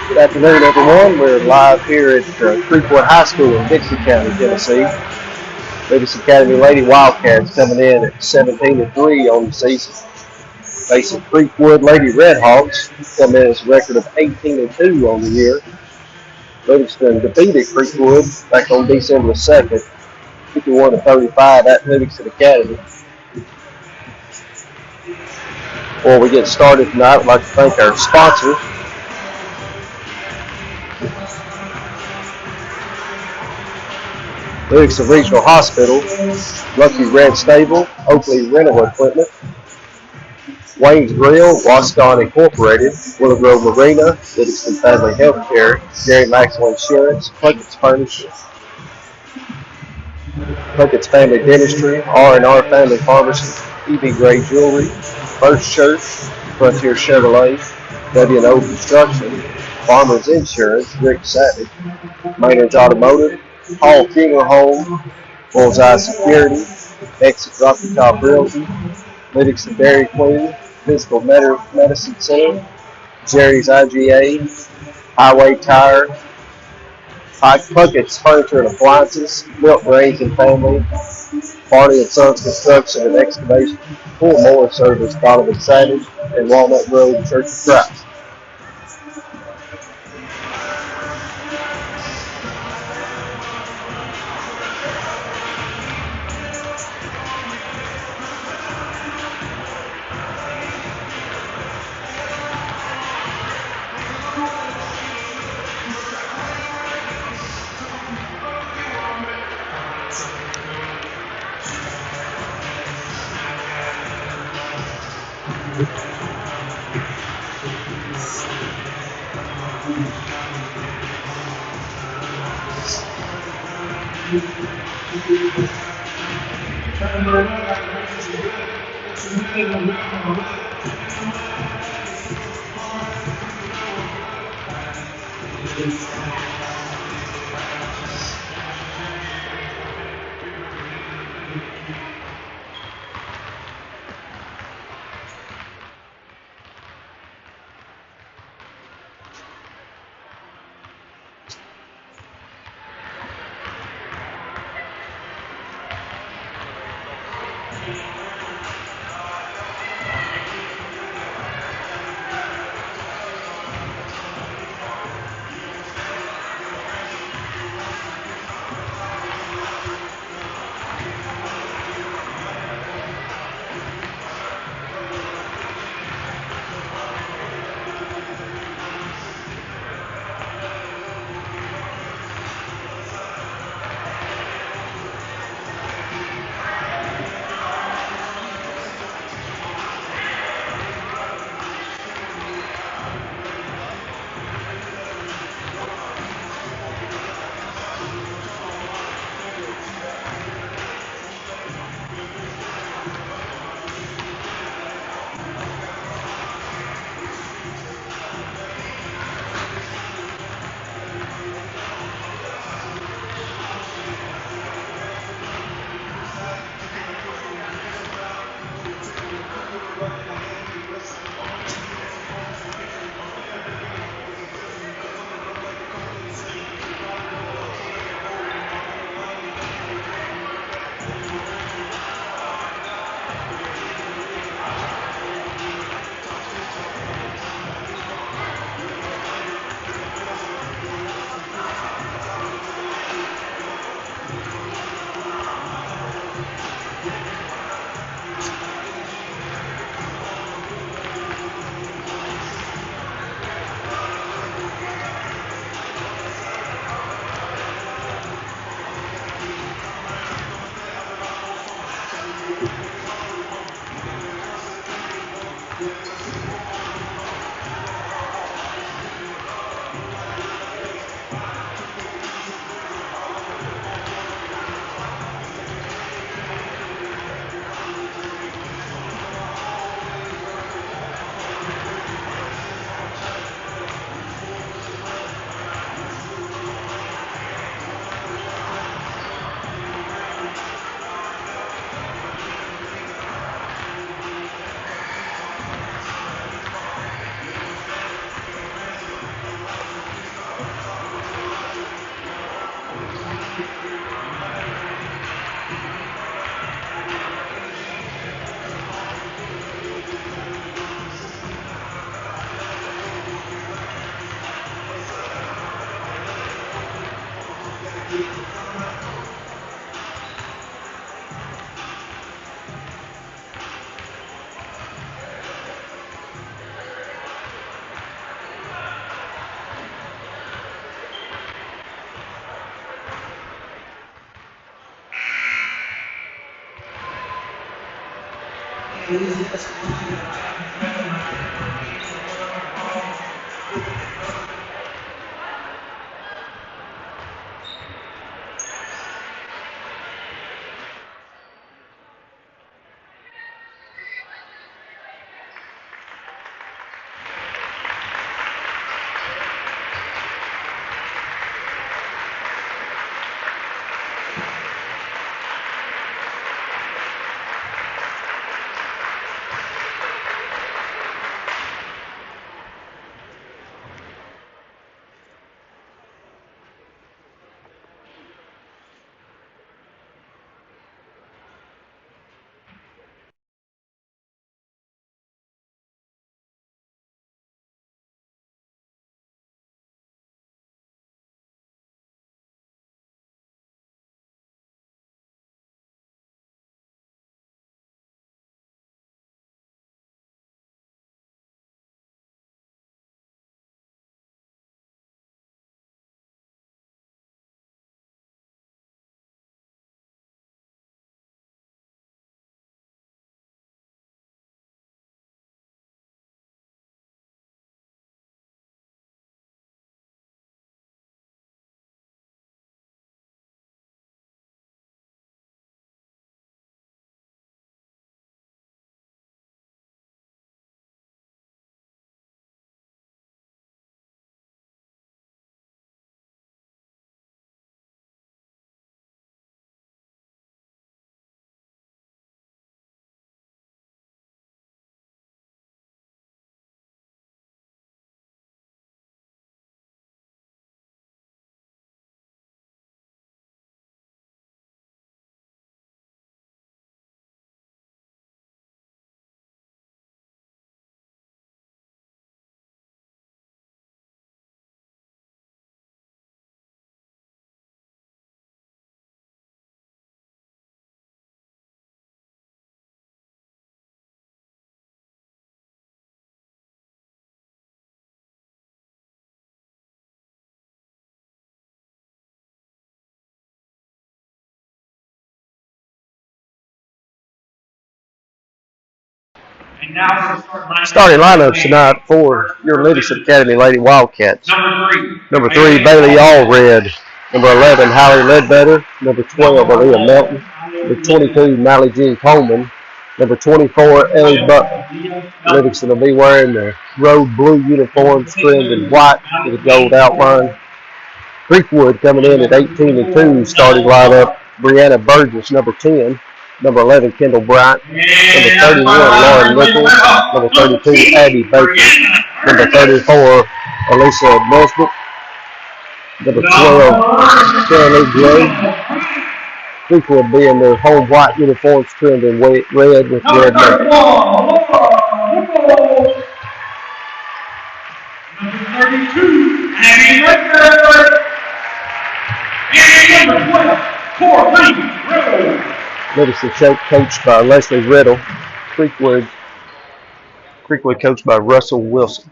Good afternoon, everyone. We're live here at Creekword High School in Dixie County, Tennessee. Livingston Academy Lady Wildcats coming in at 17-3 on the season. Facing Creekwood Lady Redhawks coming in as a record of 18-2 on the year. Livingston defeated Creekwood back on December 2nd, 51-35 at Livingston Academy. Before we get started tonight, I'd like to thank our sponsors. Livingston Regional Hospital, Lucky Red Stable, Oakley Rental Equipment, Wayne's Grill, Wascon Incorporated, Willow Grove Marina, Livingston Family Healthcare, Gary Maxwell Insurance, Plunkett's Furniture, Plunkett's Family Dentistry, R&R Family Pharmacy, EB Gray Jewelry, First Church, Frontier Chevrolet, W&O Construction, Farmers Insurance, Rick Savage, Maynard's Automotive, Hall Funeral Home, Bullseye Security, Exit Rocky Top Realty, Livingston Dairy Queen, Physical Medicine Center, Jerry's IGA, Highway Tire, Plunkett's Furniture and Appliances, Milt Grains and Family, Barney and Sons Construction and Excavation, Full Mower Service, Donovan Savage, and Walnut Grove Church of Christ. Starting lineups tonight for your Livingston Academy Lady Wildcats. Number 3, Bailey Allred. Number 11, Hallie Ledbetter. Number 12, Aaliyah Melton. Number 22, Nally Jean Coleman. Number 24, Ellie Butler. Livingston will be wearing the road blue uniforms trimmed in white with a gold outline. Creekwood coming in at 18 and 2, starting lineup. Brianna Burgess, number 10. Number 11, Kendall Bryant. Number 31, Lauren Nichols. Number 32, Abby Baker. Number 34, Elisa Nesbitt. Number 12, Shirley Gray. Creekwood being their home white uniforms trimmed in red with red numbers. Number 32, Abby Baker. And number 12, Corleen Riddle. Livingston coached by Leslie Riddle. Creekwood coached by Russell Wilson.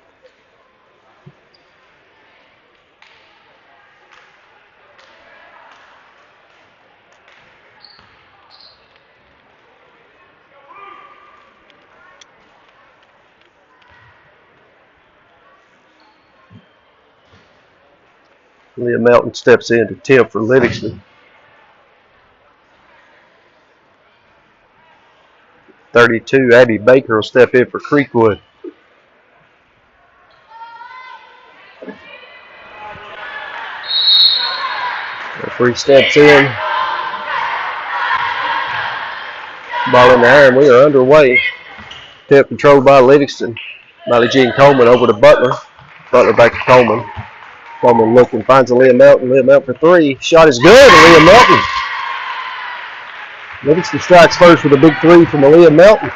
Leah Melton steps in to tip for Livingston. 32, Abby Baker will step in for Creekwood. Referee steps in. Ball in the air, and we are underway. Tip controlled by Livingston. Molly Jean Coleman over to Butler. Butler back to Coleman. Coleman looking, finds Leah Melton. Leah Melton for three. Shot is good, Leah Melton. Livingston strikes first with a big three from Leah Melton.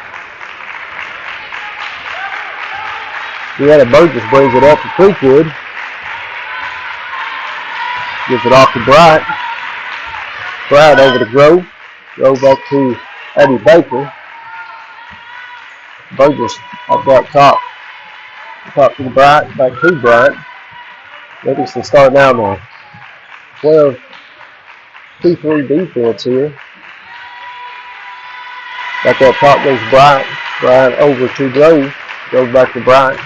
Deanna Burgess brings it up to Creekwood. Gives it off to Bryant. Bryant over to Grove. Grove back to Abby Baker. Burgess up that top. Top to Bryant, back to Bryant. Livingston starting out now. 12-2-3 defense here. Back up top goes Bryant. Bryant over to Grove. Grove back to Bryant.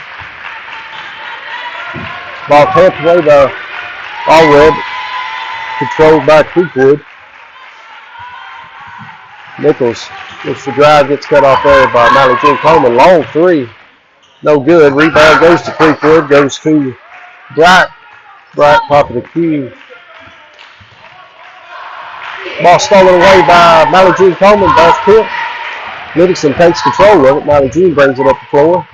Ball tapped away by Allred. Controlled by Creekwood. Nichols looks to drive, gets cut off there by Molly Jean Coleman. Long three. No good. Rebound goes to Creekwood. Goes to Bryant. Bryant top of the key. Ball stolen away by Molly Jean Coleman. Ball's tipped. Livingston takes control of it. Molly Jean brings it up the floor.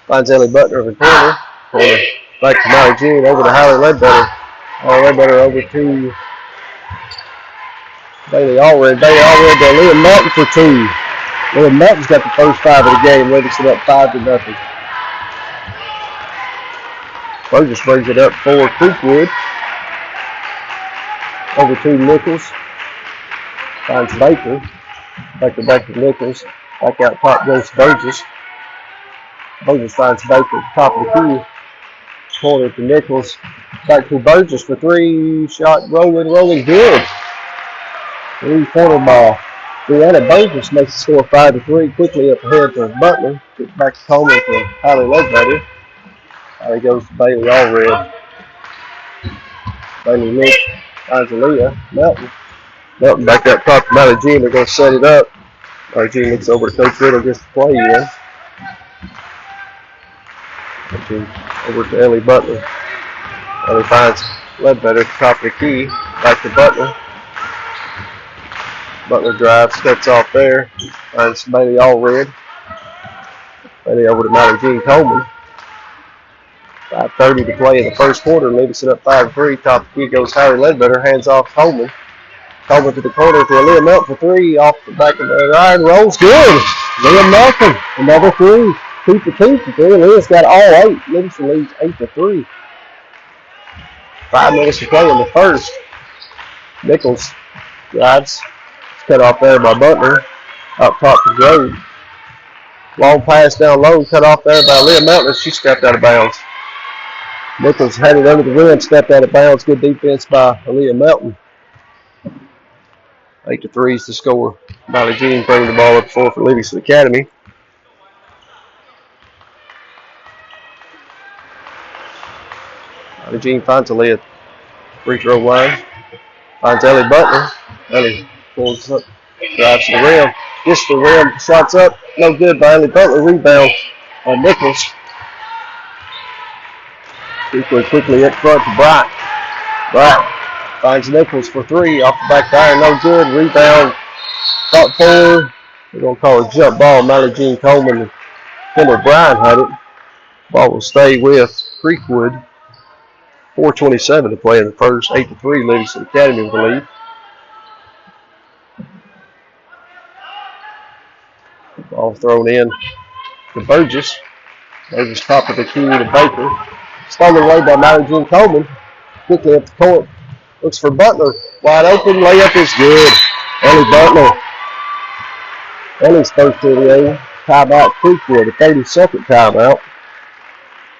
Finds Ellie Butler in the corner. Corner back to Molly Jean. Over to Hallie Ledbetter. Hallie Ledbetter over to Bailey Allred. Bailey Allred to Leah Melton for two. Leah Melton's got the first five of the game. Livingston up 5-0. Burgess brings it up for Creekwood. Over to Nichols. Finds Baker. Baker back to Nichols. Back out top goes Burgess. Burgess finds Baker. Top of the key. Corner to Nichols. Back to Burgess for three. Shot rolling good. 3-pointer ball. Deanna Burgess makes the score 5-3. Quickly up ahead to Butler. Gets back to Coleman for Hallie Ledbetter. Hallie goes to Bailey Allred. Bailey looks, finds Leah Melton. Melton back up top to Molly Jean. They're going to set it up. Molly Jean looks over to Coach Riddle, gets the play in. Over to Ellie Butler. Ellie finds Ledbetter at the top of the key. Back to Butler. Butler drives, steps off there. Finds Bailey Allred. Bailey over to Molly Jean Coleman. 5:30 to play in the first quarter. Livingston up 5-3. Top of the key goes Harry Ledbetter. Hands off Coleman. Coleman to the corner to Leah Melton for three. Off the back of the iron. Rolls good. Leah Melton. Another three. 2 for 2 for three. Leah's got all 8. Livingston leads 8-3. 5 minutes to play in the first. Nichols drives. It's cut off there by Butler. Up top to Grove. Long pass down low. Cut off there by Leah Melton. She stepped out of bounds. Nichols had it under the rim. Stepped out of bounds. Good defense by Leah Melton. 8-3 is the score. Molly Jean bringing the ball up the floor for Livingston Academy. Molly Jean finds a Leah free throw line. Finds Ellie Butler. Ellie pulls up, drives to the rim. Gets to the rim, shots up. No good by Ellie Butler. Rebound by Nichols. Quickly up front to Bryant. Bryant finds Nichols for three. Off the back iron, no good. Rebound. Fought forward. We're going to call it jump ball. Molly Jean Coleman and Kendall Bryant had it. Ball will stay with Creekwood. 4:27 to play in the first. 8-3 Livingston Academy with the lead. Ball thrown in to Burgess. Burgess top of the key to Baker. Stolen away by Molly Jean Coleman. Quickly up the court. Looks for Butler. Wide open. Layup is good. Ellie Butler. Ellie's first to the game. Timeout Creekwood. A 30-second timeout.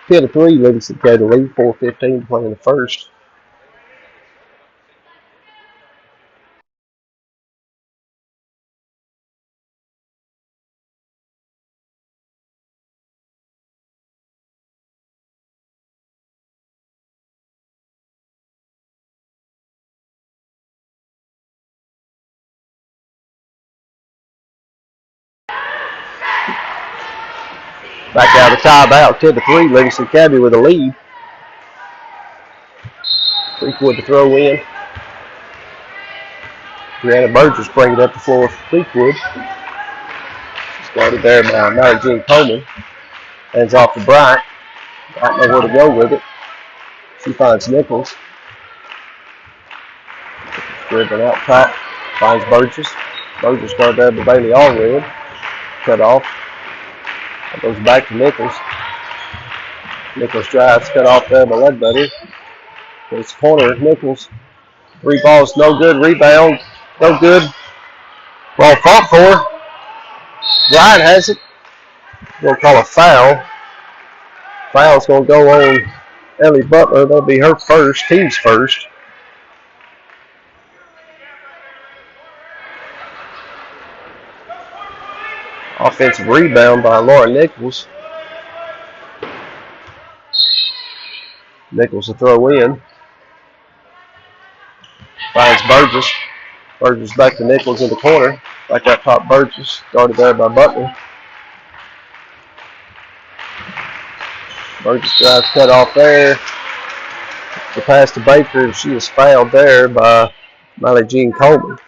10-3 Livingston Academy lead. 4:15 to play in the first. Back out of the timeout, 10-3. Livingston Academy with a lead. Creekwood to throw in. Brianna Burgess bringing it up the floor for Creekwood. Started there by Mary Jean Coleman. Hands off to Bryant. I don't know where to go with it. She finds Nichols. Dribbling out top. Finds Burgess. Burgess started there by Bailey Allred. Cut off. It goes back to Nichols. Nichols drives. Cut off there by Ledbetter. It's corner. Nichols. 3 balls. No good. Rebound. No good. Ball fought for. Bryant has it. We'll call a foul. Foul's going to go on Ellie Butler. That'll be her first, team's first. Offensive rebound by Laura Nichols. Nichols to throw in. Finds Burgess. Burgess back to Nichols in the corner. Back up top Burgess. Started there by Butler. Burgess drives, cut off there. The pass to Baker. She is fouled there by Miley Jean Coleman.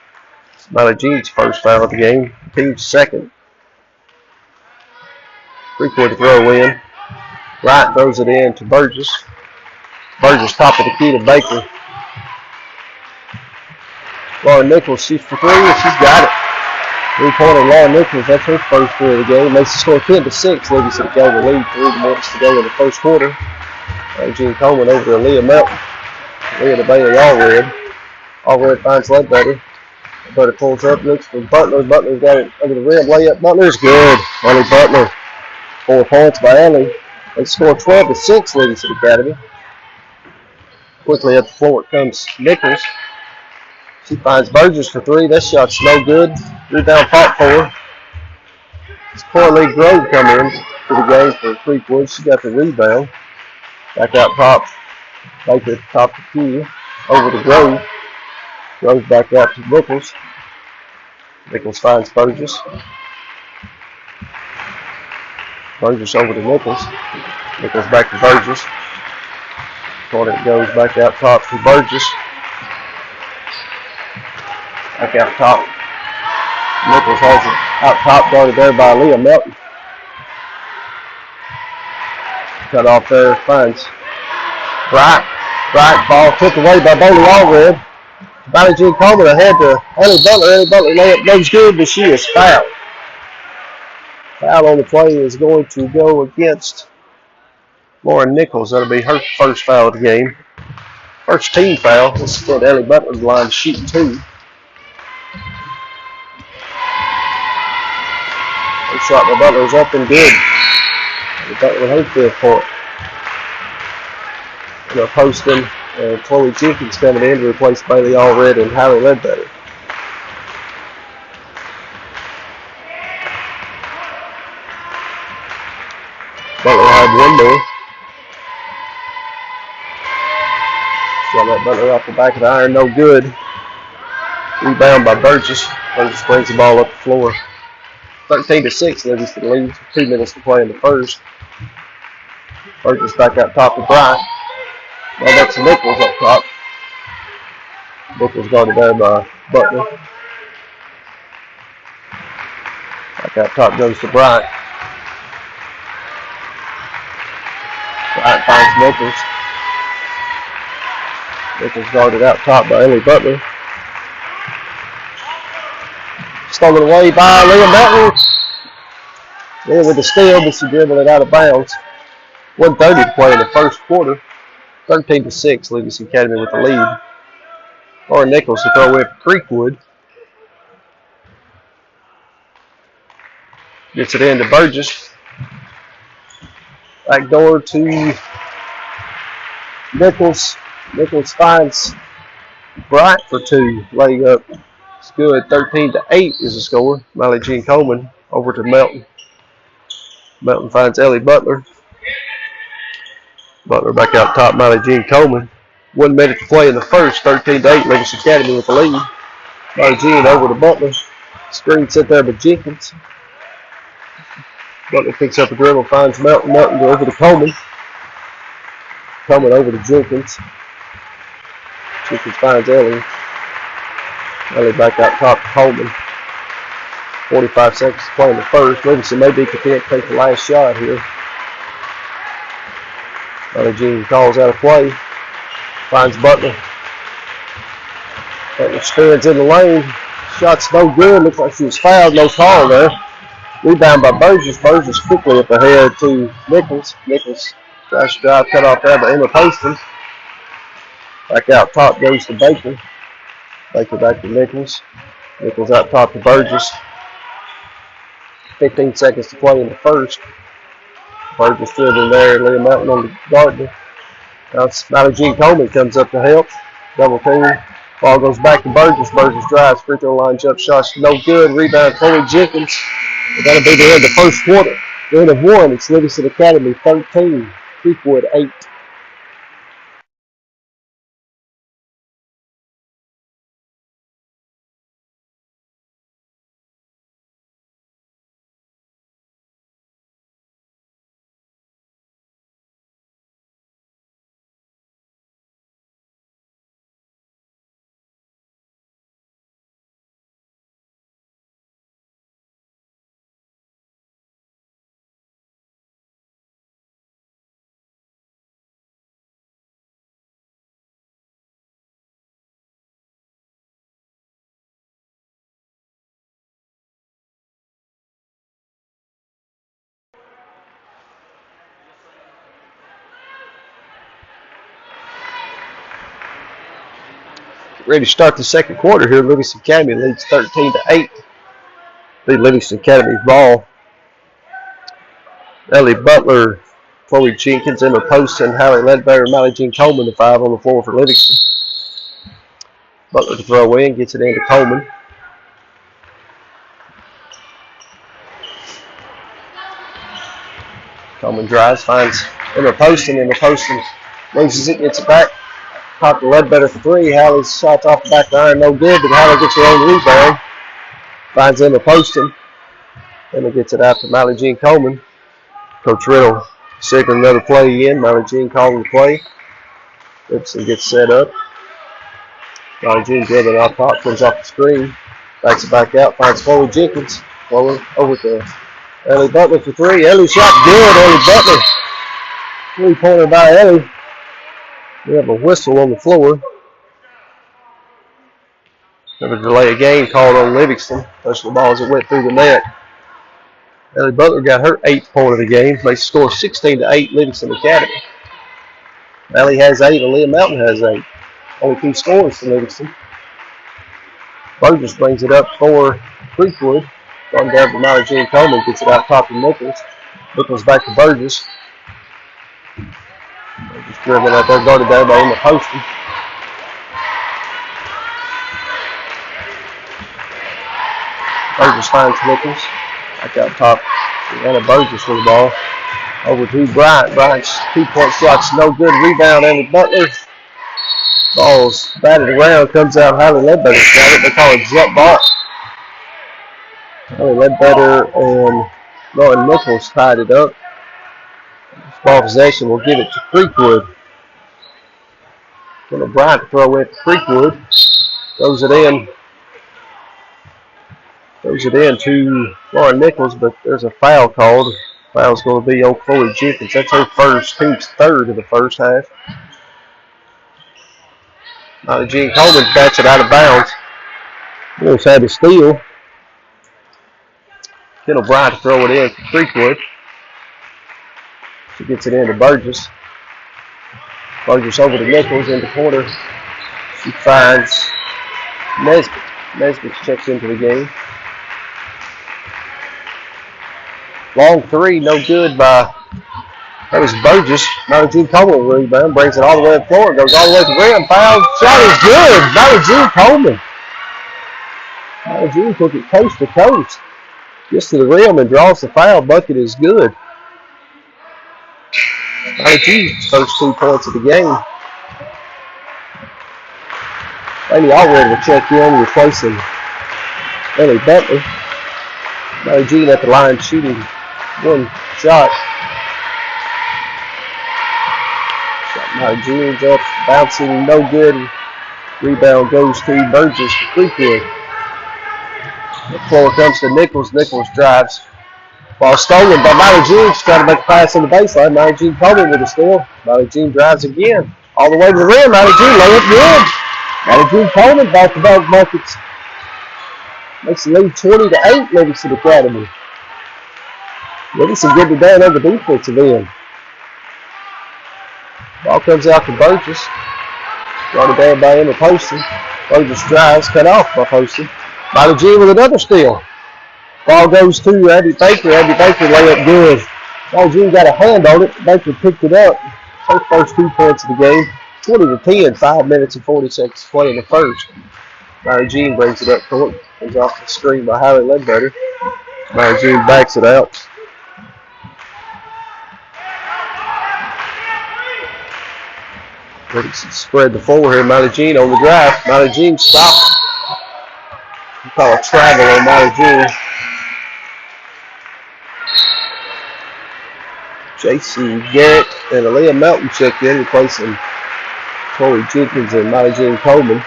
Miley Jean's first foul of the game. Team's second. Creekwood to throw in. Wright throws it in to Burgess. Burgess top of the key to Baker. Laura Nichols shoots for 3 and she's got it. 3-pointer Laura Nichols, that's her first 3 of the game. Makes the score 10-6. Livingston got the lead, 3 minutes to go in the first quarter. Jean Coleman over to Leah Melton. Leah to Bailey Allred. Allred finds Ledbetter. Ledbetter pulls up, looks for Butler. Butler's got it under the rim. Layup. Butler's good. Ellie Butler. 4 points by Ellie. They score 12-6, Livingston Academy. Quickly up the floor comes Nichols. She finds Burgess for 3. That shot's no good. Rebound fought for. It's Coralie Grove come in for the game for Creekwood. She got the rebound. Back out top. Baker top the key. Over to Grove. Grove back out to Nichols. Nichols finds Burgess. Burgess over to Nichols. Nichols back to Burgess. Corner goes back out top to Burgess. Back out top. Nichols has it out top, guarded there by Leah Melton. Cut off there, finds Bryant. Bryant ball took away by Bailey Allred. Bailey Jean Coleman ahead to Ellie Butler. Ellie Butler layup goes good, but she is fouled. Foul on the play is going to go against Laura Nichols. That'll be her first foul of the game. First team foul. This is Ellie Butler's line shooting 2. The shot by Butler is up and good. Butler with her 5th point. And Poston and Chloe Jenkins coming in to replace Bailey Allred and Hallie Ledbetter. Butler had 1 more. Got that Butler off the back of the iron, no good. Rebound by Burgess. Burgess brings the ball up the floor. 13-6, Livingston leads. 2 minutes to play in the first. Burgess back up top to Bryant. Now that's Nichols up top. Nichols guarded there by Butler. Back up top goes to Bryant. Bryant finds Nichols. Nichols guarded out top by Ellie Butler. Stolen away by Leah Melton. Leah with the steal, but she dribbled it out of bounds. 1:30 to play in the first quarter. 13-6, Livingston Academy with the lead. Laura Nichols to throw in for Creekwood. Gets it into Burgess. Back door to Nichols. Nichols finds Bryant for 2. Laying up. It's good. 13-8 is the score. Miley Jean Coleman over to Melton. Melton finds Ellie Butler. Butler back out top. Miley Jean Coleman. 1 minute to play in the first. 13-8. Livingston Academy with the lead. Miley Jean over to Butler. Screen set there by Jenkins. Butler picks up a dribble, finds Melton. Melton over to Coleman. Coleman over to Jenkins. Jenkins finds Ellie. Ellie back out top to Coleman. 45 seconds to play in the first. Livingston may be content to take the last shot here. Jean calls out of play. Finds Butler. Butler spins in the lane. Shot's no good. Looks like she was fouled. No call there. Rebound by Burgess. Burgess quickly up ahead to Nichols. Nichols tries to drive, cut off there by Emma Poston. Back out top goes to Baker. Baker back to Nichols. Nichols out top to Burgess. 15 seconds to play in the first. Burgess dribbling there. Leah Melton on the Gardner. Now Jean Coleman comes up to help. Double team. Ball goes back to Burgess. Burgess drives. Free throw line jump shots. No good. Rebound Chloe Jenkins. That'll be the end of the first quarter. The end of one. It's Livingston Academy 13. Creekword 8. Ready to start the second quarter here. Livingston Academy leads 13-8. Lead Livingston Academy's ball. Ellie Butler, Chloe Jenkins, Emma Poston, Hallie Ledbetter, Molly Jean Coleman, the 5 on the floor for Livingston. Butler to throw in, gets it into Coleman. Coleman drives, finds Emma Poston. Emma Poston loses it, gets it back. Top to Ledbetter for 3. Hallie's shot off the back iron, no good, but Hallie gets her own rebound. Finds Emma Poston. Emma gets it out to Molly Jean Coleman. Coach Riddle signaling another play in. Molly Jean calling the play. Gibson gets set up. Molly Jean dribbling off top, comes off the screen. Backs it back out, finds Chloe Jenkins. Chloe over to Ellie Butler for 3. Ellie shot good. Ellie Butler. 3-pointer by Ellie. We have a whistle on the floor. Another delay of game called on Livingston. Touched the ball as it went through the net. Ellie Butler got her 8th point of the game. They score 16-8 Livingston Academy. Ellie has 8 and Leah Melton has 8. Only 2 scores for Livingston. Burgess brings it up for Creekwood. Going down to Molly Jean Coleman. Gets it out top to Nichols. Nichols back to Burgess. Burgess dribbling out there. Guarded down by Emma Poston. Burgess finds Nichols. Back out top. Anna Burgess with the ball. Over to Bryant. Bryant's 2-point shot's no good. Rebound, Ellie Butler. Ball's batted around. Comes out. Hallie Ledbetter's got it. They call it jump ball. Hallie Ledbetter and Lauren Nichols tied it up. This ball possession will give it to Creekwood. Going to Bryant to throw it to Creekwood. Throws it in. Throws it in to Lauren Nichols, but there's a foul called. Foul's going to be Chloe Jenkins. That's her first, team's 3rd of the first half. Molly Jean Coleman bats it out of bounds. Almost had a steal. Kendall Bryant to throw it in for Creekwood. She gets it into Burgess. Burgess over to Nichols in the corner. She finds Nesbitt. Nesbitt checks into the game. Long 3, no good by, that was Burgess. Molly Jean Coleman rebound, brings it all the way to the floor, goes all the way to the rim, foul, shot is good. Molly Jean Coleman. Molly Jean took it coast to coast. Gets to the rim and draws the foul. Bucket is good. Molly Jean's first 2 points of the game. Amy Allred will check in, replacing Ellie Butler. Molly Jean at the line shooting One shot. Shot by Jeans up, bouncing, no good. Rebound goes to Burgess for Creekword. The floor comes to Nichols. Nichols drives. Ball stolen by Miley Jean. She's trying to make a pass on the baseline. Miley Jean Coleman with a steal. Miley Jean drives again. All the way to the rim. Miley Jean layup good. Miley Jean Coleman back-to-back buckets. Makes the lead 20-8, Livingston Academy. Livingston getting it done on the defensive end. Ball comes out to Burgess. Guarded there by Emma Poston. Burgess drives, cut off by Poston. Miley Jean with another steal. Ball goes to Abby Baker. Abby Baker layup good. Miley Jean got a hand on it. Baker picked it up. Her first 2 points of the game. 20-10, 5 minutes and 40 seconds to play in the first. Miley Jean brings it up court. Comes off the screen by Harry Ledbetter. Miley Jean backs it out. Livingston spread the floor here. Miley Jean on the drive. Miley Jean stopped. We call a travel on Miley Jean. J.C. Garrett and Aaliyah Melton checked in, replacing Tori Jenkins and Miley Jean Coleman.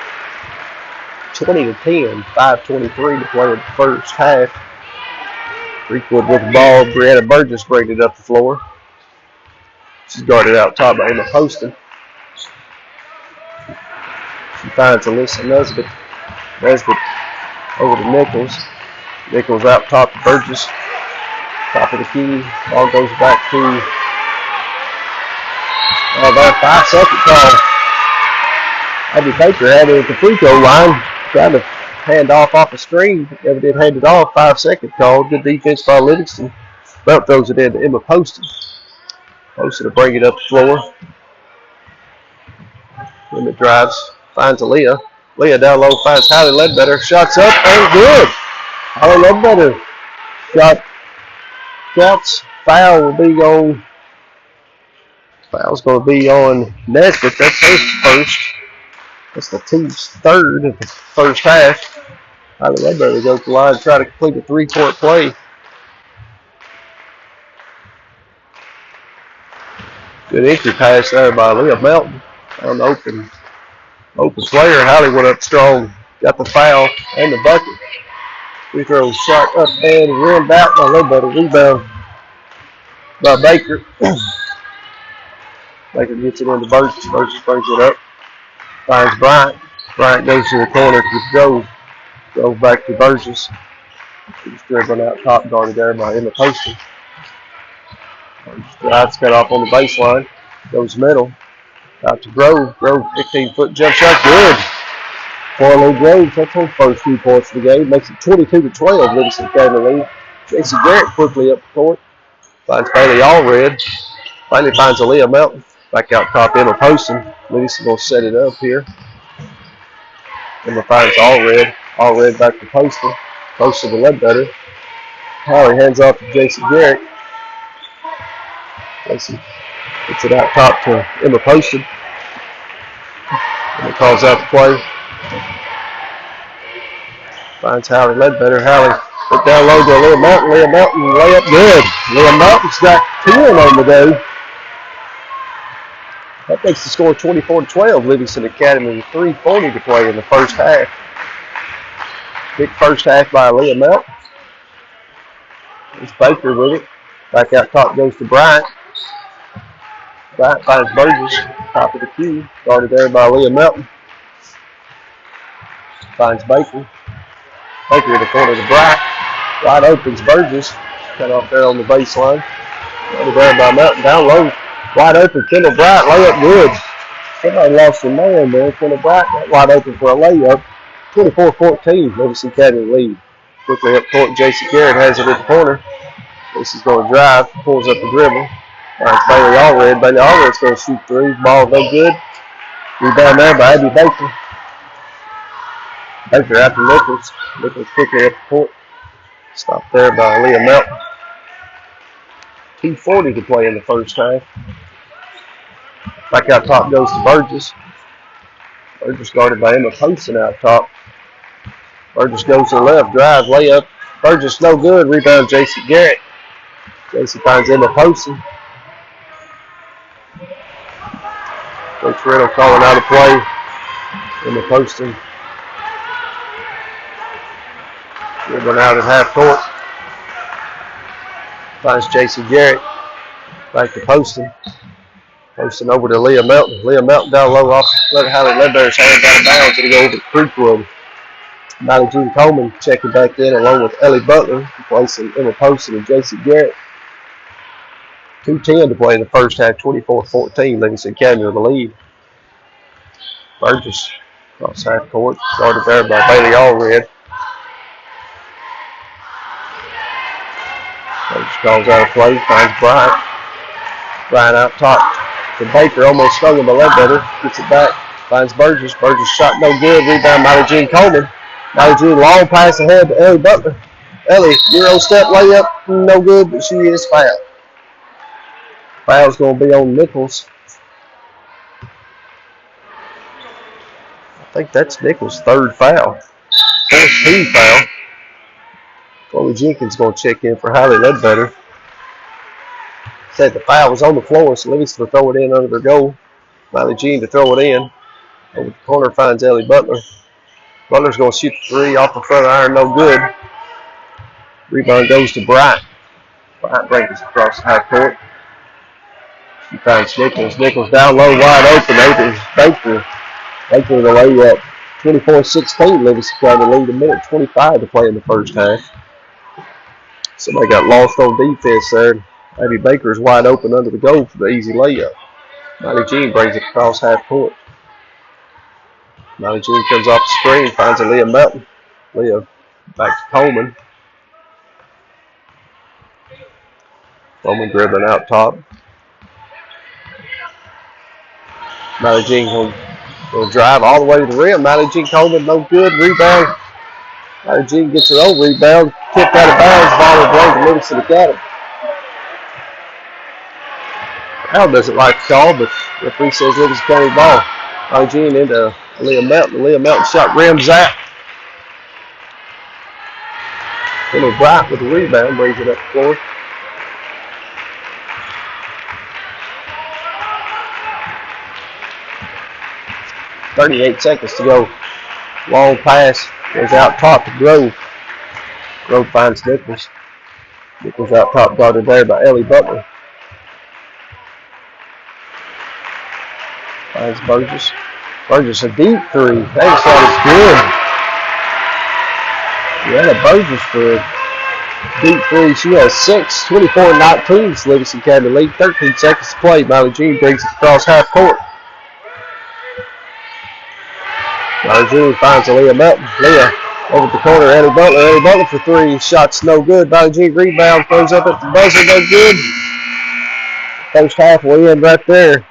20-10, 5:23 to play in the first half. Creekwood with the ball. Brianna Burgess bringing it up the floor. She's guarded out top by Emma Poston. She finds Alyssa Nesbitt. Nesbitt over to Nichols. Nichols out top to Burgess. Top of the key. Ball goes back to about 5-second call. Abby Baker had it at the free throw line. Trying to hand off the screen. Never did hand it off. 5-second call. Good defense by Livingston. Belt throws it in to Emma Poston. Poston to bring it up the floor. Emma drives. Finds Aaliyah. Aaliyah down low. Finds Hallie Ledbetter. Shots up and good. Hallie Ledbetter. Shot counts. Foul will be on. Foul's going to be on Nesbitt. That's her first. That's the team's third of the first half. Hallie Ledbetter goes to the line and try to complete a 3-point play. Good entry pass there by Leah Melton. On the open player. Hallie went up strong. Got the foul and the bucket. Free throw shot up and rimmed out by Ledbetter. Rebound by Baker. Baker gets it into Burgess. Burgess brings it up. Finds Bryant. Bryant goes to the corner to Grove. Grove back to Burgess. He's dribbling out top, guarded there by Emma Poston. Burgess drives, cut off on the baseline. Goes middle. Out to Grove. Grove 15-foot jump shot. Good. Farlow Grove. That's her first 2 points of the game. Makes it 22-12. Livingston Academy lead. J.C. Garrett quickly up the court. Finds Bailey Allred. Finally finds Aaliyah Melton. Back out top, Emma Poston. Livingston going to set it up here. Emma finds Allred. Allred back to Poston. Poston to Ledbetter. Hallie hands off to J.C. Garrett. J.C. gets it out top to Emma Poston. Emma calls out the play. Finds Hallie Ledbetter. Hallie put down low to Leah Melton. Leah Melton layup good. Leah Melton's got 10 on the day. That makes the score 24-12. Livingston Academy with 3:40 to play in the first half. Big first half by Leah Melton. There's Baker with it. Back out top goes to Bryant. Bryant finds Burgess. Top of the key. Guarded there by Leah Melton. Finds Baker. Baker in the corner to Bryant. Wide opens Burgess. Cut off there on the baseline. Guarded there by Melton. Down low. Wide open. Kendall Bryant. Layup good. Somebody lost a man there. Kendall Bryant got wide open for a layup. 24-14. Livingston Academy lead. Quickly up court. J.C. Garrett has it in the corner. J.C.'s going to drive. Pulls up the dribble. Finds Bailey Allred. Bailey Allred's going to shoot 3. Ball no good. Rebound there by Abby Baker. Baker after Nichols. Nichols quickly up the court. Stopped there by Leah Melton. 2:40 to play in the first half. Back out top goes to Burgess. Burgess guarded by Emma Poston out top. Burgess goes to the left. Drive, layup. Burgess no good. Rebound J.C. Garrett. Casey finds Emma Poston. Coach Riddle calling out a play. Emma Poston dribbling out at half court. Finds J.C. Garrett. Back to Poston. Poston over to Leah Melton. Leah Melton down low off Hallie Ledbear's hand out of bounds. It'll go over to Creekword. Molly Jean Coleman checking back in along with Ellie Butler, replacing Emma Poston and J.C. Garrett. 2:10 to play in the first half, 24-14. Livingston Academy with the lead. Burgess across half court, guarded there by Bailey Allred. Burgess calls out a play, finds Bryant. Bryant out top to Baker, almost stung him by Ledbetter. Gets it back, finds Burgess. Burgess shot no good. Rebound, Molly Jean Coleman. Molly Jean long pass ahead to Ellie Butler. Ellie, Euro step layup, no good, but she is fouled. Foul's going to be on Nichols. I think that's Nichols' third foul. Fourth team foul. Chloe Jenkins going to check in for Hallie Ledbetter. Said the foul was on the floor, so Livingston will throw it in under their goal. Molly Jean to throw it in. Over the corner finds Ellie Butler. Butler's going to shoot the three off the front iron, no good. Rebound goes to Bryant. Bryant brings it across the half court. She finds Nichols. Nichols down low, wide open. Baker. Baker the layup. 24-16. Livingston got to lead. A minute 25 to play in the first half. Somebody got lost on defense there. Abby Baker's wide open under the goal for the easy layup. Molly Jean brings it across half court. Molly Jean comes off the screen, finds a Leah Melton. Leah back to Coleman. Coleman dribbling out top. Molly Jean will drive all the way to the rim. Molly Jean Coleman, no good. Rebound. Molly Jean gets her own rebound. Kicked out of bounds. Ball will play to Livingston Academy. Al doesn't like the call, but the referee says Livingston Academy ball. Molly Jean into Leah Melton. Leah Melton shot rim zap. Emma Bryant with the rebound, brings it up the floor. .38 seconds to go. Long pass goes out top to Grove. Grove finds Nichols. Nichols out top, guarded there by Ellie Butler. Finds Burgess. Burgess a deep three. That shot is good. Yeah, Burgess for a deep three. She has 6. 24-19. Livingston Academy lead. 13 seconds to play. Molly Jean brings it across half court. Molly Jean finds Leah Melton. Leah over the corner. Ellie Butler. Ellie Butler for 3. Shots no good. Molly Jean rebound. Throws up at the buzzer. No good. First half will end right there.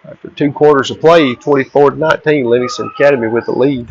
After 2 quarters of play, 24-19. Livingston Academy with the lead.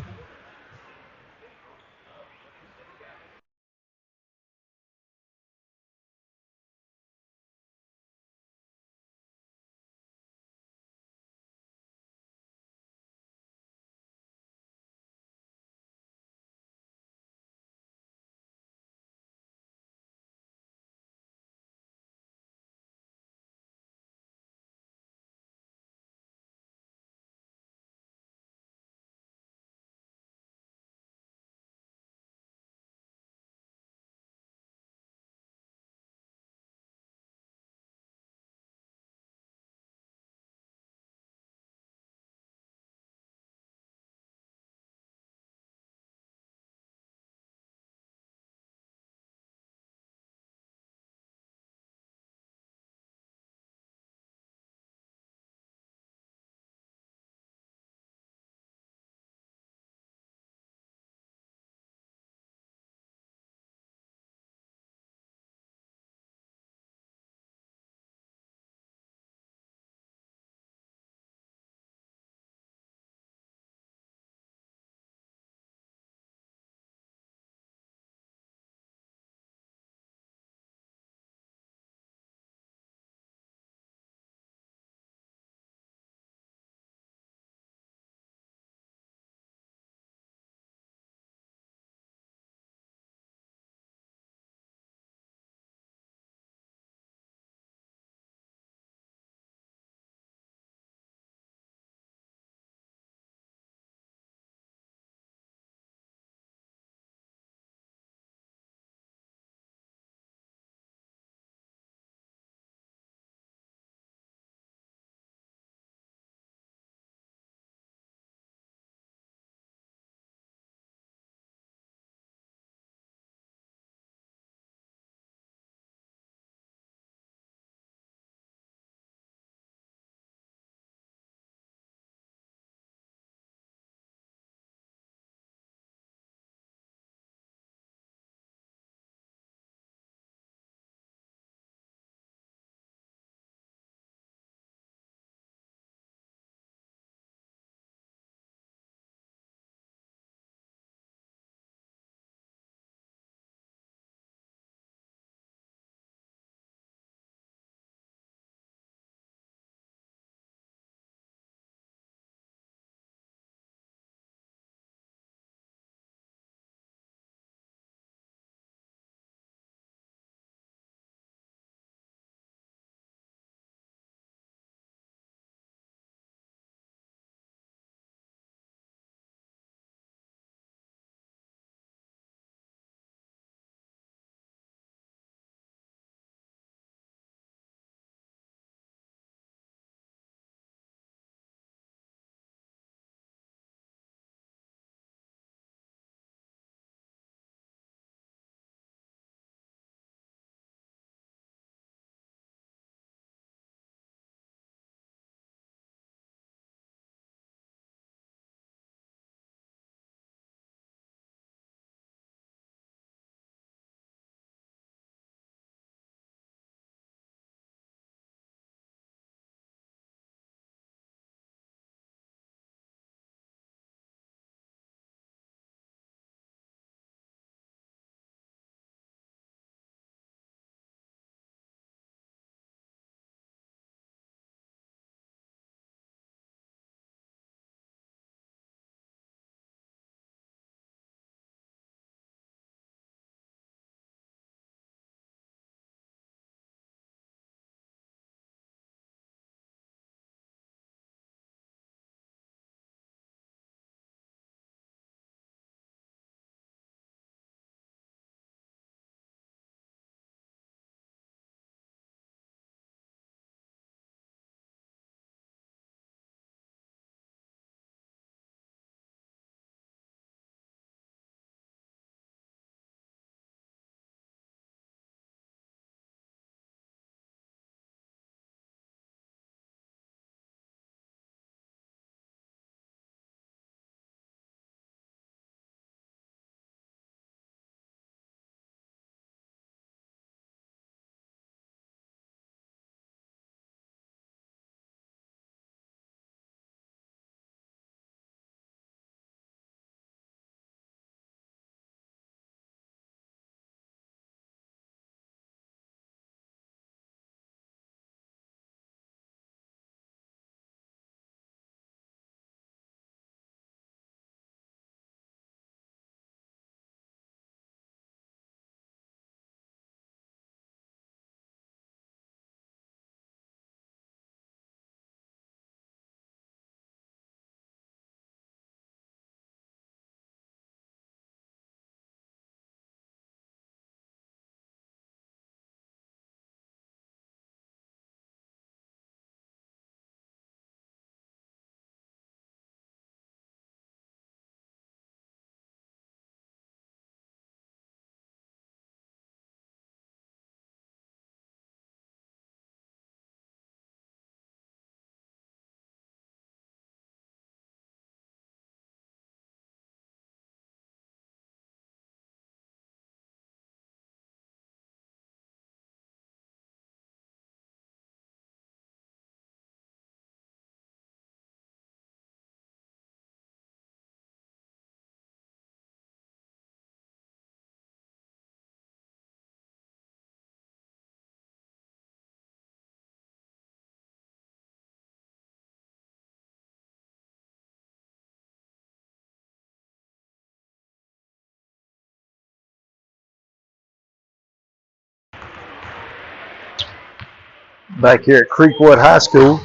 Back here at Creekwood High School.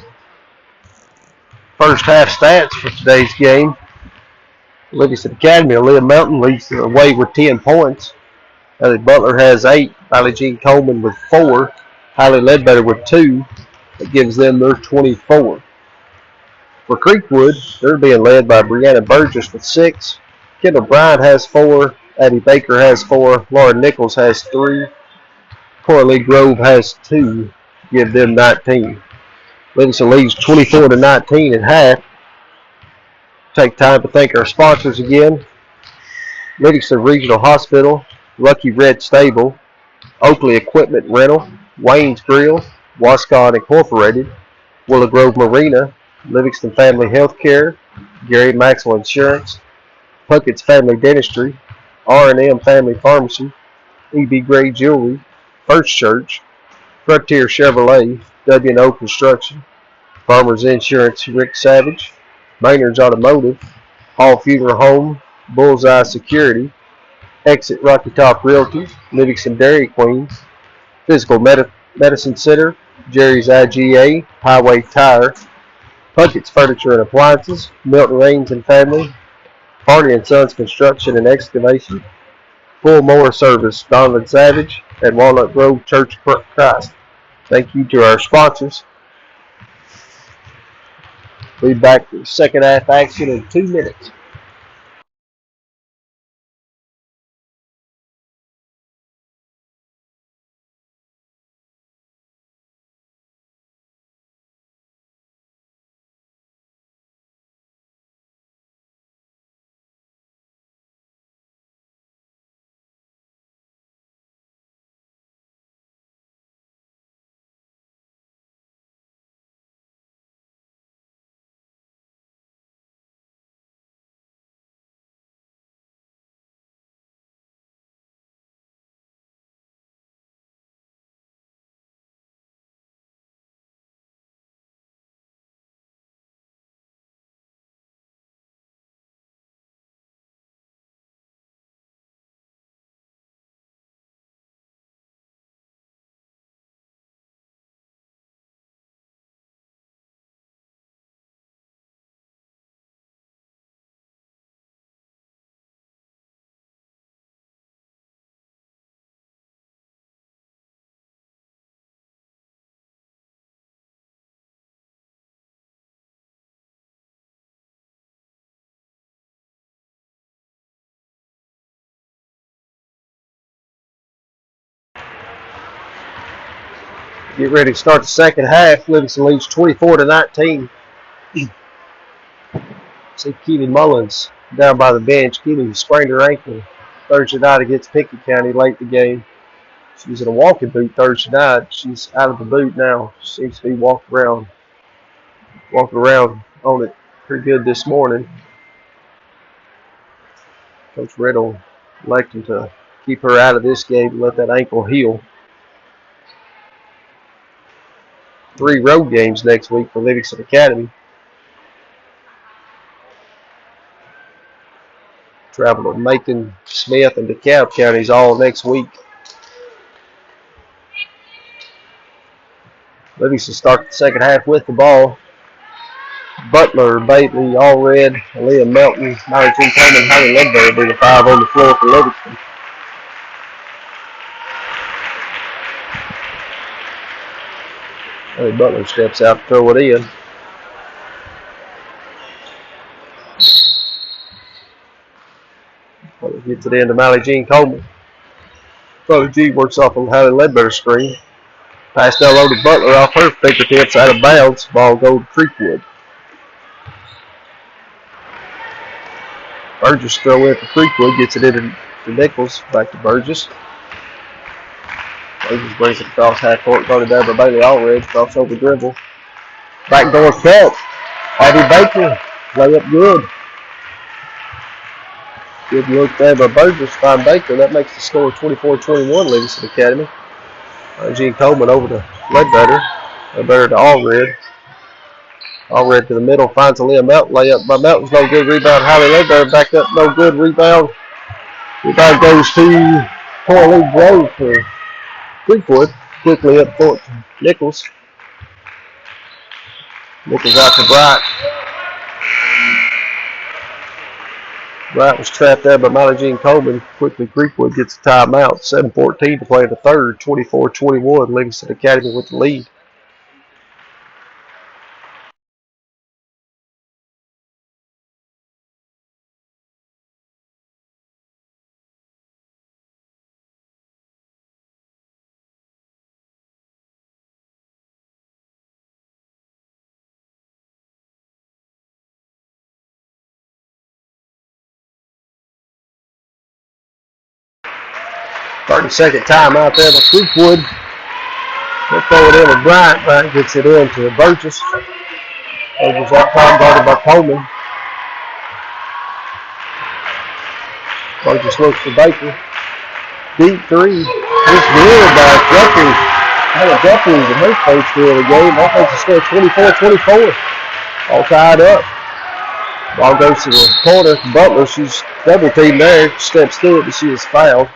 First half stats for today's game. Livingston Academy of Liam Mountain leads the way with 10 points. Ellie Butler has 8. Riley Jean Coleman with 4. Hailey Ledbetter with 2. That gives them their 24. For Creekwood, they're being led by Brianna Burgess with 6. Kendall Bryant has 4. Addie Baker has 4. Laura Nichols has 3. Coralie Grove has 2. Give them 19. Livingston leads 24-19 at half. Take time to thank our sponsors again. Livingston Regional Hospital, Lucky Red Stable, Oakley Equipment Rental, Wayne's Grill, Wascon Incorporated, Willow Grove Marina, Livingston Family Healthcare, Gary Maxwell Insurance, Puckett's Family Dentistry, R&M Family Pharmacy, E.B. Gray Jewelry, First Church, Frontier Chevrolet, W&O Construction, Farmers Insurance, Rick Savage, Maynard's Automotive, Hall Funeral Home, Bullseye Security, Exit Rocky Top Realty, Livingston Dairy Queen, Physical Medicine Center, Jerry's IGA, Highway Tire, Puckett's Furniture and Appliances, Milton Raines and Family, Hardy and Sons Construction and Excavation, Full Mower Service, Donovan Savage, and Walnut Grove Church of Christ. Thank you to our sponsors. We'll be back to second half action in 2 minutes. Get ready to start the second half. Livingston leads 24-19. See Keely Mullins down by the bench. Keely sprained her ankle Thursday night against Pickett County late in the game. She was in a walking boot Thursday night. She's out of the boot now. She seems to be walking around on it pretty good this morning. Coach Riddle electing to keep her out of this game and let that ankle heal. 3 road games next week for Livingston Academy. Travel to Macon, Smith, and DeKalb counties all next week. Livingston start the second half with the ball. Butler, Bately, Allred, Aaliyah Melton, Mary Jean Coleman, Hailey Ledbetter will be the 5 on the floor for Livingston. Haley Butler steps out to throw it in. Butler gets it into Mally Jean Coleman. Butler G works off on Hailey Ledbetter's screen. Pass down low to Butler off her fingertips out of bounds. Ball goes to Creekwood. Burgess throw in for Creekwood. Gets it into Nichols. Back to Burgess. Burgess brings it across half court. Going down by Bailey Allred. Cross over dribble. Backdoor cut. Addie Baker. Layup good. Good look there by Burgess. Find Baker. That makes the score 24-21 Livingston Academy. Jean Coleman over to Ledbetter. Ledbetter to Allred. Allred to the middle. Finds Aaliyah Melton. Layup by Melton's no good. Rebound. Hailey Ledbetter back up. No good. Rebound. Rebound goes to Coralie Grove for Creekwood. Quickly up court to Nichols. Nichols out to Bright. Bright was trapped there by Molly Jean Coleman. Quickly, Creekwood gets a timeout. 7:14 to play in the third. 24-21. Livingston Academy with the lead. Second time out there to Creekwood. They throw it in with Bryant. Bryant gets it in to Burgess. Burgess that time guarded by Coleman. Burgess looks for Baker. Deep three. It's good by Jeffries. Jeffries in her first steal of the game. Offense is still 24-24. All tied up. Ball goes to the corner. Butler, she's double teamed there. Steps through it, but she is fouled.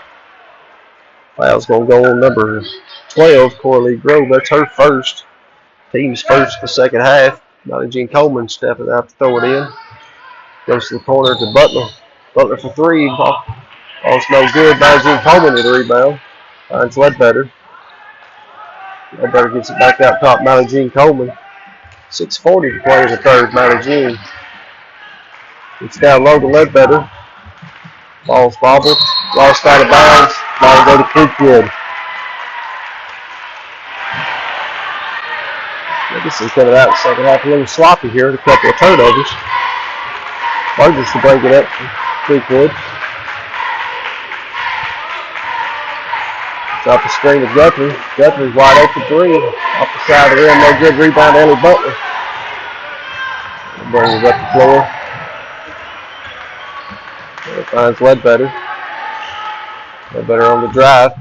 Foul's going to go on number 12, Coralie Grove. That's her first. Team's first the second half. Molly Jean Coleman stepping out to throw it in. Goes to the corner to Butler. Butler for three. Ball's no good. Molly Jean Coleman with a rebound. Finds Ledbetter. Ledbetter gets it back out top. Molly Jean Coleman. 6:40 to play in the third. Molly Jean. It's down low to Ledbetter. Ball's bobbled. Lost out of bounds. Ball go to Creekwood. Livingston coming out in the second half a little sloppy here. A couple of turnovers. Burgess to break it up for Creekwood. It's off the screen of Guthrie. Guthrie's wide open three. Off the side of the rim. No good. Rebound Ellie Butler. Brings it up the floor. There finds Ledbetter. Ledbetter on the drive.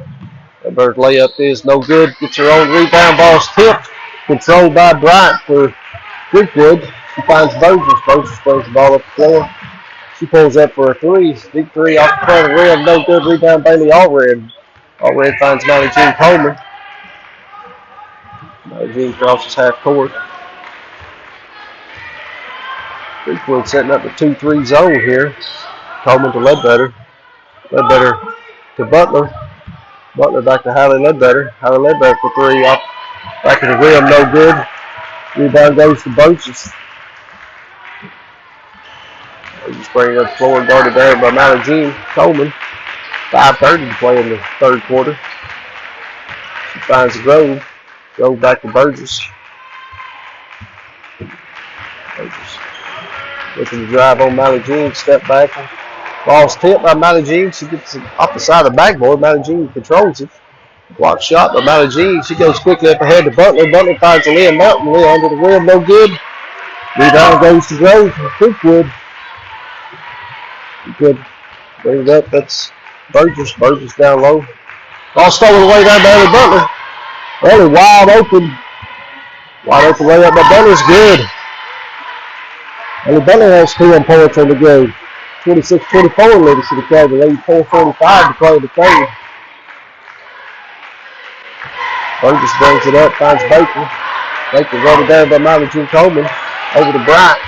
Ledbetter's layup is no good. Gets her own rebound. Ball's tipped. Controlled by Bryant for Creekwood. She finds Burgess. Burgess throws the ball up the floor. She pulls up for a three. Big three off the front of the rim. No good. Rebound Bailey Allred. Allred finds Molly Jean Coleman. Molly Jean crosses half court. Creekwood setting up the 2-3 zone here. Coleman to Ledbetter. Ledbetter to Butler. Butler back to Hallie Ledbetter. Hallie Ledbetter for three. Off back of the rim, no good. Rebound goes to Burgess. Burgess bringing up the floor, guarded there by Molly Jean Coleman. 5:30 to play in the third quarter. She finds Grove. Grove back to Burgess. Burgess looking to drive on Molly Jean. Step back. Ball's tipped by Molly Jean. She gets it off the side of the backboard. Molly Jean controls it. Block shot by Molly Jean. She goes quickly up ahead to Butler. Butler finds Leah Mountain. Leah under the rim. No good. Rebound goes to Grove from Creekwood. Good. Bring it up. That's Burgess. Burgess down low. Ball stolen away down by Ellie Butler. Ellie wide open. Wide open layup by Butler's good. Ellie Butler has 10 points on the game. 26-24 Livingston Academy. Lead 4:45 to play the third. Burgess brings it up, finds Baker. Baker running down by Molly Jean Coleman. Over to Bryant.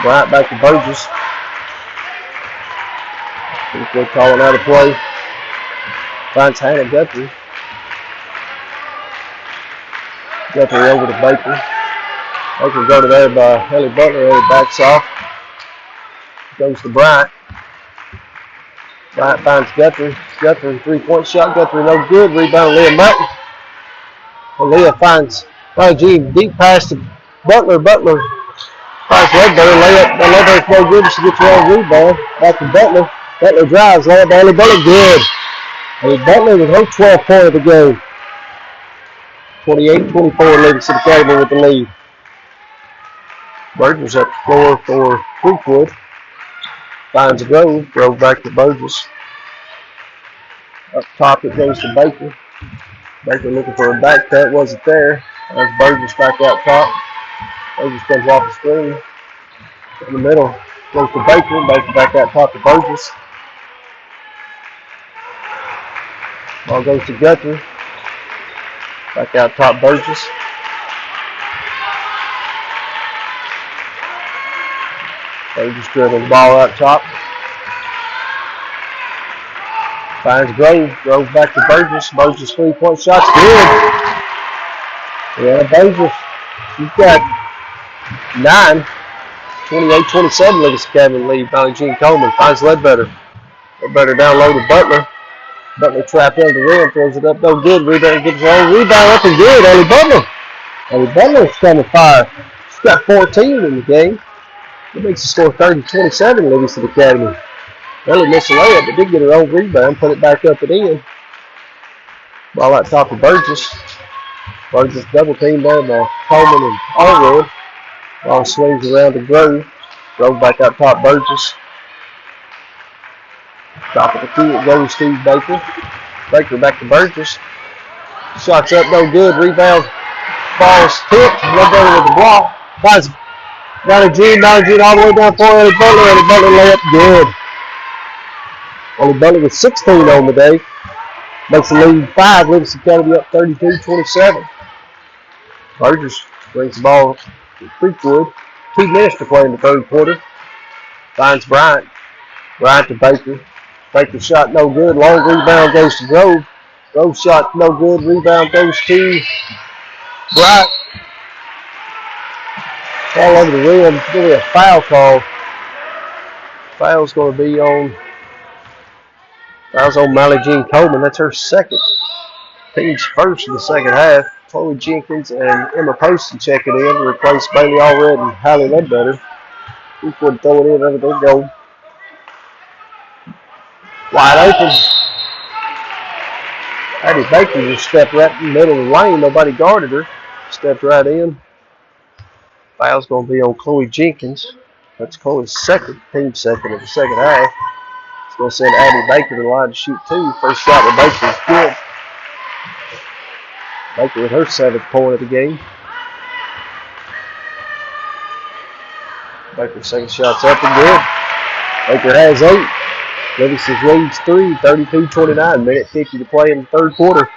Bryant back to Burgess. Creekwood calling out a play. Finds Hannah Guthrie. Guthrie over to Baker. Baker go to there by Ellie Butler. Ellie backs off. Goes to Bryant. Bryant finds Guthrie. Guthrie, three-point shot. Guthrie no good. Rebound Leah Mountain. Well, Leah finds Molly Jean deep pass to Butler. Butler finds Ledbetter. Layup. Ledbetter's no good. She gets her own rebound. Back to Butler. Butler drives. Layup by Ellie Butler. Good. Ellie Butler with her 12th point of the game. 28-24 Livingston Academy with the lead. Burgess up the floor for Creekwood. Finds Grove. Grove back to Burgess. Up top it goes to Baker. Baker looking for a back cut. Wasn't there. Finds Burgess back out top. Burgess comes off the screen. In the middle goes to Baker. Baker back out top to Burgess. Ball goes to Guthrie. Back out top Burgess. They just dribbling the ball out top. Finds Grove. Grove back to Burgess. Burgess 3-point shot's good. Yeah, Burgess, you've got 9. 28-27 Livingston Academy lead. Finally, Gene Coleman finds Ledbetter. Ledbetter down low to Butler. Butler trapped under the rim, throws it up, no good. Rebound, gets his own rebound up and good. Ellie Butler. Ellie Butler's coming fire. She's got 14 in the game. That makes the score 30-27 Livingston Academy. Ellie missed a layup, but did get her own rebound, put it back up and in. Ball out top of Burgess. Burgess double teamed there by Coleman and Allred. Ball swings around to Grove. Grove back out top Burgess. Top of the key, it goes Steve Baker. Baker back to Burgess. Shots up, no good. Rebound. Ball's tipped. Ledbetter with the block. Finds Mallory Jean all the way down for Ellie Butler. Ellie Butler layup good. Ellie Butler with 16 on the day. Makes the lead 5. Livingston Academy up 32-27. Burgess brings the ball to Creekwood. 2 minutes to play in the third quarter. Finds Bryant. Bryant to Baker. Baker shot no good. Long rebound goes to Grove. Grove shot no good. Rebound goes to Bryant. All over the rim. It's going to be a foul call. Foul's going to be on Mallory Jean Coleman. That's her second. Team's first in the second half. Chloe Jenkins and Emma Poston checking in to replace Bailey Allred and Hallie Ledbetter. Creekwood throw it in. Over they go. Wide open. Addie Baker just stepped right in the middle of the lane. Nobody guarded her. Stepped right in. Foul's going to be on Chloe Jenkins. That's Chloe's second, team second of the second half. It's going to send Addie Baker to the line to shoot 2. First shot with Baker is good. Baker with her 7th point of the game. Baker's second shot's up and good. Baker has 8. Livingston leads 3, 32-29. Minute 50 to play in the third quarter.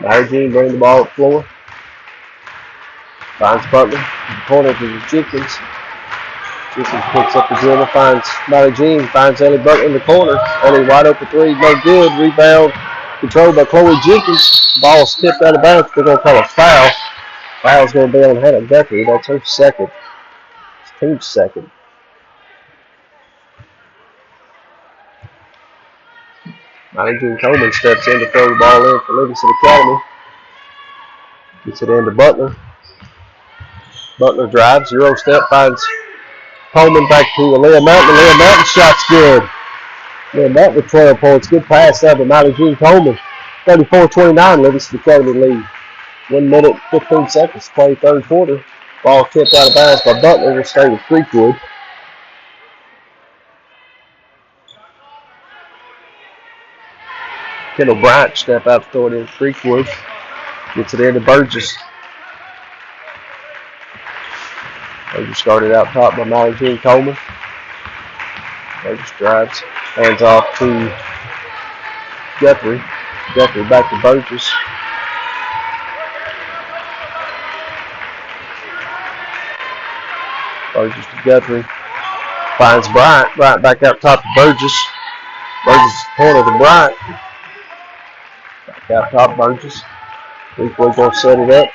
Mallory Jean brings the ball up the floor. Finds Butler. Corner to Jenkins. Jenkins picks up the dribble. Finds Mallory Jean. Finds Ellie Butler in the corner. Ellie wide open 3. No good. Rebound controlled by Chloe Jenkins. Ball's tipped out of bounds. They're going to call a foul. Foul's going to be on Hannah Guthrie. That's her second. It's team's second. Mallory Jean Coleman steps in to throw the ball in for Livingston Academy. Gets it into Butler. Butler drives, 0 step, finds Coleman back to Aaliyah Mountain. Aaliyah Mountain shot's good. Aaliyah Mountain with 12 points. Good pass out to Mallory Jean Coleman. 34-29, Livingston Academy lead. 1 minute, 15 seconds to play third quarter. Ball tipped out of bounds by Butler. Will stay with Creekwood. Kendall Bryant step out to throw it in Creekwood. Gets it into Burgess. Burgess started out top by Mallory Jean Coleman. Burgess drives. Hands off to Guthrie. Guthrie back to Burgess. Burgess to Guthrie. Finds Bryant. Bryant back out top to Burgess. Burgess corner to Bryant. Back out top Burgess. Creekwood going to set it up.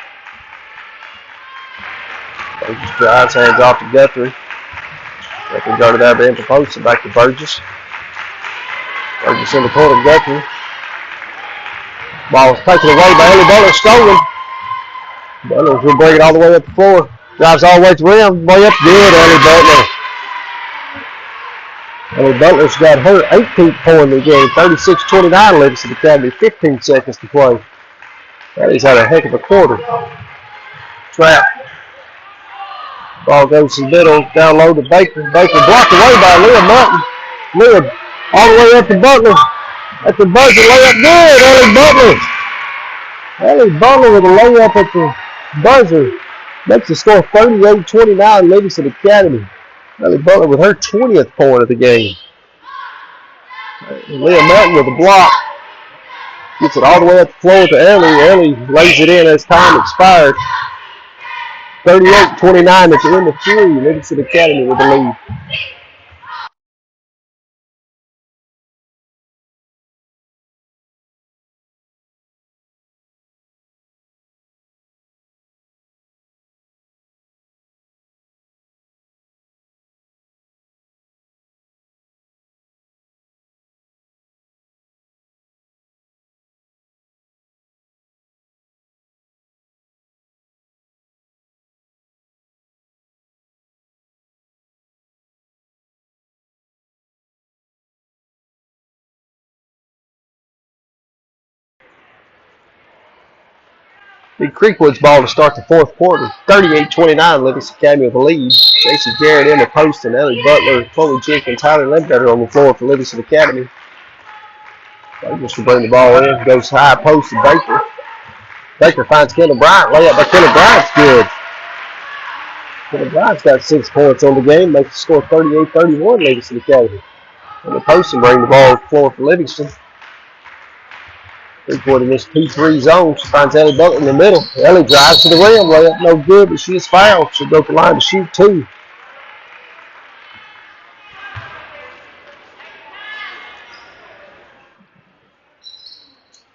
Burgess drives, hands off to Guthrie. Guthrie got it out of the post and back to Burgess. Burgess in the corner, Guthrie. Ball is taken away by Ellie Butler, stolen. Butler's going to bring it all the way up the floor. Drives all the way to the rim, way up good, Ellie Butler. Ellie Butler's got her 18th point in the game, 36-29, Livingston Academy, 15 seconds to play. Ellie's had a heck of a quarter. Trap. Ball goes to the middle, down low to Baker. Baker blocked away by Leah Martin. Leah all the way up to Butler. At the buzzer, layup good, Ellie Butler. Ellie Butler with a layup at the buzzer. Makes the score 38-29, Livingston Academy. Ellie Butler with her 20th point of the game. Leah Martin with a block. Gets it all the way up the floor to Ellie. Ellie lays it in as time expired. 38-29 at the end of 3. Livingston Academy with the lead. Big Creekword's ball to start the fourth quarter. 38-29, Livingston Academy with the lead. Jason Garrett, Emma Poston, Ellie Butler, Chloe Jenkins, Tyler Ledbetter on the floor for Livingston Academy. Just to bring the ball in. Goes high post to Baker. Baker finds Kendall Bryant. Layup by Kendall Bryant's good. Kendall Bryant's got 6 points on the game. Makes the score 38-31, Livingston Academy. And the Poston bring the ball to the floor for Livingston. Creekword in this 2-3 zone. She finds Ellie Butler in the middle. Ellie drives to the rim. Layup no good, but she is fouled. She'll go to the line to shoot 2.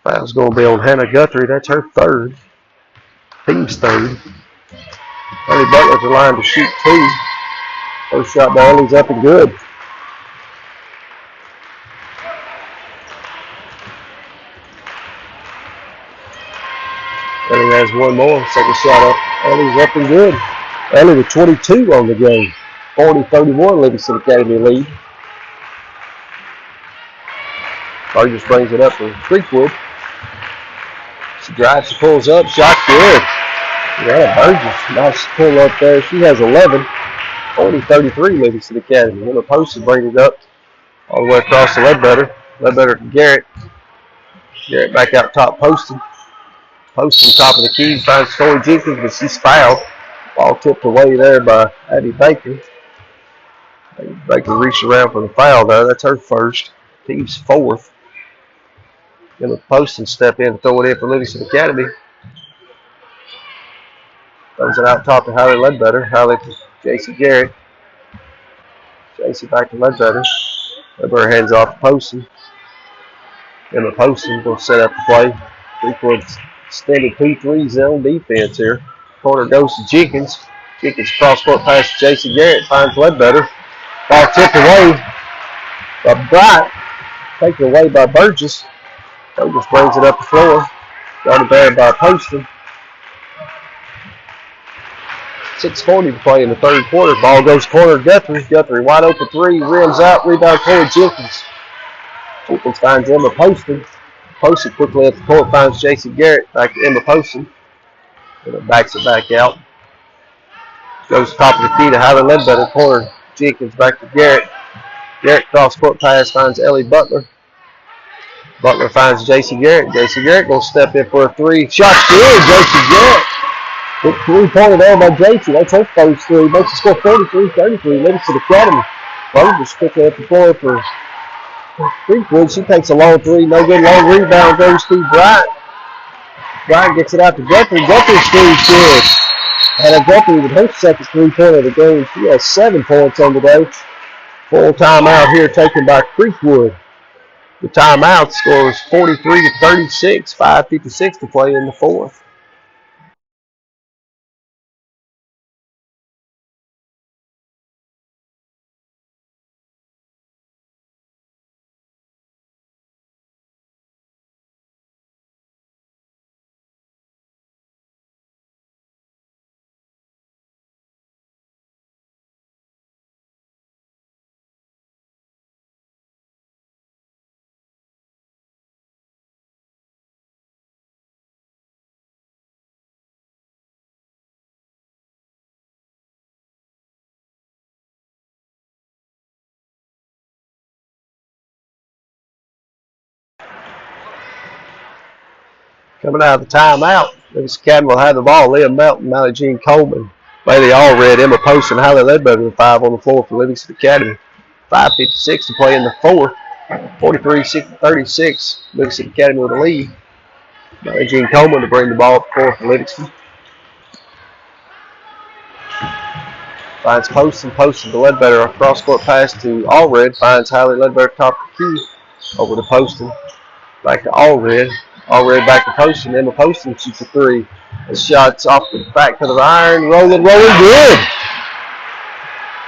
Foul's going to be on Hannah Guthrie. That's her third. Team's third. Ellie Butler to the line to shoot 2. First shot by Ellie's up and good. Ellie has one more. Second shot up. Ellie's up and good. Ellie with 22 on the game. 40-31, Livingston Academy lead. Burgess brings it up for Creekwood. She drives, she pulls up, shot good. Yeah, Burgess, nice pull up there. She has 11. 40-33, Livingston Academy. Emma Poston brings it up all the way across to Ledbetter. Ledbetter to Garrett. Garrett back out top, Poston. Poston top of the key, finds Chloe Jenkins, but she's fouled. Ball tipped away there by Abby Baker. Baker reached around for the foul there. That's her first. Team's fourth. Emma Poston step in and throw it in for Livingston Academy. Throws it out top to Hallie Ledbetter. Hallie to J.C. Garrett. J.C. back to Ledbetter. Ledbetter hands off to Poston. Emma Poston will set up the play. Creekwood's extended 2-3 zone defense here. Corner goes to Jenkins. Jenkins cross-court pass to J.C. Garrett. Finds Ledbetter. Ball tipped away by Bryant. Taken away by Burgess. Burgess brings it up the floor. Guarded there by Poston. 6:40 to play in the third quarter. Ball goes corner Guthrie. Guthrie wide open 3. Rims out. Rebound Chloe Jenkins. Jenkins finds Emma Poston. Poston quickly at the court. Finds J.C. Garrett. Back to Emma Poston. And it backs it back out. Goes top of the key to Hallie Ledbetter. Corner Jenkins back to Garrett. Garrett cross-court pass. Finds Ellie Butler. Butler finds J.C. Garrett. J.C. Garrett going to step in for a 3. Shot good, J.C. Garrett. Good 3-pointer there by J.C. That's her first 3. Makes the score 43-33. Livingston Academy. Burgess quickly at the floor for Creekwood. She takes a long 3. No good. Long rebound goes to Bryant. Bryant gets it out to Guthrie. Guthrie's 3 is good. And Guthrie with her second 3-pointer of the game. She has 7 points on the day. Full timeout here taken by Creekwood. The timeout scores 43-36, 5:56 to play in the fourth. Coming out of the timeout, Livingston Academy will have the ball. Leah Melton, Mallie Jean Coleman, Bailey Allred, Emma Poston, Hallie Ledbetter with 5 on the floor for Livingston Academy. 5:56 to play in the fourth. 43-36, Livingston Academy with the lead. Mallie Jean Coleman to bring the ball up the floor for Livingston. Finds Poston. Poston to Ledbetter. A cross-court pass to Allred. Finds Hallie Ledbetter top of the key. Over to Poston. Back to Allred. Allred back to Poston. Emma Poston shoots a three. The shot's off the back of the iron. Rolling, good.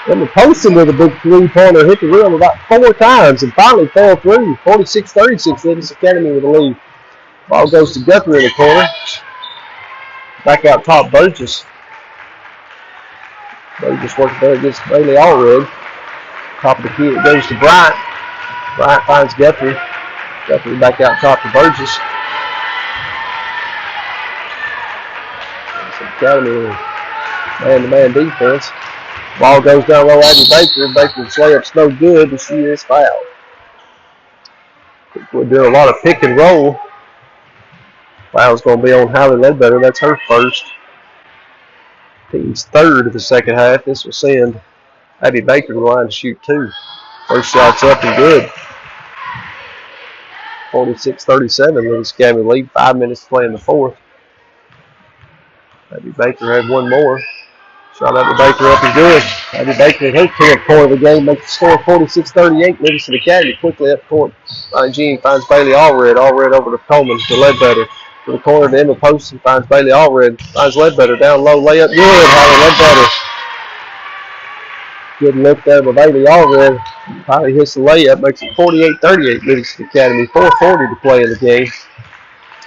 Emma Poston with a big three-pointer. Hit the rim about 4 times and finally fell through. 46-36. Livingston Academy with the lead. Ball goes to Guthrie in the corner. Back out top, Burgess. Burgess working there against Bailey Allred. Top of the key, it goes to Bryant. Bryant finds Guthrie. Guthrie back out top to Burgess. Academy man-to-man defense. Ball goes down low, Abby Baker. Baker's layup's no good, but she is fouled. We're doing a lot of pick and roll. Foul's going to be on Hallie Ledbetter. That's her first. Team's third of the second half. This will send Abby Baker to the line to shoot 2. First shot's up and good. 46-37. Livingston Academy lead. 5 minutes to play in the fourth. Abby Baker had one more. Shot Abby Baker up and good. Abby Baker in her 10th point of the game makes the score 46-38. Livingston Academy quickly up court. Jean finds Bailey Allred. Allred over to Coleman to Ledbetter. To the corner to Emma Poston. Finds Bailey Allred. Finds Ledbetter down low. Layup good. Hallie Ledbetter. Good look there by Bailey Allred. Finally hits the layup. Makes it 48-38. Livingston Academy. 4:40 to play in the game.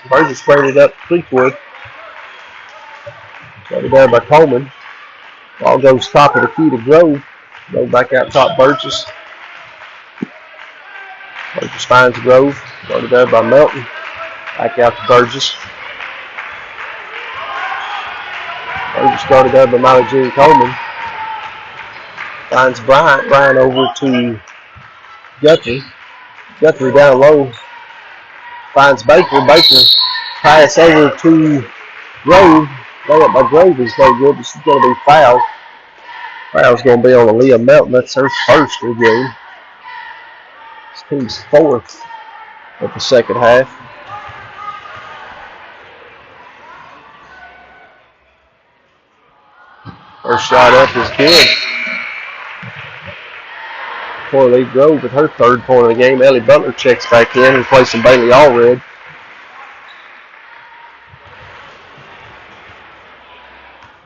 Burgess sprayed it up to Creekword. Got it down by Coleman. Ball goes top of the key to Grove. Go back out top, Burgess. Burgess finds Grove. Got it there by Melton. Back out to Burgess. Burgess started there by Molly Jean Coleman. Finds Bryant. Bryant over to Guthrie. Guthrie down low. Finds Baker. Baker pass over to Grove. Layup by Grove is no good, but she's going to be fouled. Foul's going to be on Aaliyah Melton. That's her first of the game. This team's fourth of the second half. First shot up is good. For Lee Grove with her third point of the game. Ellie Butler checks back in, replacing Bailey Allred.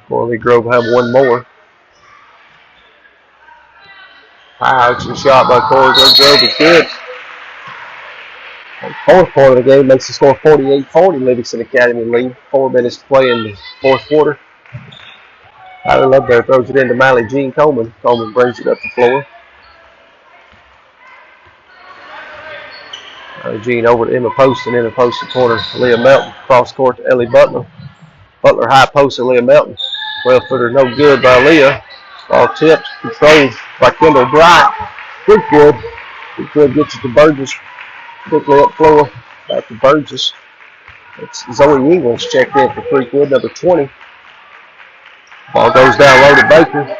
Morley Grove have one more. High action shot by Corey Grove is good. Fourth point of the game makes the score 48-40. Livingston Academy lead. 4 minutes to play in the fourth quarter. Tyler Ledbetter throws it into Molly Jean Coleman. Coleman brings it up the floor. Molly Jean over to Emma Poston. Emma Poston corner to Leah Melton. Cross court to Ellie Butler. Butler high post to Leah Melton. 12-footer no good by Leah. Ball tipped, controlled by Kendall Bryant. Creekwood. Creekwood gets it to Burgess. Quickly up floor. Back to Burgess. It's Zoe Ingles checked in for Creekwood, number 20. Ball goes down low to Baker.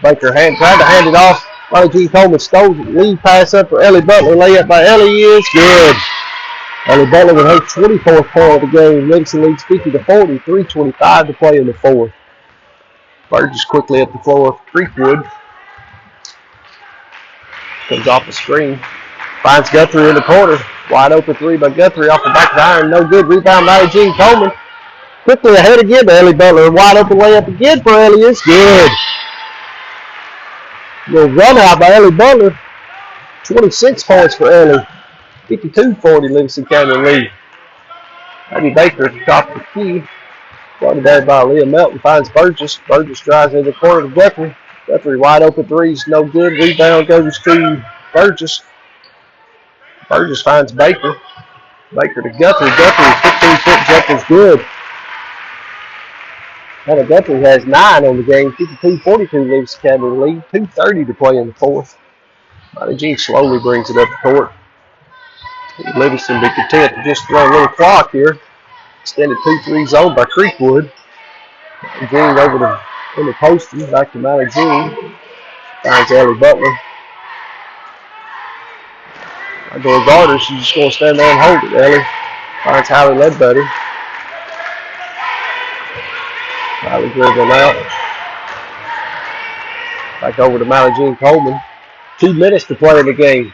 Baker tried to hand it off. Molly Jean Coleman stole it. Lead pass up for Ellie Butler. Layup by Ellie is good. Ellie Butler with her 24th point of the game. Livingston leads 50-40. 3:25 to play in the fourth. Burgess quickly up the floor for Creekwood. Comes off the screen. Finds Guthrie in the corner. Wide open three by Guthrie off the back of the iron. No good. Rebound Molly Jean Coleman. Quickly ahead again to Ellie Butler. Wide open layup again for Ellie. It's good. Little run out by Ellie Butler. 26 points for Ellie. 52-40 Livingston Academy lead. Abby Baker at the top of the key. Started there by Leah Melton. Finds Burgess. Burgess drives into the corner to Guthrie. Guthrie wide open threes. No good. Rebound goes to Burgess. Burgess finds Baker. Baker to Guthrie. Guthrie 15-foot jumper is good. Hannah Guthrie has 9 on the game. 52-42 Livingston Academy lead. 2:30 to play in the fourth. Molly Jean slowly brings it up the court. Livingston be content to just throw a little clock here. Extended 2-3 zone by Creekwood. Jean over to Emma Poston. Back to Molly Jean. Finds Ellie Butler. I go guard her. She's just going to stand there and hold it. Ellie finds Hallie Ledbetter. Hallie dribbling out. Back over to Malagene Coleman. 2 minutes to play in the game.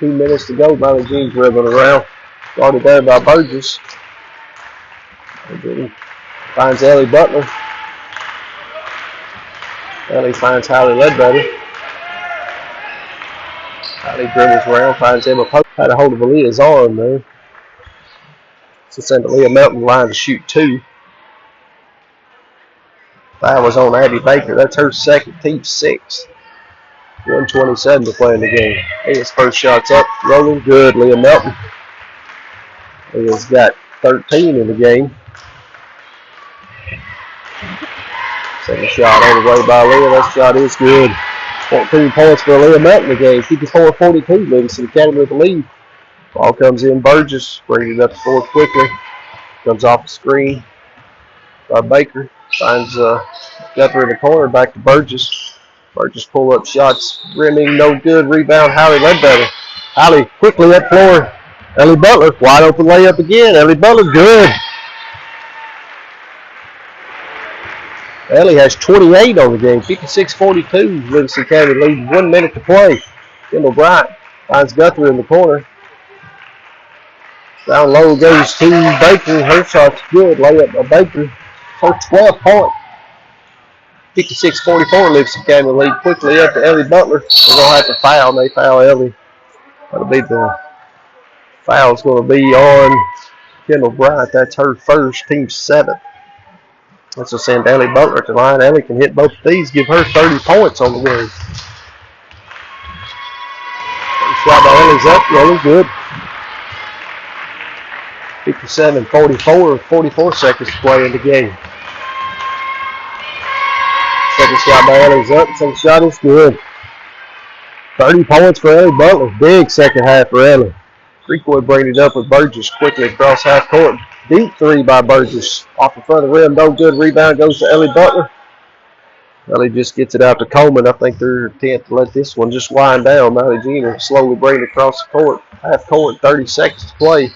2 minutes to go. Malagene dribbling around. Started there by Burgess. Finds Ellie Butler. Ellie finds Hallie Ledbetter. Hallie dribbles around, finds Emma Pope. Had a hold of Aaliyah's arm there. So send Aaliyah Melton line to shoot 2. Foul was on Abby Baker. That's her second, team 6. 1:27 to play in the game. Leah's first shot's up, rolling good. Leah Melton. Leah's got 13 in the game. Second shot on the way by Leah. That shot is good. 14 points for Leah Melton in the game. 54-42. Livingston Academy with the lead. Ball comes in. Burgess brings it up the floor quickly. Comes off the screen by Baker. Finds Guthrie in the corner. Back to Burgess. Burgess pull up shots. Rimming no good. Rebound Hallie Ledbetter. Hallie quickly up floor. Ellie Butler. Wide open layup again. Ellie Butler good. Ellie has 28 on the game. 56-42. Livingston Academy leads 1 minute to play. Kendall Bryant finds Guthrie in the corner. Down low goes to Baker. Her shot's good. Layup by Baker. Her 12th point. 56-44. Livingston Academy lead quickly up to Ellie Butler. They're going to have to foul. They foul Ellie. That'll be the foul's going to be on Kendall Bryant. That's her first, team 7th. This will send Ellie Butler to the line. Ellie can hit both of these, give her 30 points on the game. Shot by Ellie's up, rolling good. 57-44, 44 seconds to play in the game. Second shot by Ellie's up, second shot is good. 30 points for Ellie Butler, big second half for Ellie. Creekword bringing it up with Burgess quickly across half court. Deep 3 by Burgess. Off the front of the rim, no good. Rebound goes to Ellie Butler. Ellie just gets it out to Coleman. I think they're intent to let this one just wind down. Malagene slowly bring it across the court. Half court, 30 seconds to play.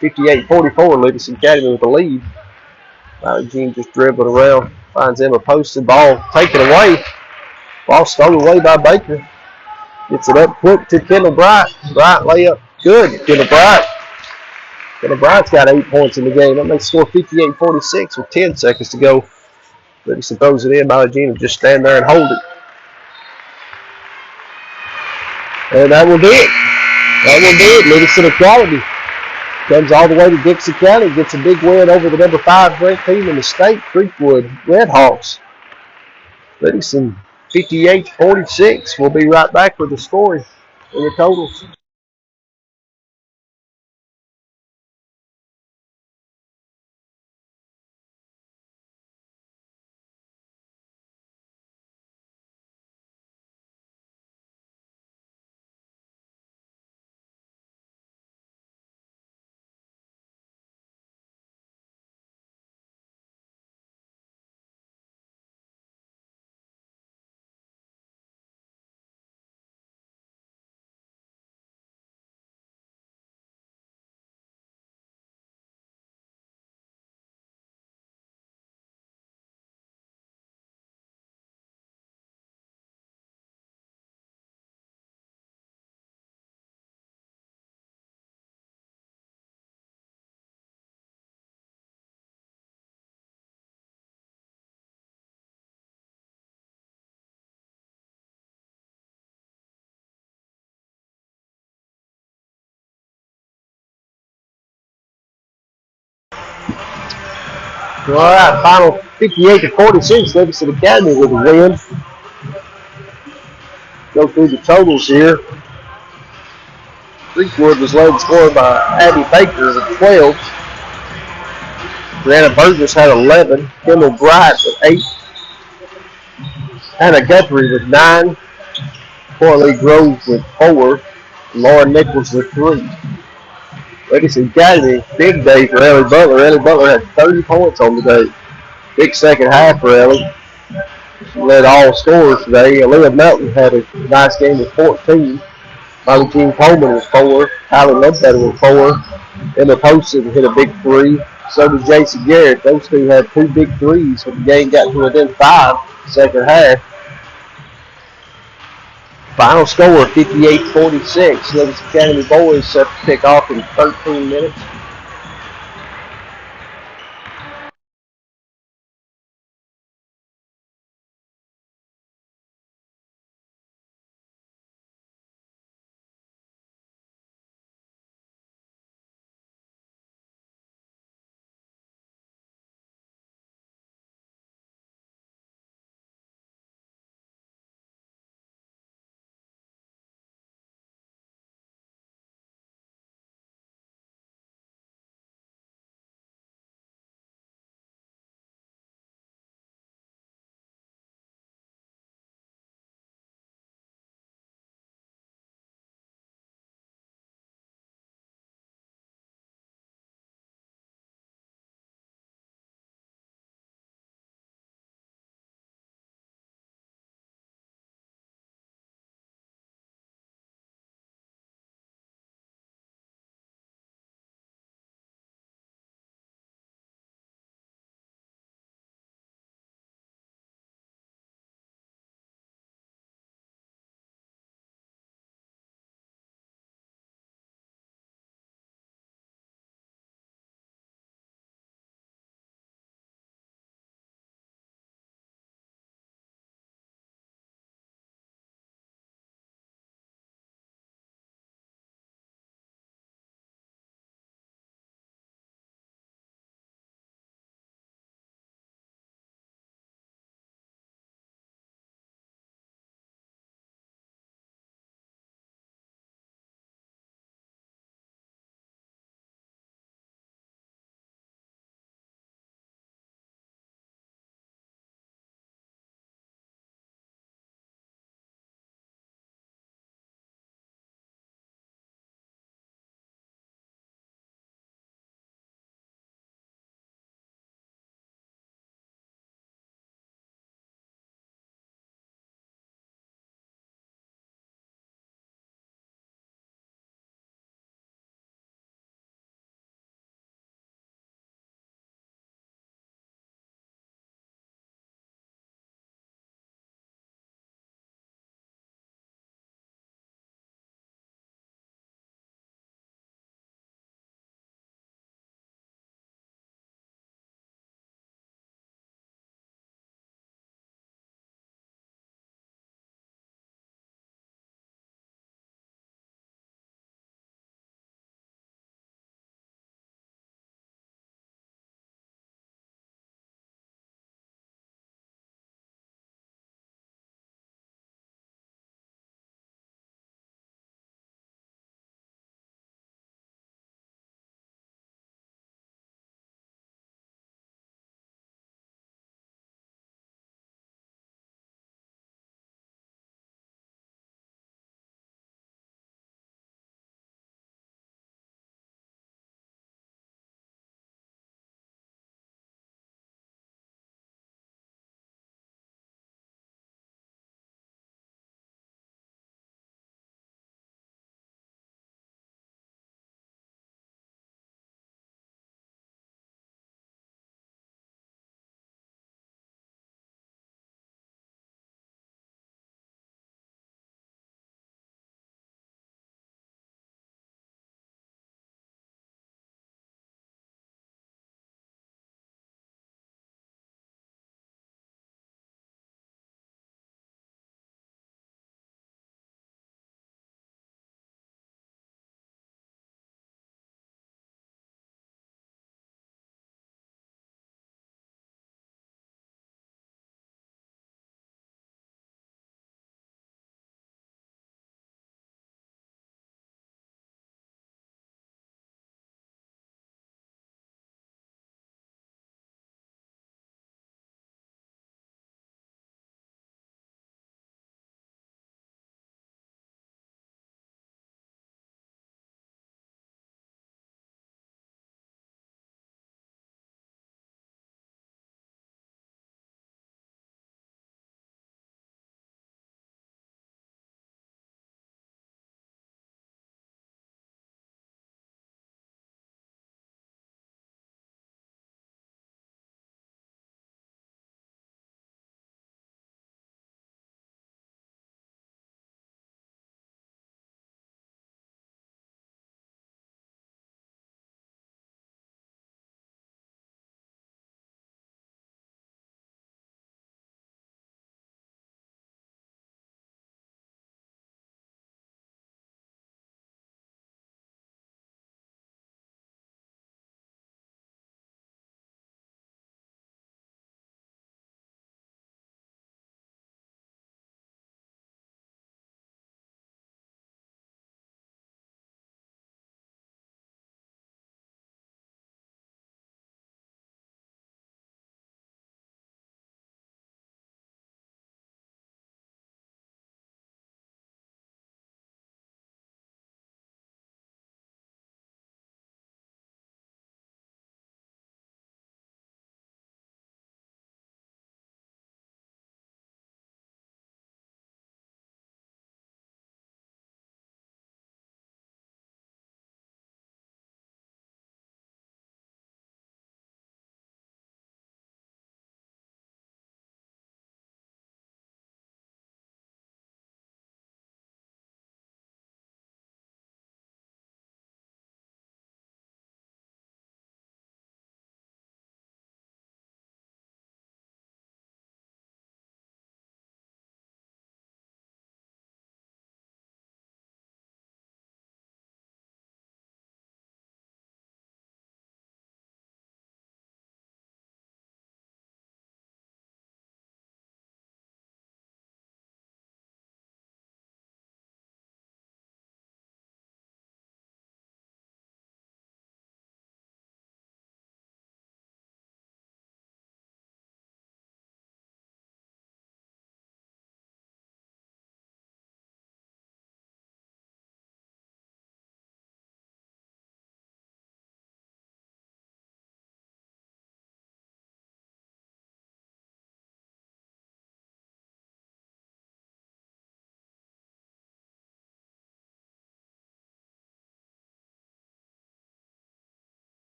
58-44, Livingston Academy with the lead. Malagene just dribbling around. Finds Emma posted. Ball taken away. Ball stolen away by Baker. Gets it up quick to Kendall Bryant. Bryant layup. Good. Kendall Bryant. Kendall Bryant's got 8 points in the game. That makes score 58-46 with 10 seconds to go. Livingston throws it in. Malagene will just stand there and hold it. And that will do it. That will do it. Livingston Academy comes all the way to Dixie County. Gets a big win over the number 5 ranked team in the state, Creekwood Redhawks. Livingston 58-46. We'll be right back with the scoring and the totals. All right, final 58-46. Livingston Academy with a win. Go through the totals here. Creekwood was led in scoring by Abby Baker with 12. Brianna Burgess had 11. Kendall Bryant with 8. Hannah Guthrie with 9. Coralie Grove with 4. Lauren Nichols with 3. Livingston Academy, big day for Ellie Butler. Ellie Butler had 30 points on the day. Big second half for Ellie. She led all scorers today. Aaliyah Melton had a nice game with 14. Malagene Coleman with 4. Hallie Ledbetter with 4. Emma Poston hit a big 3. So did Jason Garrett. Those two had 2 big threes when the game got to within 5 second half. Final score 58-46. Livingston Academy boys set to pick off in 13 minutes.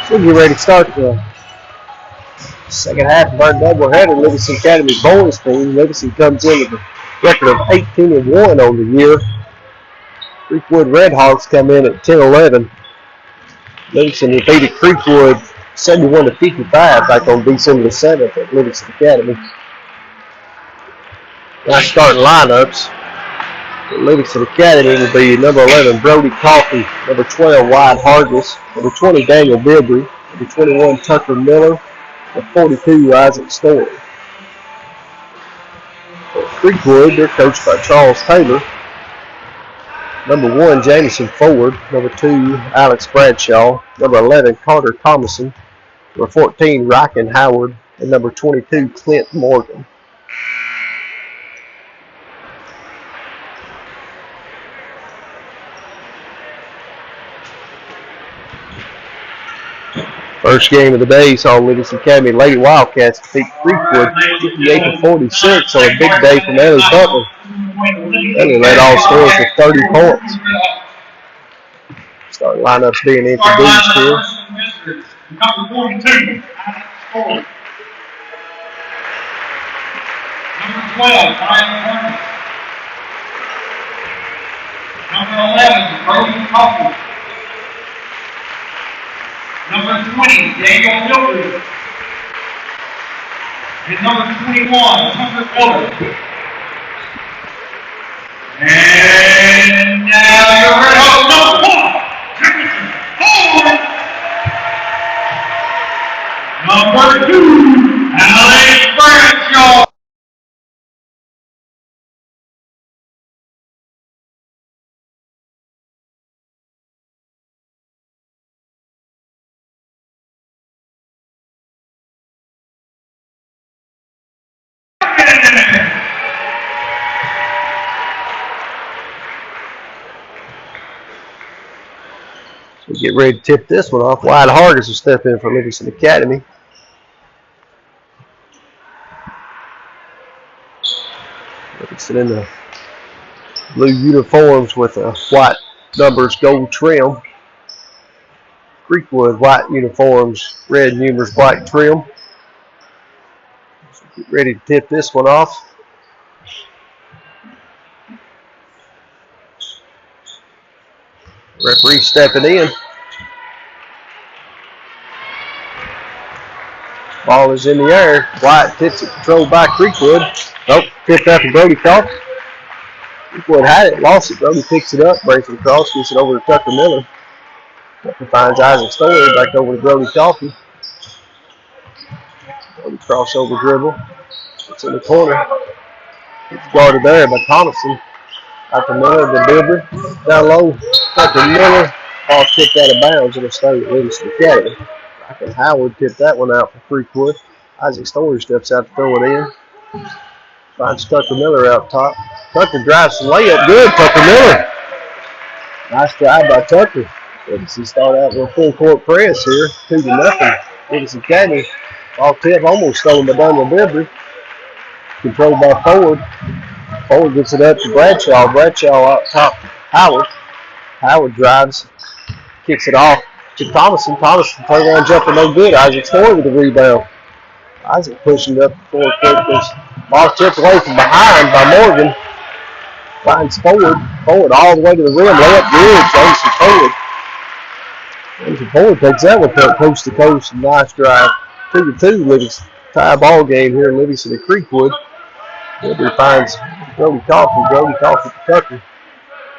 We'll get ready to start the second half of our doubleheader. Livingston Academy boys team. Livingston comes in with a record of 18-1 on the year. Creekwood Redhawks come in at 10-11. Livingston defeated Creekwood 71-55 back on December the 7th at Livingston Academy. Now starting lineups. For Livingston Academy will be number 11 Brody Coffey, number 12 Wyatt Hargis, number 20 Daniel Bilbrey, number 21 Tucker Miller, number 42 Isaac Story. For Creekwood, they're coached by Charles Taylor. Number 1 Jamison Ford, number 2 Alex Bradshaw, number 11 Carter Thomason, number 14 Ryken Howard, and number 22 Clint Morgan. First game of the day saw Livingston Academy Lady Wildcats defeat Creekwood 58-46 on a big day from Ellie Butler. Ellie led all scores with 30 points. Start lineups being introduced here. Number 42, Number 12, Ryan Number 11, Brody Coffey. Number 20, Daniel Bilbrey. And number 21, Tucker Miller. And now you're ready on number 1, Jamison Ford. Number 2, Alex Bradshaw. So get ready to tip this one off. Wyatt Hargis will step in for Livingston Academy. Livingston in the blue uniforms with white numbers, gold trim. Creekwood white uniforms, red numbers, white trim. So get ready to tip this one off. Referee stepping in. Ball is in the air. Wyatt tips it, controlled by Creekwood. Nope, tipped out to Brody Coffey. Creekwood had it, lost it. Brody picks it up, brings it across, gets it over to Tucker Miller. Tucker finds Isaac Story, back over to Brody Coffey. Brody crossover dribble. It's in the corner. It's guarded there by Thomason. Tucker Miller to Bilbrey. Down low, Tucker Miller. Ball kicked out of bounds and it'll stay at Livingston Academy. Ryken Howard tipped that one out for Creekwood. Isaac Story steps out to throw it in. Finds Tucker Miller out top. Tucker drives the layup. Good, Tucker Miller. Nice drive by Tucker. Livingston start out with a full court press here. 2-0. Livingston Academy. Ball tip almost stolen by Daniel Bilbrey. Controlled by Ford. Ford gets it up to Bradshaw. Bradshaw out top. Howard. Howard drives. Kicks it off to Thomason. Thomason play around jumper, no good. Isaac Story with the rebound. Isaac pushing it up the floor quickly. Ball tipped away from behind by Morgan. Finds Ford. Ford all the way to the rim. Layup good. Jamison Ford takes that one coast to coast. Nice drive. 2-2. Livingston tie ball game here in Livingston at Creekwood. Bilbrey finds Brody Coffey. Brody Coffey to Tucker.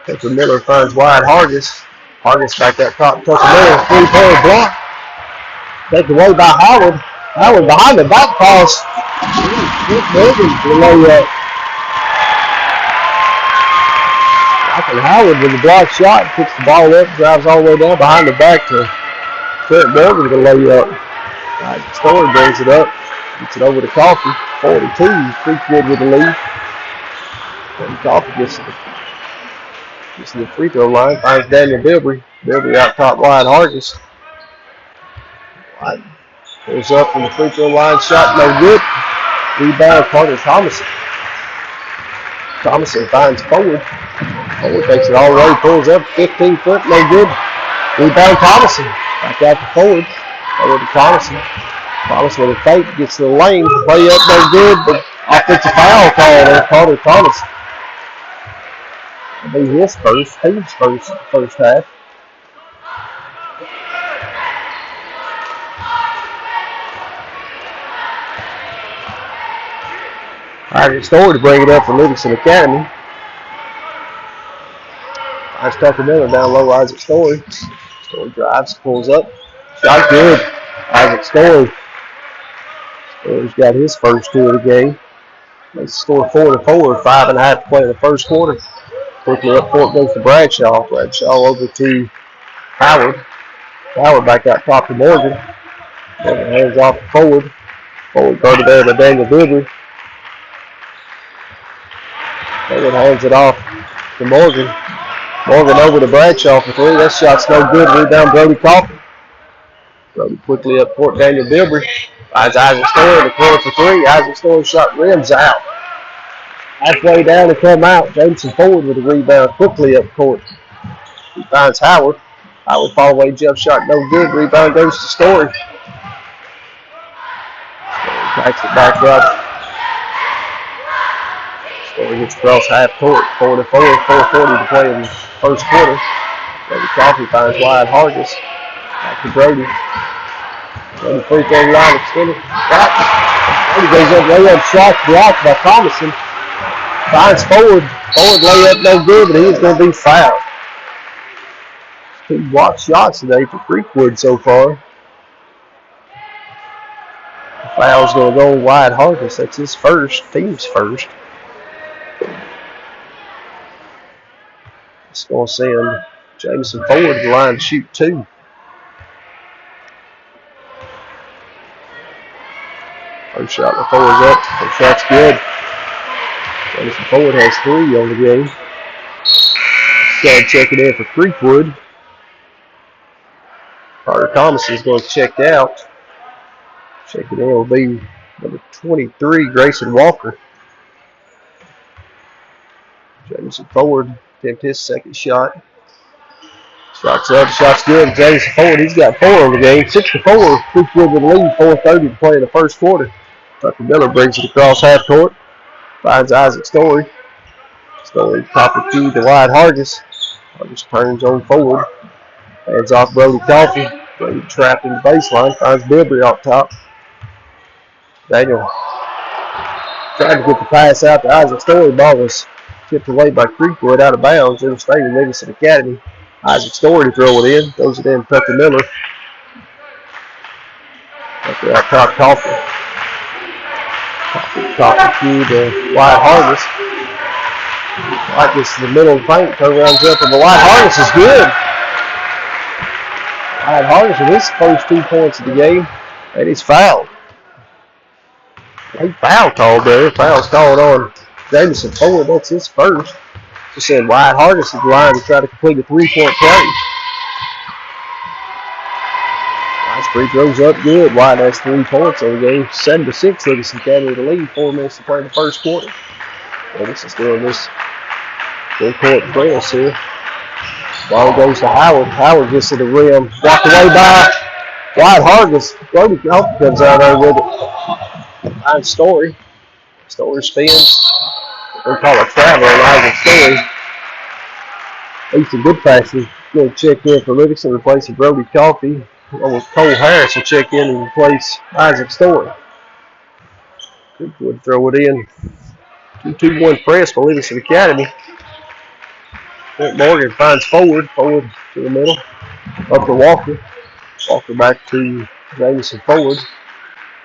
Tucker Miller finds Wyatt Hargis. Hargis back that top. Tucker Miller, 3-point block. Taken away by Howard. Howard behind the back pass. Morgan for the layup. Howard with the block shot. Picks the ball up. Drives all the way down behind the back to Clint Morgan with the layup. Story brings it up. Gets it over to Coffey. 42. Creekwood with the lead. And Coffey gets to the free throw line. Finds Daniel Bilbrey. Bilbrey out top Wyatt Hargis. Wyatt goes up from the free throw line. Shot no good. Rebound Carter Thomason. Thomason finds Ford. Ford takes it all the way. Pulls up 15 foot. No good. Rebound Thomason. Back out to Ford. Over to Thomason. Thomason with a fake, gets to the lane. Play up, no good, but offensive foul call there. Carter Thomason. That'll be his first, team's first half. Isaac Story to bring it up for Livingston Academy. Nice Tucker Miller down low, Isaac Story. Story drives, pulls up. Shot good. Isaac Story. Story's got his first two of the game. They score 4-4, 5.5 to play in the first quarter. Quickly up court goes to Bradshaw. Bradshaw over to Howard. Howard back out top to Morgan. Morgan hands off to Forward. Forward guarded there by Daniel Bibby. Forward hands it off to Morgan. Morgan over to Bradshaw for three. That shot's no good. Rebound Brody Coffey. Brody quickly up court. Daniel Bilbrey finds Isaac Story in the corner for three. Isaac Story shot rims out. Halfway down to come out. Jameson Forward with a rebound quickly up court. He finds Howard. Howard fall away jump shot no good. Rebound goes to Story. Story backs it back up. Story gets across half court. 4-4, 4:40 to play in the first quarter. Brody Coffey finds Wyatt Hargis. Back to Brody. Brody free throw line extended. Brody goes up layup shot blocked by Thomason. Finds Forward. Forward layup no good, but he's going to be fouled. 2 blocked shots today for Creekwood so far. The foul's going to go on Wyatt Hargis. That's his first, team's first. It's going to send Jameson Forward to the line to shoot 2. First shot before is up. First shot's good. Jameson Forward has 3 on the game. Chad checking in for Creekwood. Carter Thomas is going to check out. Checking in will be number 23, Grayson Walker. Jameson Forward attempt his second shot. Shot's up, shot's good. Jameson Forward, he's got 4 on the game. 6-4. Creekwood with the lead, 4:30 to play in the first quarter. Tucker Miller brings it across half court. Finds Isaac Story. Story top of key to Wyatt Hargis. Hargis turns on Forward. Hands off Brody Coffey. Brody trapped in the baseline. Finds Bilbrey off top. Daniel trying to get the pass out to Isaac Story. Ball was tipped away by Creekwood out of bounds. It'll stay in Livingston Academy. Isaac Story to throw it in. Throws it in to Tucker Miller. Tucker out top Coffey. Coffey key to Wyatt Hargis. White gets to the middle of the paint. Turn around jumper. But Wyatt Hargis is good. Wyatt Hargis with his first 2 points of the game. And he's fouled. He foul called there. Foul's called on Jameson Forward. That's his first. Just said Wyatt Hargis is the line to try to complete a 3-point play. Nice free throws up good. Wyatt has 3 points on the game. 7-6. Livingston Academy to lead. 4 minutes to play in the first quarter. Livingston still in this full-court press here. Ball goes to Howard. Howard gets to the rim. Blocked away by Wyatt Hargis. Brody Coffey comes out there with it. Finds Story. Story spins. We call it travel on Isaac Story. He's a good passer. Going to check in for Livingston, replacing Brody Coffey. Along with Cole Harris will check in and replace Isaac Story. Creekwood throw it in. 2-2-1 press for Livingston Academy. Morgan finds Forward. Forward to the middle. Up to Walker. Walker back to Jameson Forward.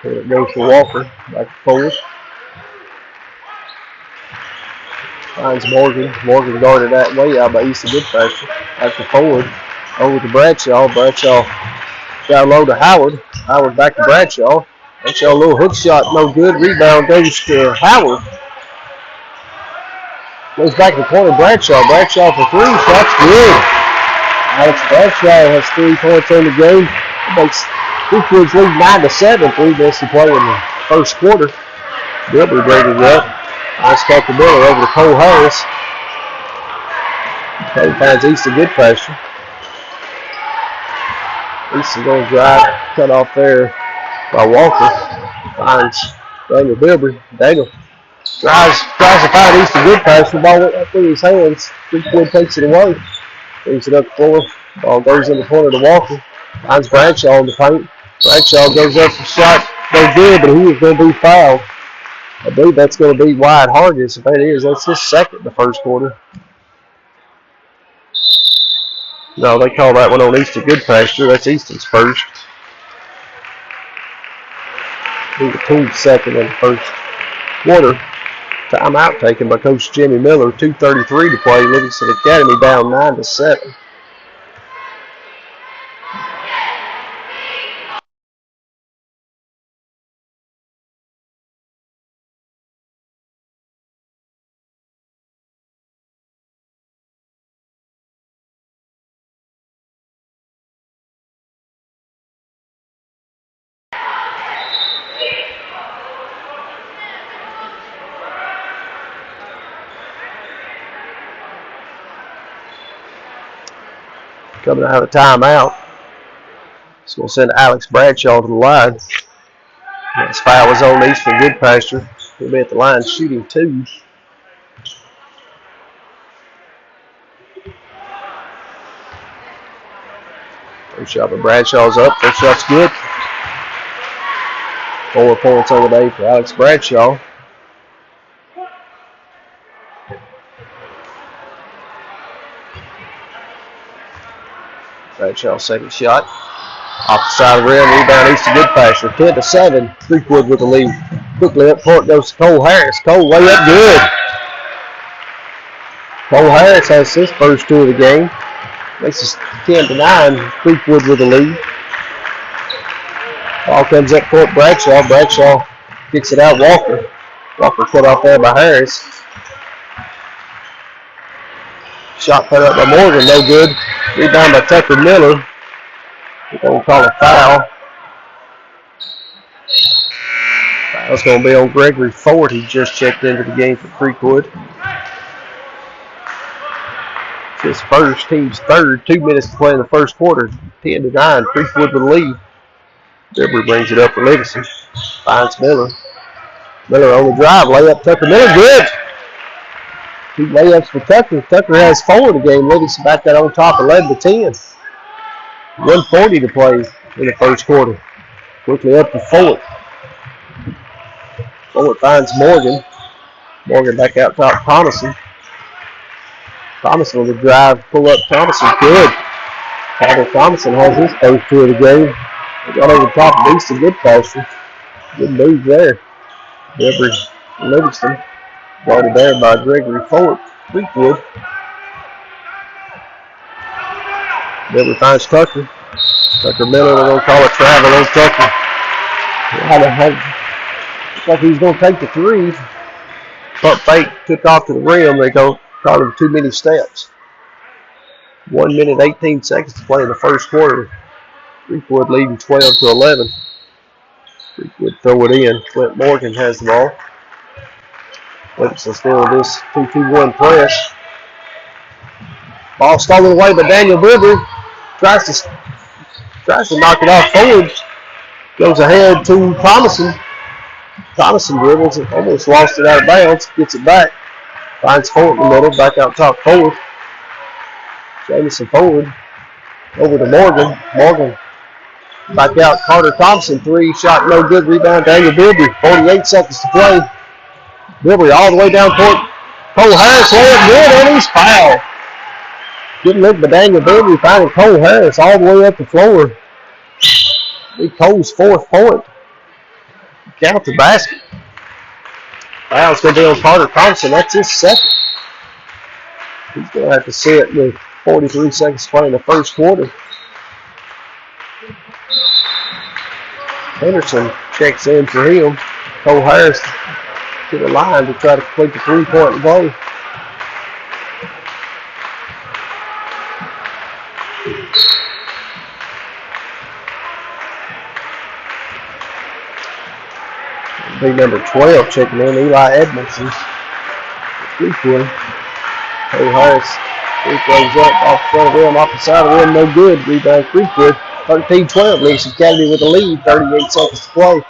And it goes to Walker. Back to Forward. Finds Morgan. Morgan guarded that way out by Easton Goodfashion. Back to Forward. Over to Bradshaw. Bradshaw down low to Howard. Howard back to Bradshaw. Bradshaw a little hook shot. No good. Rebound goes to Howard. Goes back to the corner. Bradshaw. Bradshaw for 3. Shot's good. Alex Bradshaw has 3 points on the game. It makes Creekwood's lead 9-7. 3 minutes to play in the first quarter. Bilbrey brings it up. Nice Tucker Miller over to Cole Harris. Cole finds Easton Goodfashion. Easton going to drive. Cut off there by Walker. Finds Daniel Bilbrey. Daniel tries to find Easton Goodpass. The ball went up through his hands. Creekwood takes it away. Brings it up the floor. Ball goes in the corner to Walker. Finds Bradshaw in the paint. Bradshaw goes up for shot. No good, but he is going to be fouled. I believe that's going to be Wyatt Hargis. If that is, that's his second in the first quarter. No, they call that one on Easton Goodpasture. That's Easton's first. He was team's second in the first quarter. Timeout taken by Coach Jimmy Miller. 2:33 to play. Livingston Academy down 9-7. Coming out of the timeout. It's going to send Alex Bradshaw to the line. His foul was on Easton Goodpasture. He'll be at the line shooting 2. First shot by Bradshaw's up. First shot's good. 4 points on the day for Alex Bradshaw. Bradshaw's second shot. Off the side of the rim, rebound Easton Goodpasture. 10-7. Creekwood with the lead. Quickly up court goes to Cole Harris. Cole way up good. Cole Harris has his first 2 of the game. Makes it 10-9. Creekwood with the lead. Ball comes up court. Bradshaw. Bradshaw gets it out. Walker. Walker cut off there by Harris. Shot put up by Morgan. No good. Rebound by Tucker Miller. We're going to call a foul. Foul's going to be on Gregory Ford. He just checked into the game for Creekwood. It's his first, team's third. 2 minutes to play in the first quarter. 10-9. Creekwood with the lead. Bilbrey brings it up for Livingston. Finds Miller. Miller on the drive. Layup. Tucker Miller. Good. 2 layups for Tucker. Tucker has 4 in the game. Livingston back that on top 11-10. 1:40 to play in the first quarter. Quickly up to Ford. Ford finds Morgan. Morgan back out top. Thomason. Thomason on the drive. Pull up Thomason. Good. Tyler Thomason has his first 2 of the game. They got over the top of Easton Goodpasture. Good move there. Bilbrey Livingston. Guarded there by Gregory Ford. Creekwood. Bilbrey finds Tucker. Tucker Miller, they're going to call a travel on Tucker. Looks like he's going to take the 3. Pump fake, took off to the rim. They call him too many steps. 1 minute, 18 seconds to play in the first quarter. Creekwood leading 12-11. Creekwood throw it in. Clint Morgan has the ball. Livingston still in this 2-2-1 press. Ball stolen away by Daniel Bilbrey. Tries to knock it off forward. Goes ahead to Thomason. Thomason dribbles it. Almost lost it out of bounds. Gets it back. Finds Ford in the middle. Back out top forward. Jamison Ford. Over to Morgan. Morgan. Back out. Carter Thompson. 3. Shot no good. Rebound Daniel Bilbrey. 48 seconds to play. Bilbrey all the way down court. Cole Harris layup good and he's fouled. Good look by Daniel Bilbrey finding Cole Harris all the way up the floor. Big Cole's 4th point. Count the basket. Foul's going to be on Carter Thompson. That's his second. He's going to have to sit with 43 seconds to play in the first quarter. Henderson checks in for him. Cole Harris to the line to try to complete the 3-point play. Big number 12 checking in, Eli Edmondson. Creekwood. Cole Harris. Free throws up off the front of the rim, off the side of the rim, no good. Rebound Creekwood. 13-12. Livingston Academy with the lead. 38 seconds to play.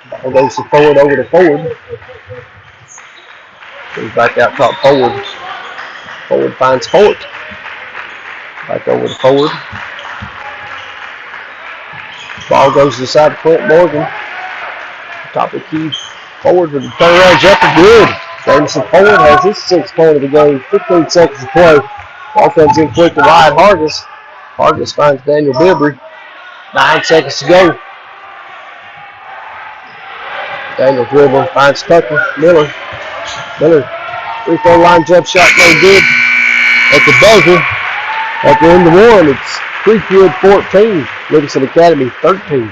Ball goes to forward over to forward. Goes back out top forward. Forward finds Fort. Back over to forward. Ball goes to the side of Clint Morgan. Top of the key. Forward with the turnaround jumper. Good. Jameson Forward has his 6th point of the game. 15 seconds to play. Ball comes in quick to wide Hargis. Hargis finds Daniel Bilbrey. 9 seconds to go. Daniel dribble finds Tucker. Miller. Free throw line jump shot no good. At the buzzer. At the end of one, it's Creekword 14. Livingston Academy 13.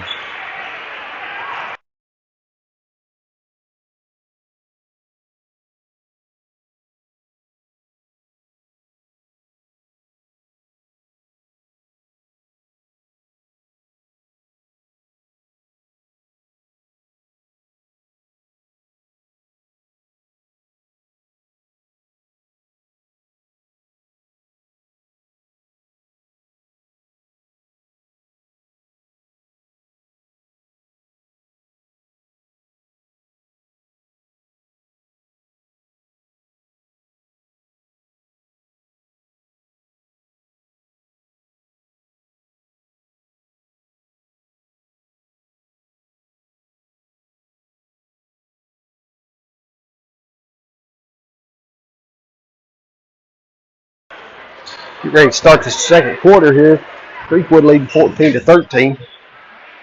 Get ready to start the second quarter here. Creekwood leading 14-13.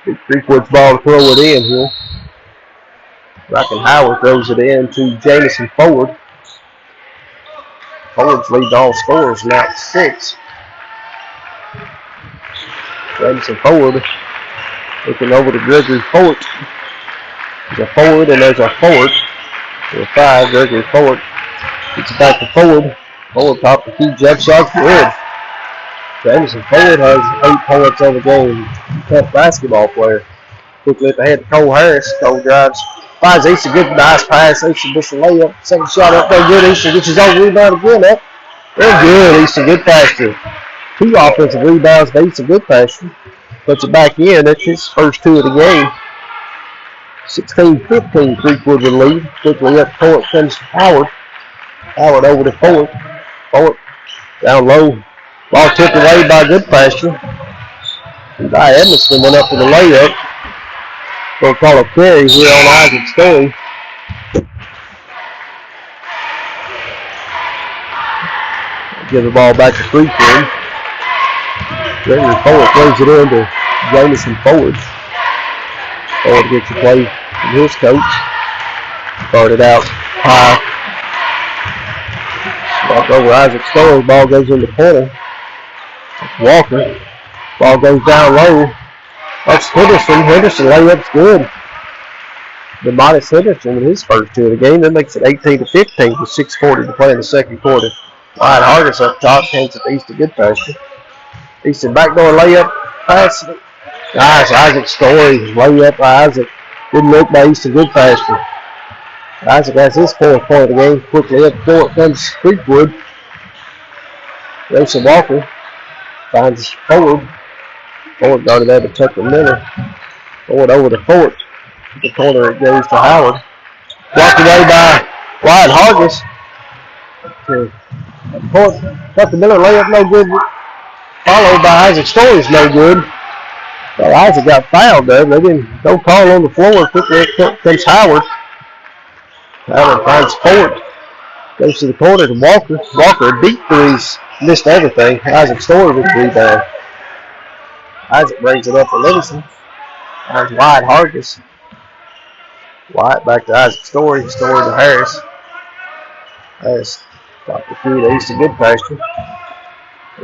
Creekwood's ball to throw it in here. Rockin' Howard throws it in to Jamison Forward. Forward's lead all scorers now at 6. Jamison Forward looking over to Gregory Fort. There's a forward and there's a forward. There's a 5. Gregory Fort gets it back to Forward. Forward top the key jump shot's good. Jamison Forward has 8 points on the game. Tough basketball player. Quickly up ahead to Cole Harris. Cole drives. Finds Easton. Good nice pass. Easton gets the layup. Second shot up there good. Easton gets his own rebound again up. They're good. Easton good passer. 2 offensive rebounds by Easton good passer. Puts it back in. That's his first 2 of the game. 16-15. Creekwood with the lead. Quickly up court comes Howard. Howard over to Fort. Fort down low. Ball tipped away by Goodpasture. By Edmiston went up for the layup. Going to call a carry here on Isaac Story. Give the ball back to Creekwood. Gregory Ford throws it in to Jamison Ford. Ford gets the play from his coach. Started out high. Walk over Isaac Story. Ball goes in the corner. Walker. Ball goes down low. That's Henderson. Henderson layup's good. DeModis Henderson in his first 2 of the game. That makes it 18-15 with 6:40 to play in the second quarter. Wyatt Hargis up top. Hands it to Easton Goodpasture. Easton backdoor layup. Pass. Nice. Isaac Story. Layup by Isaac. Good look by Easton Goodpasture. Isaac has his 4th point of the game. Quickly up court comes Creekwood. Jason Walker finds Ford. Ford guarded there to Tucker Miller. Ford over to Fort. The corner it goes to Howard. Blocked away by Wyatt Hargis. Tucker Miller layup no good. Followed by Isaac Story's no good. Well, Isaac got fouled there. They didn't go call on the floor. Quickly comes Howard. Howard finds Fort. Goes to the corner to Walker. Walker deep threes. Missed everything. Isaac Story with the rebound. Isaac brings it up for Livingston. There's Wyatt Hargis. Wyatt back to Isaac Story. Story to Harris. Harris got the key to Easton Goodpasture.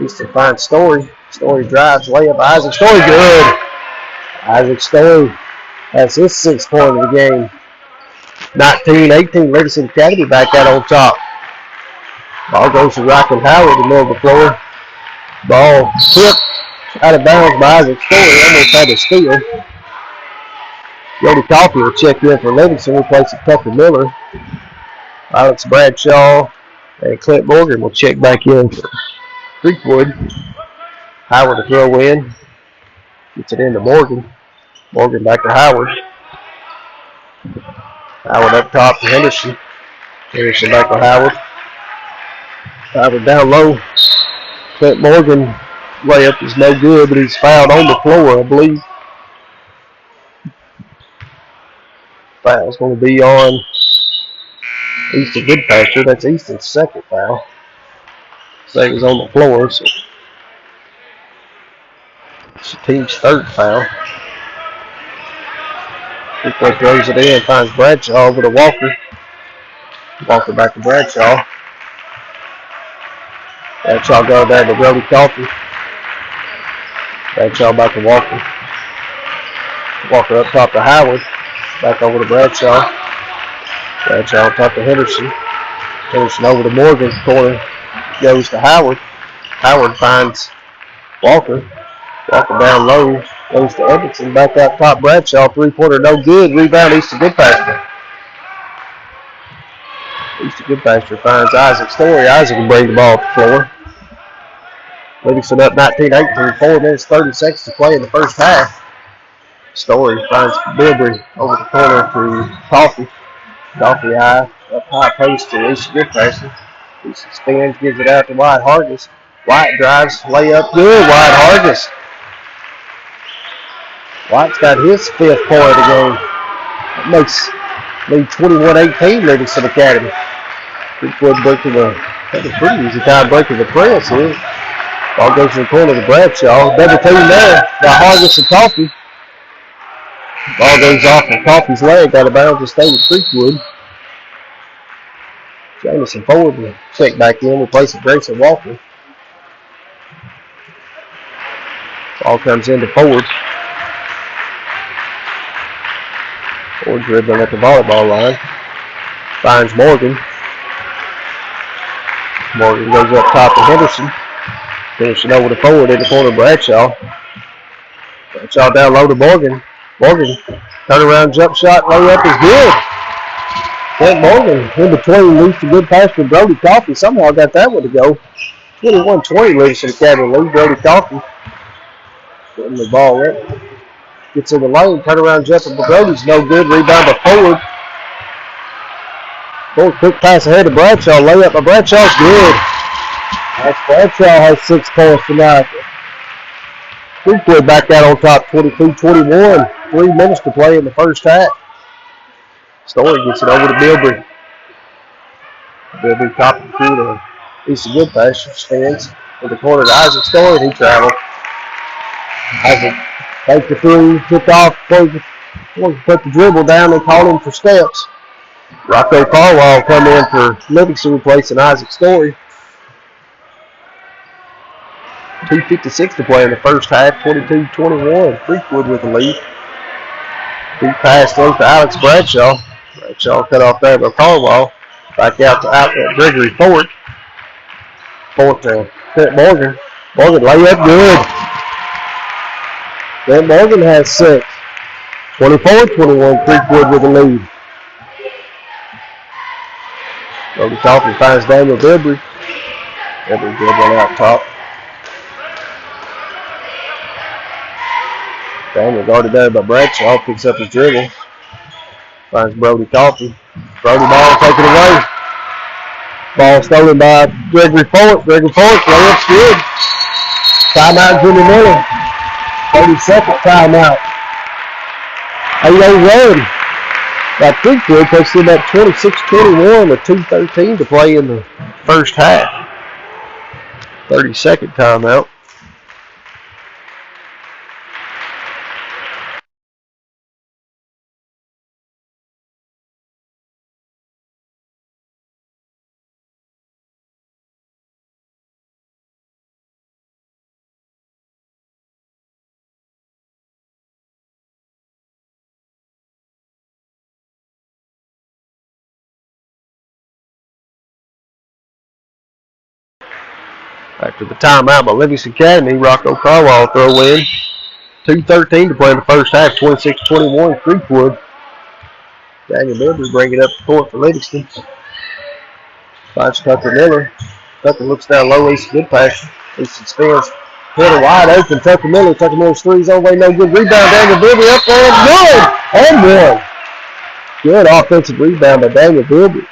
Easton finds Story. Story drives. Layup. Isaac Story good. Isaac Story has his 6th point of the game. 19-18. Livingston Academy back out on top. Ball goes to Rockin' Howard in the middle of the floor. Ball tipped out of bounds by Isaac Story. Almost had a steal. Jody Coffey will check in for Livingston, replacing Tucker Miller. Alex Bradshaw and Clint Morgan will check back in for Creekwood. Howard to throw in. Gets it into Morgan. Morgan back to Howard. Howard up top to Henderson. Henderson back to Howard. Howard down low. Clint Morgan layup is no good, but he's fouled on the floor, I believe. Foul's going to be on Easton Goodpasture. That's Easton's second foul. Second's on the floor, so it's the team's third foul. Creekword throws it in, finds Bradshaw over to Walker. Walker back to Bradshaw. Bradshaw going down to Brody Coffey. Bradshaw back to Walker. Walker up top to Howard. Back over to Bradshaw. Bradshaw up top to Henderson. Henderson over to Morgan. Corner goes to Howard. Howard finds Walker. Walker down low. Goes to Edmondson. Back out top. Bradshaw. Three-pointer no good. Rebound Easton Goodpasture. Easton Goodpasture finds Isaac Story. Isaac can bring the ball to the floor. Livingston up 19-18. 4 minutes 30 seconds to play in the first half. Story finds Bilbrey over the corner to Coffey. Coffey high. Up high post to Easton Goodpasture. Easton spins. Gives it out to Wyatt Hargis. Wyatt drives. Layup good. Wyatt Hargis. Wyatt's got his 5th point of the game. That makes lead 21-18 Livingston Academy. Creekword breaking the pretty easy time breaking the press here. Ball goes to the corner to Bradshaw. Double team there by Hargis and Coffey. Ball goes off of Coffey's leg. Got a bounce to stay with Creekwood. Jamison forward and check back in. Replacing Grayson Walker. Ball comes into Ford. Ford dribbling at the volleyball line. Finds Morgan. Morgan goes up top to Henderson. Henderson over to Ford in the corner of Bradshaw. Bradshaw down low to Morgan. Morgan, turnaround jump shot, layup is good. Clint Morgan in between leads to Goodpasture and Brody Coffey. Somehow got that one to go. 21-20 Livingston Academy lead. Brody Coffey getting the ball up. Gets in the lane, turnaround jumper, but Brody's no good. Rebound by Ford. Ford quick pass ahead to Bradshaw. Layup by Bradshaw's good. That's Bradshaw has 6 points tonight. Creekword back out on top, 22-21. 3 minutes to play in the first half. Story gets it over to Bilbrey. Bilbrey top of the key to Easton Goodpasture. Stands in the corner to Isaac Story, and he traveled. Isaac takes the three, took off, put the dribble down, and call him for steps. Rocco Carwall come in for Livingston, replacing Isaac Story. 2:56 to play in the first half, 22-21. Creekwood with the lead. Deep pass throws to Alex Bradshaw. Bradshaw cut off there by Carwall. Back out to Gregory Ford. Ford to Clint Morgan. Morgan layup good. Clint Morgan has 6. 24-21. Creekwood with the lead. Brody Coffey finds Daniel Bilbrey. Bilbrey dribbling out top. Daniel guarded there by Bradshaw. Picks up his dribble. Finds Brody Coffey. Brody ball taken away. Ball stolen by Gregory Fort. Gregory Fort, layup's good. Timeout, Jimmy Miller. 30-second timeout. 8-0 run. By Creekwood takes him up 26-21 with 2:13 to play in the first half. 30-second timeout. After the timeout by Livingston Academy, Rocco Carwall throw in. 2:13 to play in the first half, 26-21 Creekwood. Daniel Bilbrey bring it up the court for Livingston. Finds Tucker Miller. Tucker looks down low, Easton Goodpasture. Easton spins, Porter wide open. Tucker Miller. Tucker Miller's three's on way. No good. Rebound. Daniel Bilby up there. Good. And one. Good offensive rebound by Daniel Bilby.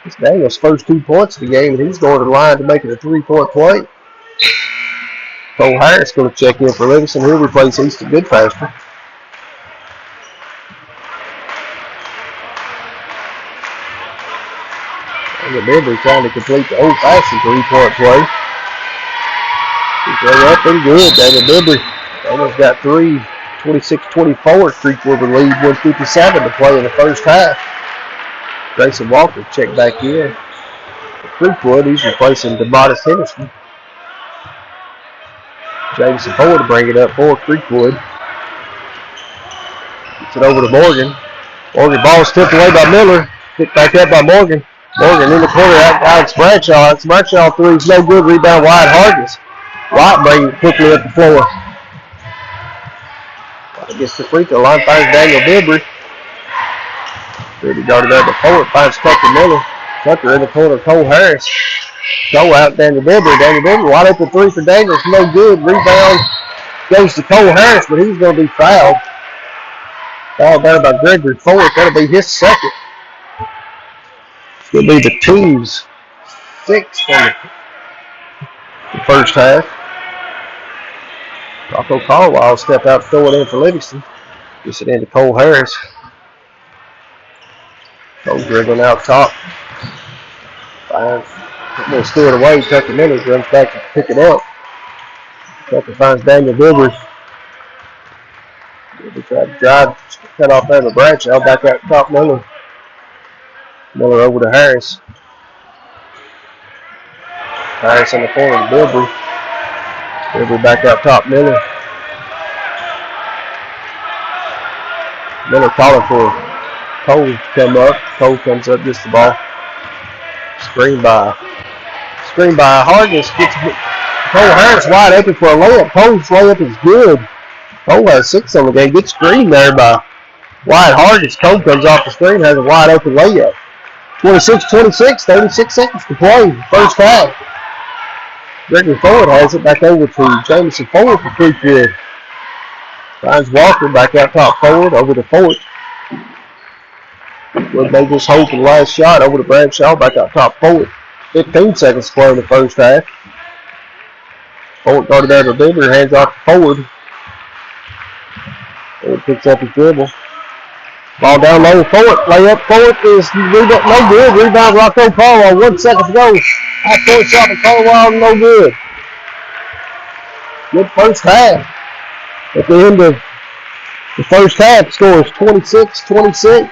It's Daniel's first 2 points of the game, and he's going to the line to make it a 3-point play. Cole Harris going to check in for Livingston. He'll replace Easton Goodfaster. Daniel Bilby trying to complete the old-fashioned 3-point play. He's way up and good. Daniel Bilby. Daniel's got 3. 26-24. Creekword will lead 1:57 to play in the first half. Grayson Walker checked back in. Creekwood, he's replacing DeModis Henderson. Jameson Ford to bring it up for Creekwood. Gets it over to Morgan. Morgan ball tipped away by Miller. Picked back up by Morgan. Morgan in the corner out Alex Bradshaw. Alex Bradshaw three's no good. Rebound wide Hargis. White bringing it quickly up the floor. White gets the free throw line. Finds Daniel Bilby. Bilby guarded there before. Finds Tucker Miller. Tucker in the corner. Cole Harris. Cole out Daniel Bilby. Daniel Bilby wide open three for Daniels. No good. Rebound goes to Cole Harris, but he's going to be fouled. Fouled there by Gregory Ford. That'll be his second. It's going to be the team's 6th in the first half. Rocco Carlisle will step out, throw it in for Livingston. Gets it into Cole Harris. Cole dribbling out top. Finds. We'll steal it away. Tucker Miller runs back to pick it up. Tucker finds Daniel Bilby. Bilby tried to drive, cut off there to Bradshaw. Back out top Miller. Miller over to Harris. Harris in the corner to Bilby. Bilby back out top Miller. Miller calling for Cole to come up. Cole comes up, gets the ball. Screen by Hargis. Gets Cole Harris wide open for a layup. Cole's layup is good. Cole has 6 on the game. Good screen there by Wyatt Hargis. Cole comes off the screen, has a wide open layup. 26-26, 36 seconds to play. First half. Gregory Ford has it back over to Jameson Ford for Creekwood. Finds Walker back out top forward, over to Ford. Would they just hold for the last shot over to Bradshaw, back out top forward. 15 seconds to play in the first half. Ford guarded there to Bieber, hands off to Ford. Ford picks up his dribble. Ball down low, Ford, layup, Ford is no good. Rebound, Rocco Carlisle, 1 second to go. Half-court shot to Carlisle, no good. Good first half. At the end of the first half, score is 26-26.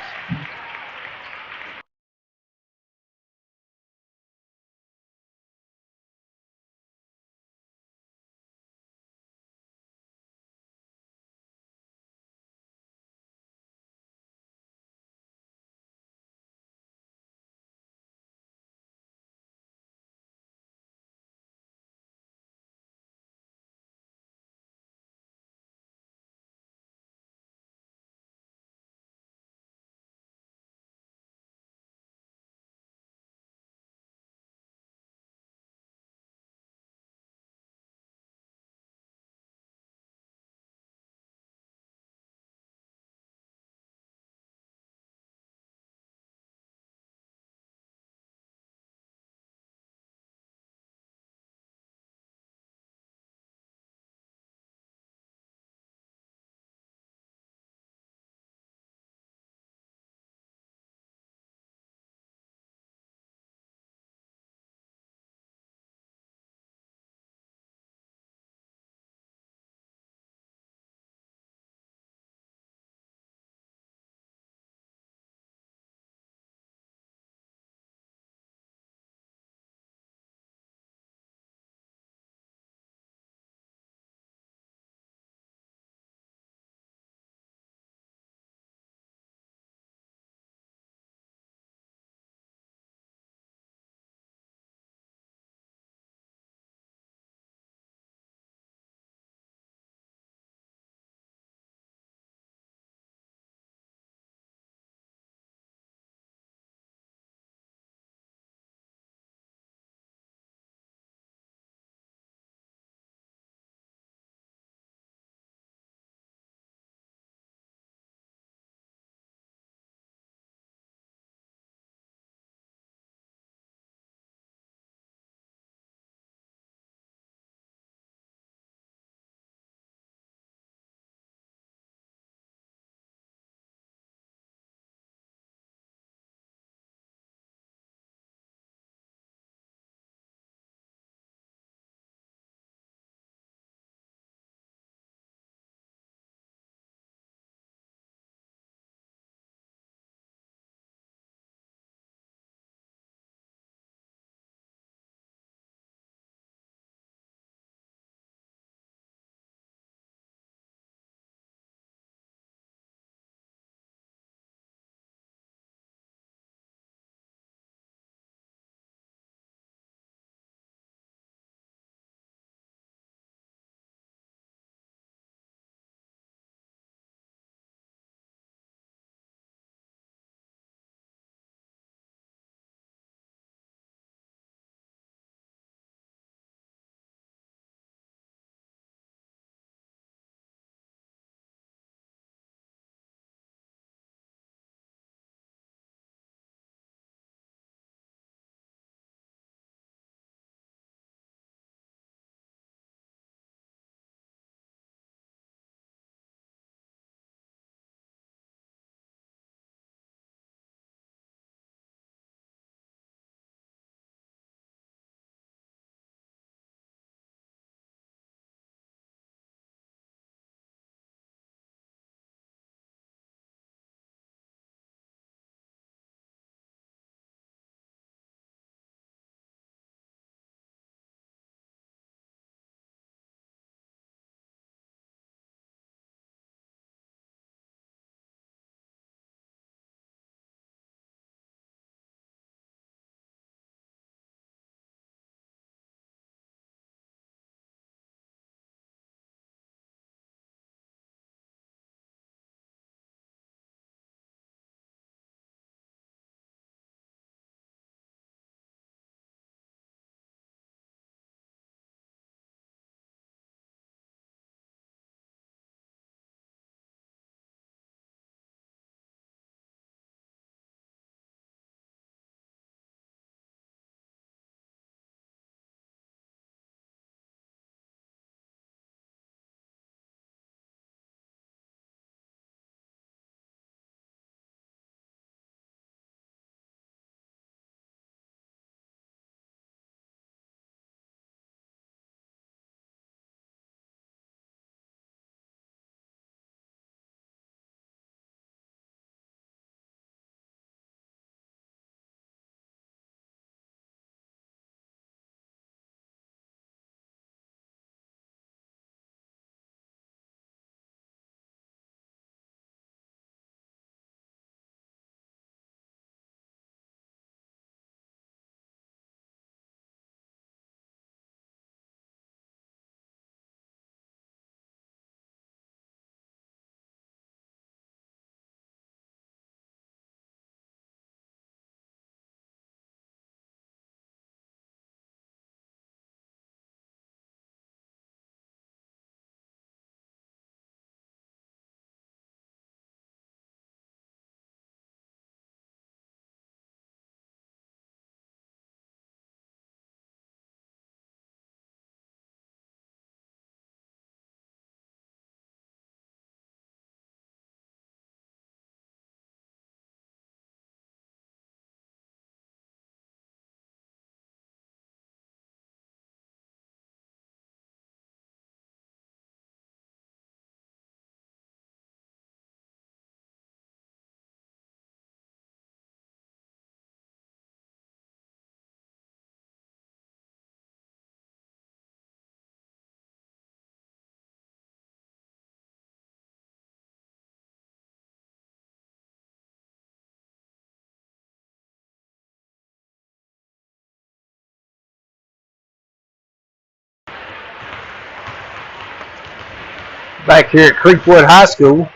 Back here at Creekwood High School,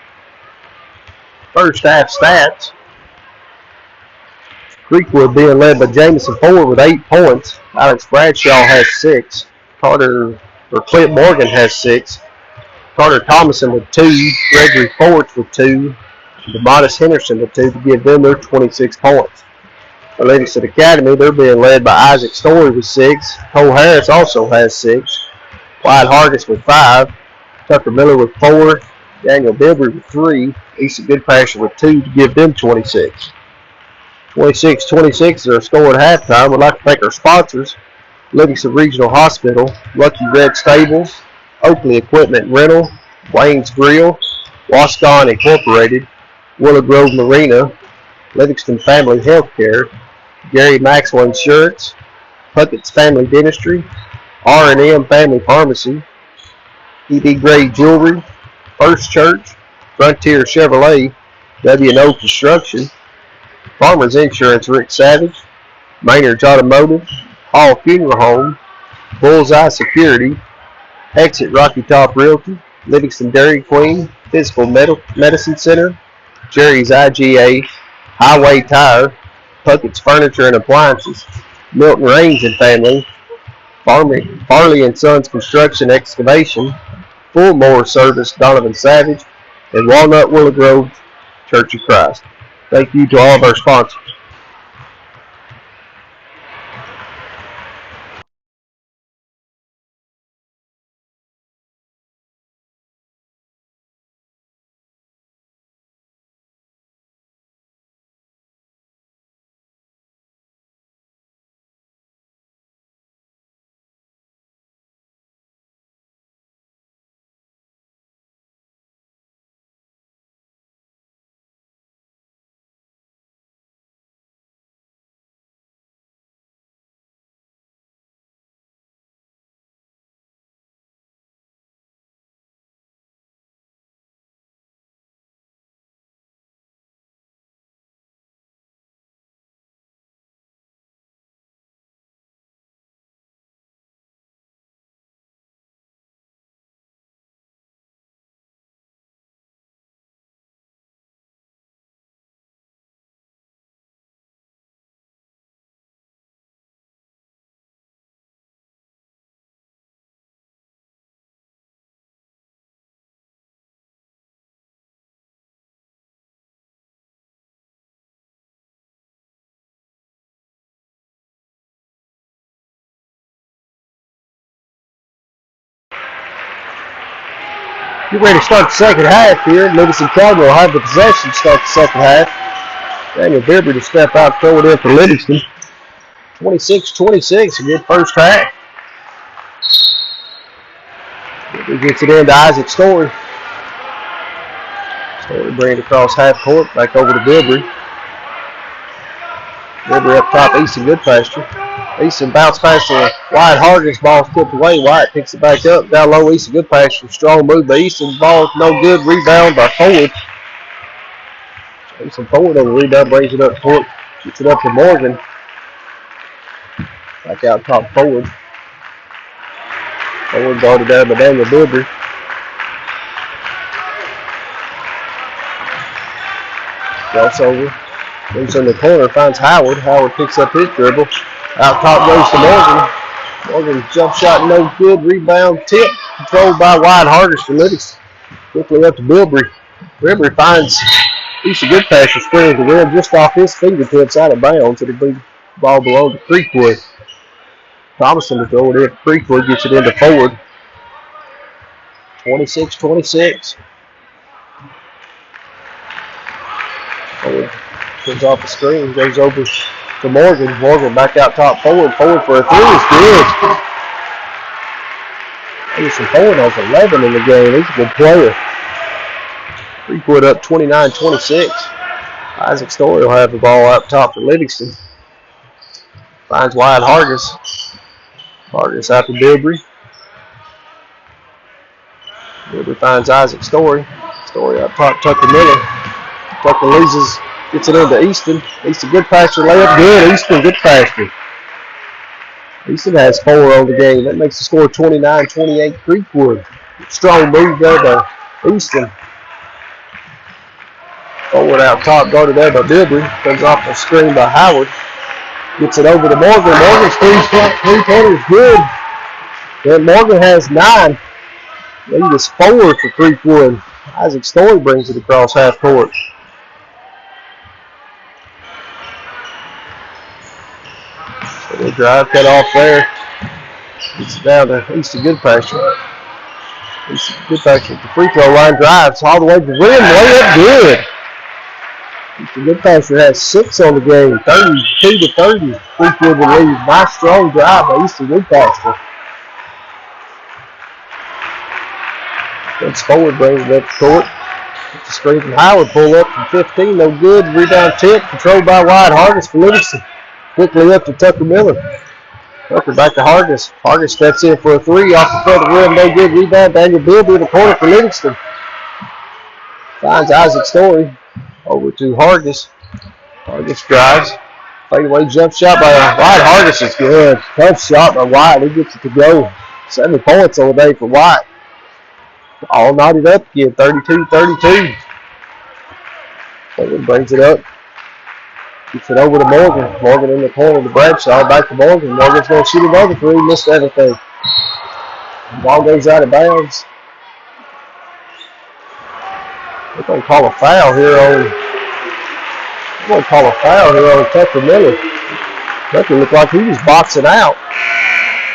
first half stats. Creekwood being led by Jamison Ford with 8 points. Alex Bradshaw has 6. Clint Morgan has 6. Carter Thomason with 2. Gregory Forge with 2. DeMontis Henderson with 2 to give them their 26 points. For Livingston Academy, they're being led by Isaac Story with 6. Cole Harris also has 6. Wyatt Hargis with 5. Tucker Miller with 4. Daniel Bilbrey with 3. Easton Goodpasture with 2 to give them 26. 26-26 is our score at halftime. We'd like to thank our sponsors: Livingston Regional Hospital, Lucky Red Stables, Oakley Equipment Rental, Wayne's Grill, Wascon Incorporated, Willow Grove Marina, Livingston Family Healthcare, Gary Maxwell Insurance, Puckett's Family Dentistry, R&M Family Pharmacy, EB Gray Jewelry, First Church, Frontier Chevrolet, W&O Construction, Farmers Insurance Rick Savage, Maynard's Automotive, Hall Funeral Home, Bullseye Security, Exit Rocky Top Realty, Livingston Dairy Queen, Physical Medicine Center, Jerry's IGA, Highway Tire, Puckett's Furniture and Appliances, Milton Raines and Family, Farley and Sons Construction Excavation, Fullmore Service Donovan Savage, and Walnut Willow Grove Church of Christ. Thank you to all of our sponsors. Get ready to start the second half here. Livingston County will have the possession to start the second half. Daniel Bilbrey to step out, throw it in for Livingston. 26-26, a good first half. Bilbrey gets it into Isaac Story. Story bringing it across half court, back over to Bilbrey. Bilbrey up top, Easton Goodpasture. Easton bounced past the Wyatt Hargis, ball tipped away. Wyatt picks it back up, down low. Easton Goodpasture, strong move by Easton. Ball no good, rebound by Ford. Easton Ford on the rebound, brings it up court, gets it up to Morgan. Back out top forward. Ford guarded there by Daniel Bilbrey. Crossover. Moves in the corner, finds Howard. Howard picks up his dribble. Out top goes to Morgan. Morgan jump shot no good. Rebound tip. Controlled by Wyatt Hargis for Livingston. Quickly up to Bilbrey. Bilbrey finds Easton Goodpasture springs the rim just off his fingertips out of bounds. It'll be ball below to Creekwood. Thomason to throw it in. Creekwood gets it into Ford. 26-26. Ford comes off the screen, goes over to Morgan. Morgan back out top forward. Forward for a three is good. Anderson Ford has 11 in the game. He's a good player. Creekwood up 29-26. Isaac Story will have the ball up top for Livingston. Finds Wyatt Hargis. Hargis out to Bilbrey. Bilbrey finds Isaac Story. Story up top, Tucker Miller. Tucker loses, gets it into Easton. Easton Goodpasture layup good. Easton Goodpasture. Easton has 4 on the game. That makes the score 29-28 Creekwood. Strong move there by Easton. Forward out top, guarded there by Bilby. Comes off the screen by Howard. Gets it over to Morgan. Morgan's three-pointer is good. Then Morgan has 9. Lead is 4 for Creekwood. Isaac Story brings it across half court. So the drive cut off there. Gets it down to Easton Goodpasture. Easton Goodpasture at the free throw line, drives all the way to the rim. Way up good. Easton Goodpasture has 6 on the game, 32 to 30. Creekwood will lead. Nice strong drive by Easton Goodpasture. Gets forward, brings it up the court. Gets the screen from Howard, pull up from 15, no good. Rebound tip, controlled by Wyatt Hargis for Livingston. Quickly up to Tucker Miller. Tucker back to Hargis. Hargis steps in for a 3 off the front of the rim, no good. Rebound, Daniel Bilby in the corner for Livingston. Finds Isaac Story over to Hargis. Hargis drives. Fadeaway jump shot by Wyatt. Hargis is good. Tough shot by Wyatt. He gets it to go. 7 points on the day for Wyatt. All knotted up again, 32-32. Morgan brings it up. Gets it over to Morgan. Morgan in the corner to Bradshaw. Back to Morgan. Morgan's going to shoot another 3. Missed everything. The ball goes out of bounds. They're going to call a foul here on. Tucker Miller. Tucker looked like he was boxing out.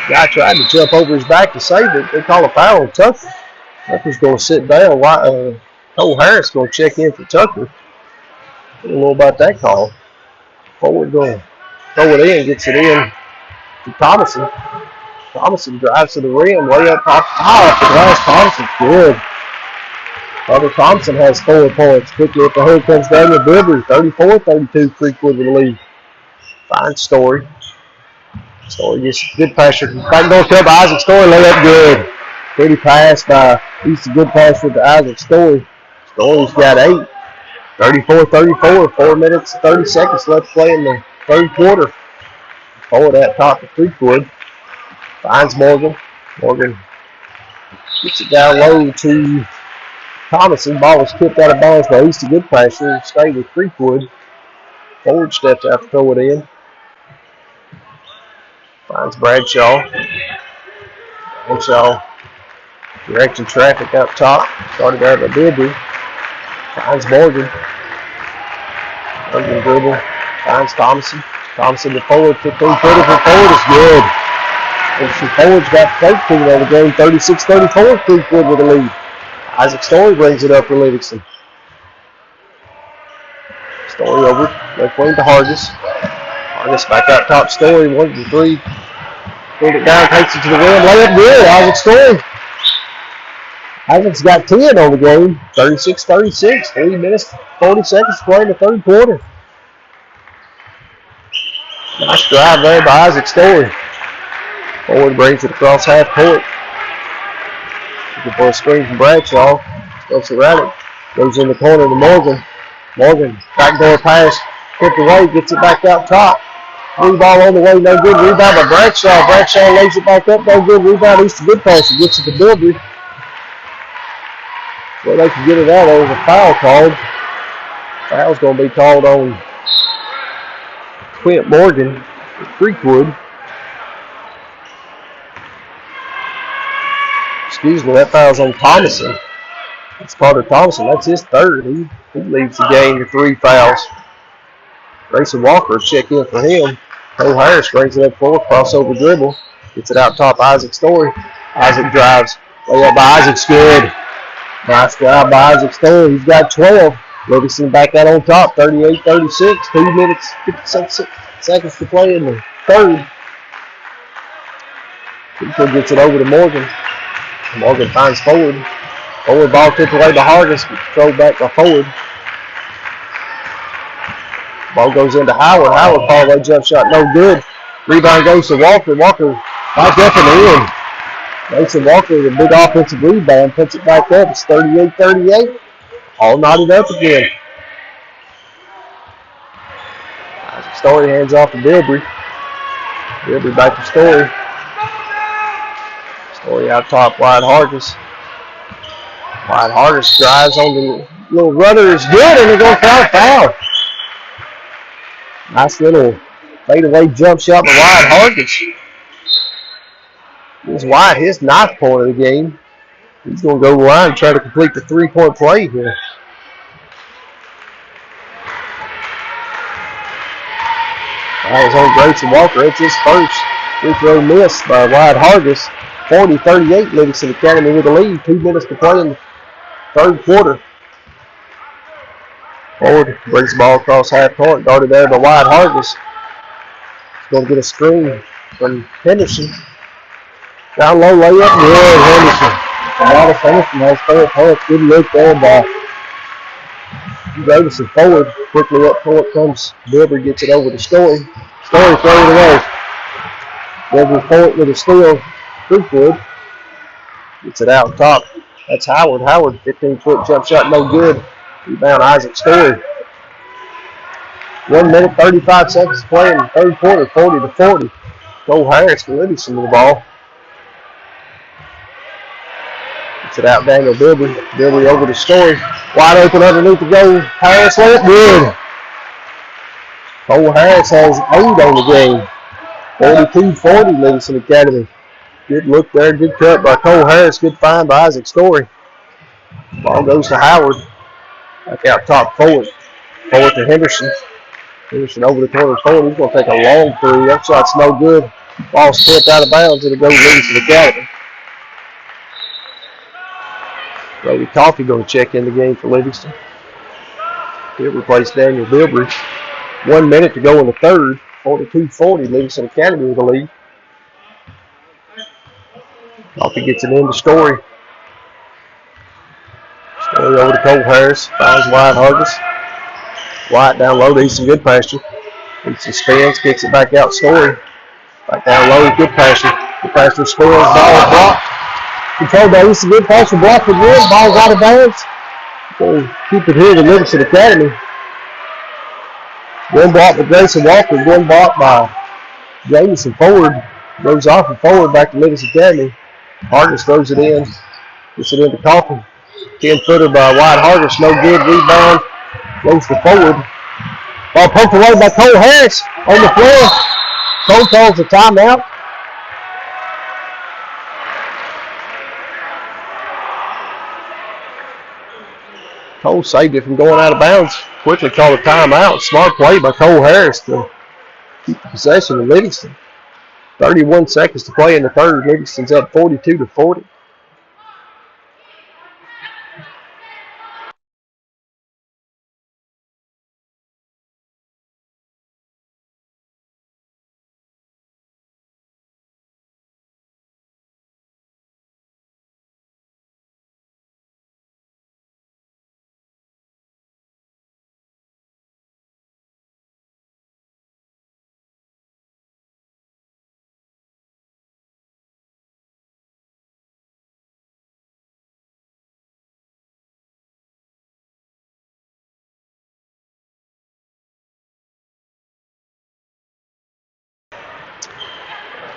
Guy tried to jump over his back to save it. They call a foul on Tucker. Tucker's going to sit down. Cole Harris going to check in for Tucker. I don't know about that call. Forward going to throw it in, gets it in to Thomason. Thomason drives to the rim, way up top. Off the glass. Thomason's good. Father Thompson has 4 points. Quickly up the hood comes Daniel Bilby. 34-32, Creekwood with the lead. Fine Story. Story gets good pressure. Back door cut by Isaac Story. Lay up good. Pretty pass by Easton Goodpasture to Isaac Story. Story's got 8. 34-34. 4 minutes, 30 seconds left to play in the third quarter. Forward at top to Creekwood. Finds Morgan. Morgan gets it down low to Thomason. Ball was tipped out of bounds by Easton Goodpasture. Stay with Creekwood. Forward steps out to throw it in. Finds Bradshaw. Bradshaw directing traffic up top. Started there by Bilby. Finds Morgan. Morgan dribble. Finds Thomason. Thomason to forward. 15-footer for forward is good. And forward's got 13 on the game. 36-34. Creekwood with the lead. Isaac Story brings it up for Livingston. Story over. Left wing to Hargis. Hargis back out top. Story. 1-3. Pulled it down. Takes it to the rim. Lay up good. Isaac Story. Isaac's got 10 on the game. 36-36. 3 minutes, 40 seconds to play in the third quarter. Nice drive there by Isaac Story. Forward brings it across half court. Looking for a screen from Bradshaw. Goes around it. Goes in the corner to Morgan. Morgan, backdoor pass. Tipped away. Gets it back out top. Blue ball on the way. No good. Rebound by Bradshaw. Bradshaw lays it back up. No good. Rebound. Easton Goodpasture. Gets it to Bilby. Well, they can get it out. There was a foul called. Foul's going to be called on Quint Morgan at Creekwood. Excuse me, that foul's on Thomason. It's Carter Thomason. That's his third. He leads the game to 3 fouls. Grayson Walker check in for him. Cole Harris brings it up forward. Crossover dribble. Gets it out top. Isaac Story. Isaac drives. Way up by Isaac's good. Nice drive by Isaac Story. He's got 12. Livingston back out on top. 38-36. 2 minutes, 56 seconds to play in the third. Creekwood gets it over to Morgan. Morgan finds forward. Forward ball tipped away by Hargis. Throw back by forward. Ball goes into Howard. Howard fall away jump shot. No good. Rebound goes to Walker. Walker back up and in. Mason Walker with a big offensive rebound. Puts it back up. It's 38-38. All knotted up again. Story hands off to Bilby. Bilby back to Story. Story out top, wide Hargis. Wyatt Hargis drives on the little rudder. Is good, and they're going to foul. Nice little fadeaway jump shot by Wyatt Hargis. Gives Wyatt his 9th point of the game. He's going to go to the line and try to complete the 3-point play here. That was on Grayson Walker. It's his first free throw miss by Wyatt Hargis. 40-38, Livingston Academy with the lead. 2 minutes to play in the 3rd quarter. Forward brings the ball across half court. Guarded there by Wyatt Hargis. He's going to get a screen from Henderson. Down low layup. Good, Henderson. Wyatt Henderson has 4 points. Good look there by Davidson forward. Quickly up court comes Bilber, gets it over to Story. Story throws it away. Bilber forward with a steal. Creekword gets it out top. That's Howard. Howard, 15-foot jump shot, no good. Rebound Isaac Story. 1 minute, 35 seconds to play in the 3rd quarter, 40-40. Cole Harris for Livingston with the ball. Gets it out, Daniel Bilber. Bilber over to Story. Wide open underneath the goal. Harris left. Good. Cole Harris has 8 on the game. 42-40, Livingston Academy. Good look there. Good cut by Cole Harris. Good find by Isaac Story. Ball goes to Howard. Back out top forward. Forward to Henderson. Henderson over the corner forward. He's going to take a long three. That shot's no good. Ball stepped out of bounds. It'll go Livingston Academy. Brody Coffey going to check in the game for Livingston. He'll replace Daniel Bilber. 1 minute to go in the 3rd. 42-40, Livingston Academy with the lead. Coffey gets it in to Story. Story over to Cole Harris. Finds Wyatt Hargis. Wyatt down low. Needs some good pasture. Needs some spins. Kicks it back out. Story. Back down low. Good pasture. Good pasture spins. Ball blocked. Control by Easton. Good pasture. Blocked again. Ball's out of bounds. So keep it here to Livingston Academy. One block by Grayson Walker. One block by Jamison forward. Goes off and forward back to Livingston Academy. Hargis throws it in. Gets it into Coffin. 10-footer by Wyatt Hargis. No good. Rebound. Goes to forward. Ball poked away by Cole Harris on the floor. Cole calls a timeout. Cole saved it from going out of bounds. Quickly called a timeout. Smart play by Cole Harris to keep possession of Livingston. 31 seconds to play in the 3rd. Livingston's up 42-40.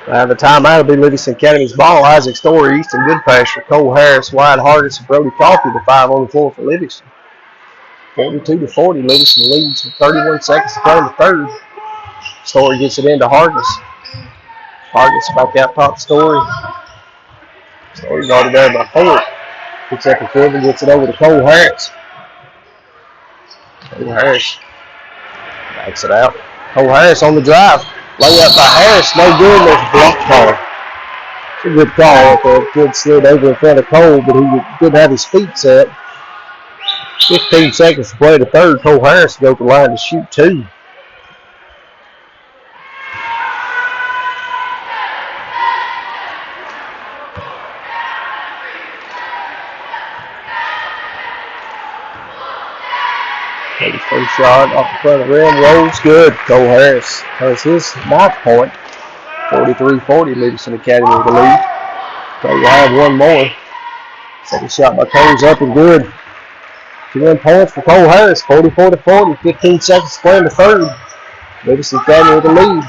The timeout will be Livingston Academy's ball. Isaac Story, Easton Goodpasture, Cole Harris, Wyatt Hargis, and Brody Coffey, the 5 on the floor for Livingston. 42-40, Livingston leads with 31 seconds to play in the 3rd. Story gets it into Hargis. Hargis back out top Story. Story guarded there by Ford. Picks up the field and gets it over to Cole Harris. Cole Harris backs it out. Cole Harris on the drive. Layup by Harris, no good. There's a block call. It's a good call. The kid slid over in front of Cole, but he didn't have his feet set. 15 seconds to play the 3rd. Cole Harris goes to the line to shoot 2. His first shot off the front of the rim, rolls good. Cole Harris has his 9th point. 43-40, Livingston Academy with the lead. Cole will have one more. Second shot by Cole's up and good. 2 points for Cole Harris, 44-40. 15 seconds to play in the 3rd. Livingston Academy with the lead.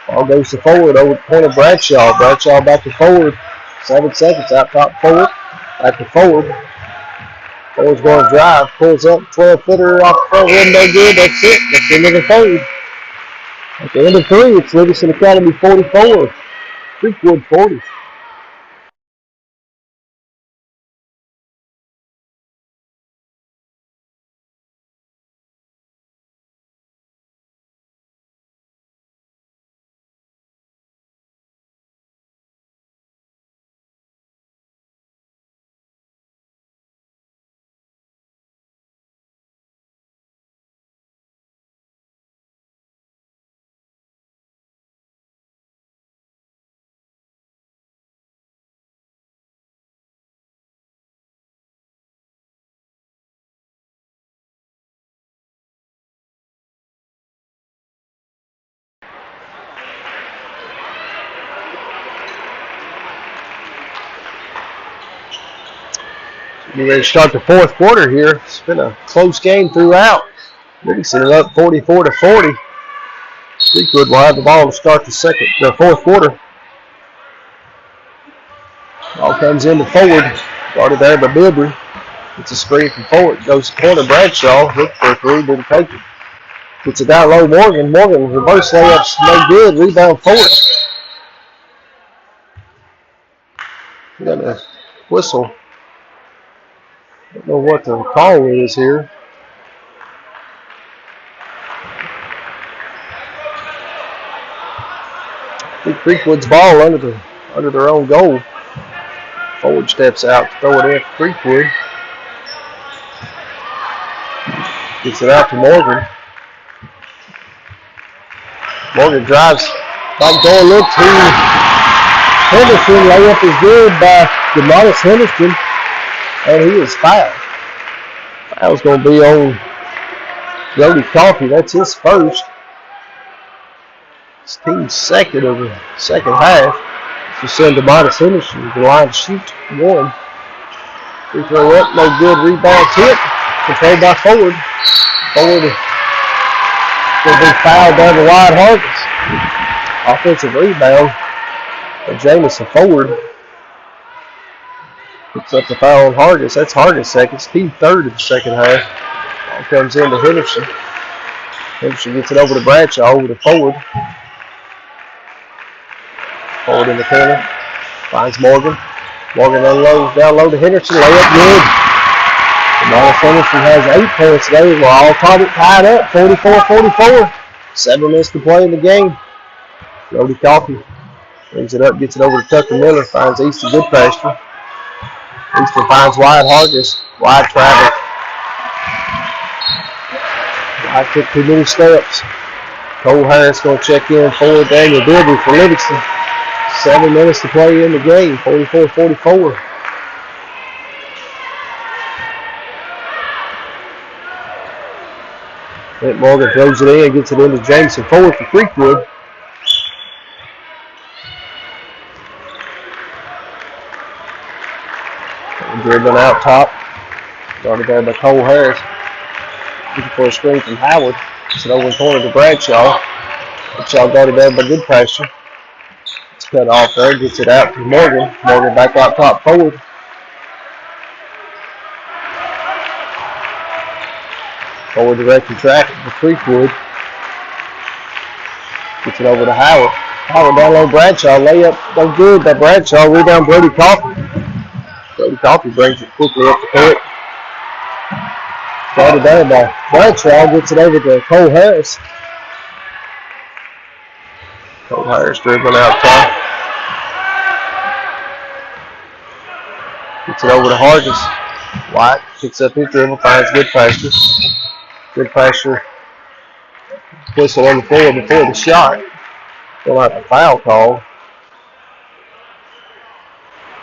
Ball goes to forward over the point of Bradshaw. Bradshaw back to forward. 7 seconds out top forward. Back to forward. Forward's going to drive. Pulls up. 12-footer off the front rim. No good. That's it. That's the end of the third. At the end of 3, it's Livingston Academy 44. Creekwood 40. We're ready to start the fourth quarter here. It's been a close game throughout. Livingston is up 44-40. Creekwood will have the ball to start the fourth quarter. Ball comes into forward. Guarded there by Bilbrey. It's a screen from forward. Goes to corner. Bradshaw. Look for a three. Didn't take it. Gets it down low. Morgan. Morgan. Reverse layups. No good. Rebound forward. We got a whistle. Don't know what the call is here. Creekwood's ball under their own goal. Forward steps out to throw it in for Creekwood. Gets it out to Morgan. Morgan drives. Back door looks to Henderson. Layup is good by Demonis Henderson. And he is fouled. Foul's going to be on Jody Coffey. That's his first. His team's second of the second half. To send Demonis Henderson to the line to shoot one. Free throw up, no good. Rebound tip. Controlled by Forward. Forward will be fouled down the wide Hargis. Offensive rebound. And Jamison Forward picks up the foul on Hargis. That's Hargis' second. Team third in the second half. Ball comes into Henderson. Henderson gets it over to Bradshaw, over to Forward. Forward in the corner. Finds Morgan. Morgan unloads down low to Henderson. Layup good. Demonis Henderson has 8 points today. We're all tied up. 44-44. 7 minutes to play in the game. Jody Coffey brings it up, gets it over to Tucker Miller. Finds Easton Goodpasture. Easton finds wide Hargis. Wide travel. Wide took too many steps. Cole Harris going to check in for Daniel Bilbrey for Livingston. 7 minutes to play in the game. 44-44. Clint Morgan throws it in, gets it into Jameson Forward for Creekwood. Dribbling out top. Started there by Cole Harris. Looking for a screen from Howard. Gets it over in the corner to Bradshaw. Bradshaw got it there by Goodpasture. It's cut off there. Gets it out to Morgan. Morgan back out top forward. Forward directing traffic for Creekwood. Gets it over to Howard. Howard down low Bradshaw. Layup no good by Bradshaw. Rebound Brody Coffey. Brody Coffey brings it quickly up the court. Started there by Bradshaw. Gets it over to Cole Harris. Cole Harris dribbling out top. Gets it over to Hargis. White picks up his dribble. Finds Goodpasture. Goodpasture whistle on the floor before the shot. Don't have a foul call.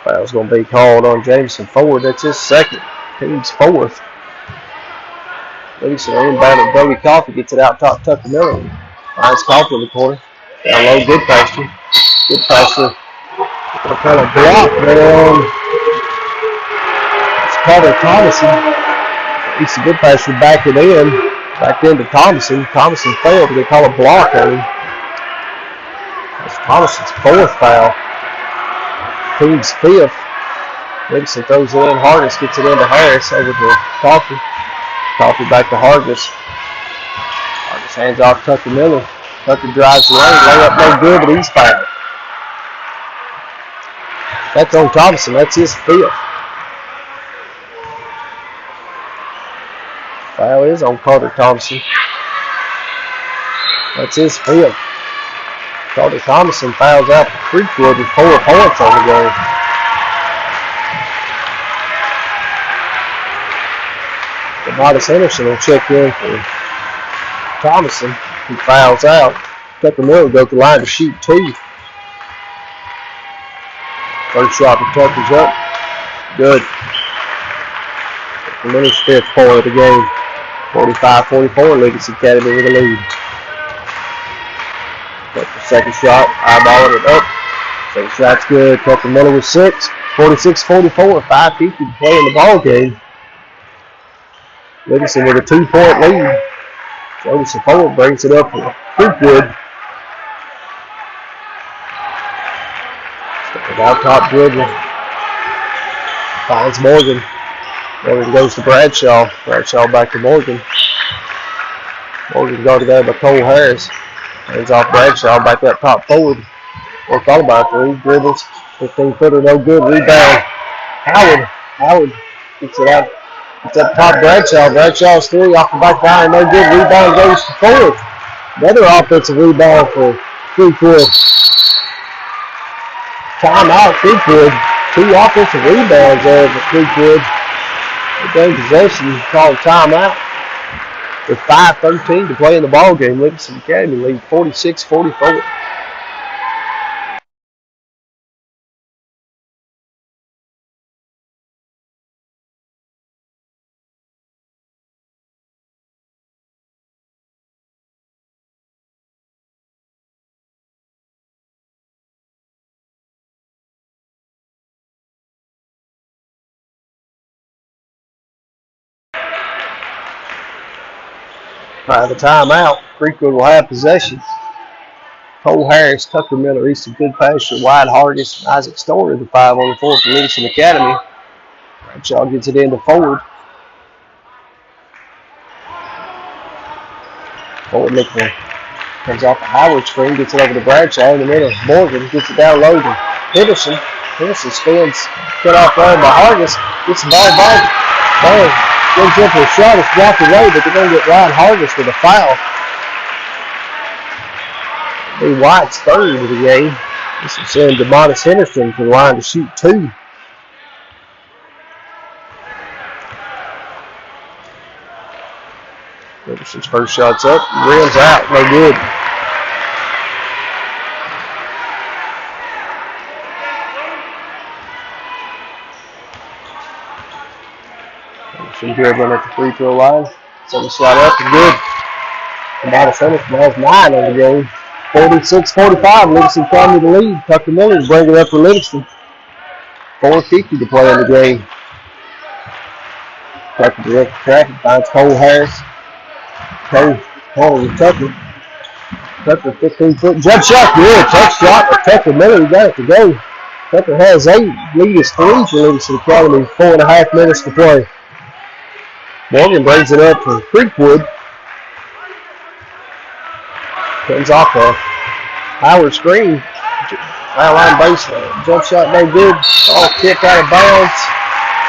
Foul's going to be called on Jameson Forward. That's his second. Team's fourth. Livingston inbound at Brody Coffey. Gets it out top. Tucker Miller. Finds Coffey in the corner. Down low, Goodpasture. Goodpasture. Kind of block there on. It's Carter Thomason. Easton Goodpasture back it in. Back into Thomason. Thomason failed, but they call a block on him. That's Thomason's fourth foul. Team's fifth. Livingston throws it in. Hargis gets it into Harris over to Coffee. Coffee back to Hargis. Hargis hands off Tucker Miller. Tucker drives the lane. Layup no good, but he's fouled. That's on Thompson. That's his fifth. Foul is on Carter Thompson. That's his fifth. Carter Thompson fouls out for Creekwood with 4 points on the game. Demonis Henderson will check in for Thompson. He fouls out. Tucker Miller goes to the line to shoot 2. First shot for Tucker's up. Good. Tucker Miller's 5th point of the game. 45-44, Legacy Academy with a lead. Tucker's second shot, eyeballing it up. Second shot's good. Tucker Miller with 6. 46-44, 5:50 to play in the ball game. Livingston with a 2-point lead. Jodison forward brings it up for Creekwood. Stepping out top dribble. Finds Morgan. Morgan goes to Bradshaw. Bradshaw back to Morgan. Morgan guarded there by Cole Harris. Hands off Bradshaw back up top forward. Worked all about 3 dribbles. 15-footer, no good. Rebound. Howard gets it out. It's up top Bradshaw. Bradshaw's 3 off the back line. No good. Rebound goes to forward. Another offensive rebound for Creekwood. Timeout Creekwood. 2 offensive rebounds there for Creekwood. The game possession called timeout. With 5:13 to play in the ball game. Livingston Academy lead 46-44. By the timeout, Creekwood will have possession. Cole Harris, Tucker Miller, Easton Goodpasture, Wyatt Hargis, Isaac Story, the 5 on the floor for Livingston Academy. Bradshaw gets it into forward. Forward looking. Comes off the Howard screen, gets it over to Bradshaw in the middle. Morgan gets it down low to Henderson. Henderson spins, cut off there by Hargis. Gets the ball back. Goes up for a shot, it's blocked away, but they're going to get Ryan Hargis with a foul. Be White's 3rd of the game. This will send Demonis Henderson to the line to shoot 2. Henderson's first shot's up, rims out, no good. Henderson dribbling at the free throw line. Second shot up and good. Demonis Henderson has 9 on the game. 46-45, Livingston Academy the lead. Tucker Miller bringing it up for Livingston. 4:50 to play in the game. Tucker direct traffic, finds Cole Harris. Cole with Tucker. Tucker 15-foot jump shot, good. Touch shot by Tucker Miller, he got it to go. Tucker has 8, lead is 3 for Livingston Academy, 4.5 minutes to play. Morgan brings it up for Creekwood. Comes off a Howard screen. Foul line baseline. Jump shot no good. Ball kicked out of bounds.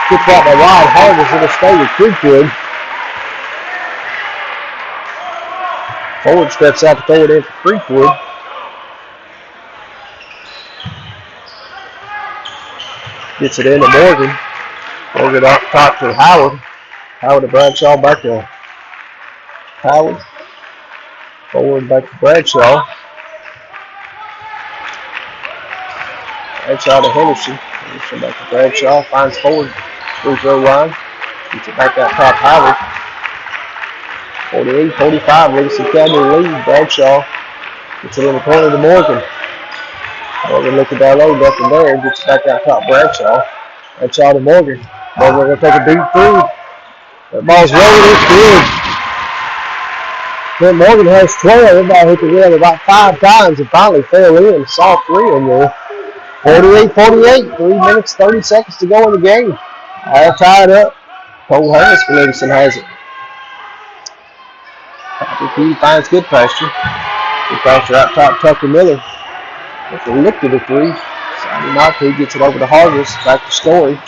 Kicked out by Ryan Hargis. It'll stay with Creekwood. Forward steps out to throw it in for Creekwood. Gets it into Morgan. Morgan off top to Howard. Howard to Bradshaw, back to Howard. Forward back to Bradshaw. Bradshaw to Henderson. Henderson back to Bradshaw. Finds forward. Free throw line. Gets it back out top Howard. 48-45. Livingston Academy lead. Bradshaw gets it in the corner to Morgan. Morgan looking down low, nothing there. Gets it back out top Bradshaw. Bradshaw to Morgan. Morgan going to take a deep three. That ball's rolling. It's good. Then Morgan has 12. Everybody hit the rim about 5 times and finally fell in. Saw 3 in there. 48-48, 3 minutes, 30 seconds to go in the game. All tied up. Cole Harris for Livingston has it. He finds good pasture. Good pasture out top, Tucker Miller. If they looked at the three, Saturday night he gets it over to Hargis. Back to Story.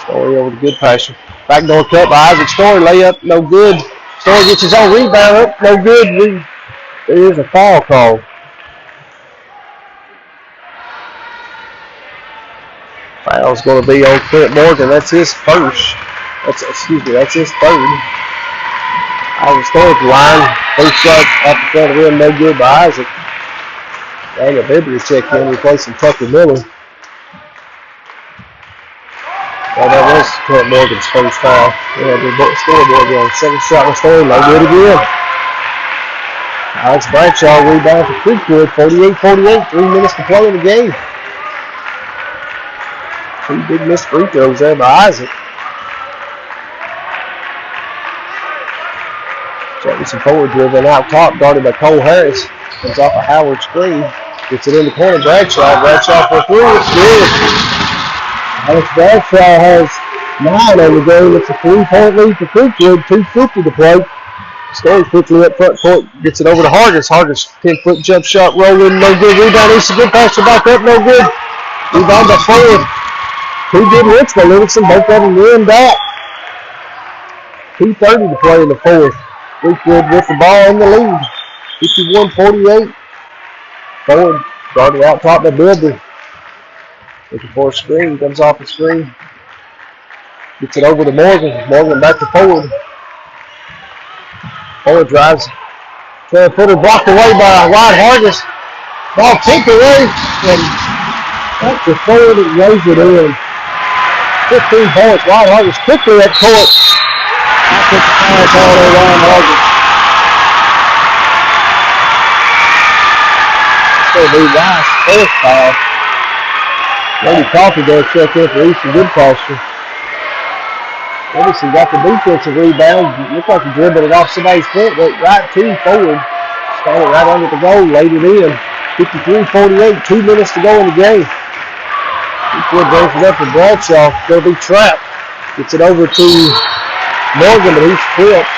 Story over to good pasture. Backdoor cut by Isaac Story. Layup, no good. Story gets his own rebound up, no good. There is a foul call. Foul's going to be on Clint Morgan. That's his first. That's his third. Isaac Story's line. First shot off the front of the rim, no good by Isaac. Daniel Bibby checked in, replacing Tucker Miller. Well, that was Clint Morgan's first foul. Yeah, the scoreboard going. Second shot with Story, no good again. Alex Bradshaw rebound for Creekwood, 48-48, 3 minutes to play in the game. 2 big missed free throws there by Isaac. Jefferson forward driven out top, guarded by Cole Harris. Comes off a Howard screen. Gets it in the corner, Bradshaw. Bradshaw for 3, it's good. Alex Bradshaw has 9 on the game. It's a 3-point lead for Creekwood, 2:50 to play. Story quickly up front court, gets it over to Hargis. Hargis, 10-foot jump shot, rolling, no good. Rebound, it's a good pass, back up, no good. Rebound by Ford. 2 good hits by Livingston, both of them in back. 2:30 to play in the fourth. Creekwood with the ball in the lead. 51-48. Ford guarded out top by Bilby. Looking for a screen, comes off the screen. Gets it over to Morgan. Morgan back to Ford. Ford drives. 12-footer blocked away by Wyatt Hargis. Ball kicked away and back to Ford and lays it in. 15 points. Wyatt Hargis quickly at court. That's the foul call on Wyatt Hargis. It's going to be Wyatt's fourth foul. Lady Coffee does check in for Easton Goodfoster. Livingston got the defensive rebound. Looks like he dribbled it off somebody's foot. Went right to Ford. Started right under the goal. Laid it in. 53-48. 2 minutes to go in the game. Creekwood brings it up for Bradshaw. Going to be trapped. Gets it over to Morgan, but he's flipped.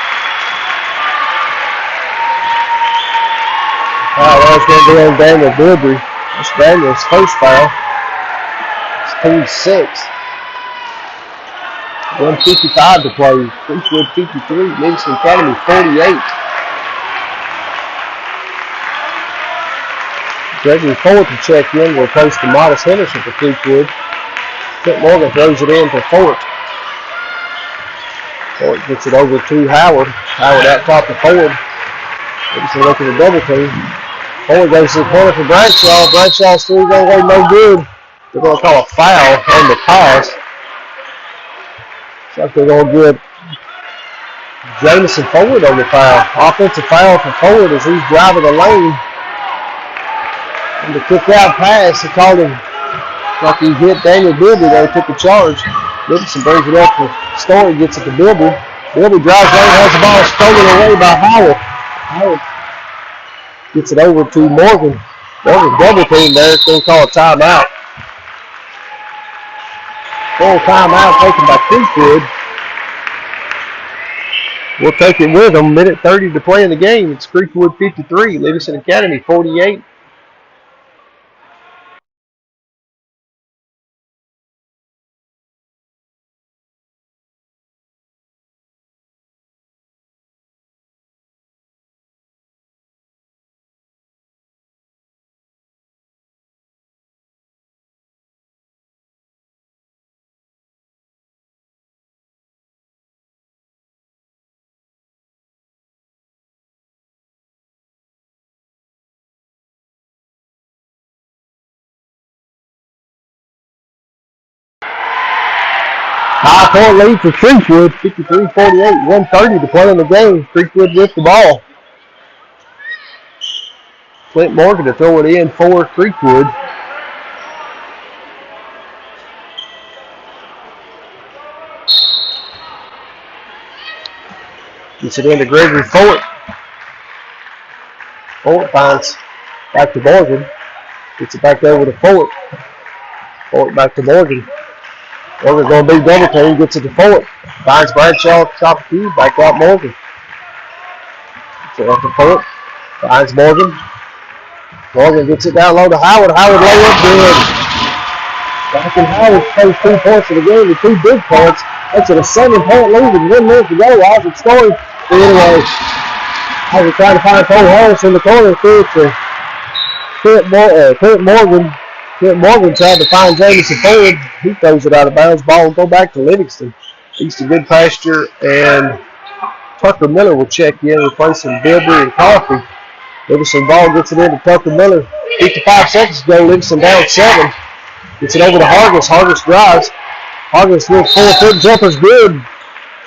Foul that's going to be on Daniel Bilbrey. That's Daniel's first foul. It's team 6. 1:55 to play. Creekwood 53, Livingston Academy 48. Gregory Ford to check in. Will post to Modest Henderson for Creekwood. Clint Morgan throws it in for Fort. Fort gets it over to Howard. Howard out top to Ford. Livingston looking at double team. Ford goes to the corner for Bradshaw. Bradshaw's 3 going away, no good. They're going to call a foul on the pass. Looks like they're going to get Jamison Ford on the foul. Offensive foul for Ford as he's driving the lane. And the kick-out pass, they called him like he hit Daniel Bilby. They took the charge. Livingston brings it up for Story, gets it to Bilby. Bilby drives lane, has the ball stolen away by Howard. Howard gets it over to Morgan. Morgan double team there. It's going to call a timeout. Full timeout taken by Creekwood. We'll take it with them. 1:30 to play in the game. It's Creekwood 53, Livingston Academy 48. High-point lead for Creekwood, 53-48, 1:30 to play in the game. Creekwood with the ball. Clint Morgan to throw it in for Creekwood. Gets it into Gregory Fort. Fort finds back to Morgan. Gets it back over to Fort. Fort back to Morgan. Morgan's going to be double team. Gets it to Fort. Finds Bradshaw at the top of the key. Back out Morgan. Gets it up to Fort. Finds Morgan. Morgan gets it down low to Howard. Howard lay up good. Back in Howard plays 2 points of the game with 2 big points. That's at a 7-point lead with 1 minute to go. Isaac Story. Anyway, Isaac trying to find Cole Harris in the corner. Kurt Morgan. Kurt Morgan tried to find Jamison Ford. He throws it out of bounds. Ball will go back to Livingston. East of Good Pasture and Tucker Miller will check in, replacing Bilby and Coffee. Livingston ball gets it into Tucker Miller. 55 seconds to go. Livingston down 7. Gets it over to Hargis. Hargis drives. Hargis with 4-foot jumpers good.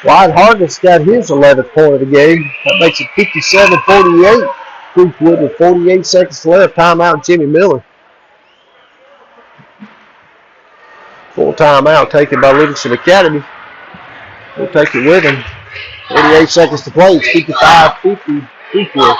Wyatt Hargis got his 11th point of the game. That makes it 57-48. Creekwood with 48 seconds left. Timeout Jimmy Miller. Full timeout taken by Livingston Academy. We'll take it with him. 48 seconds to play. It's 55-50. Creekwood.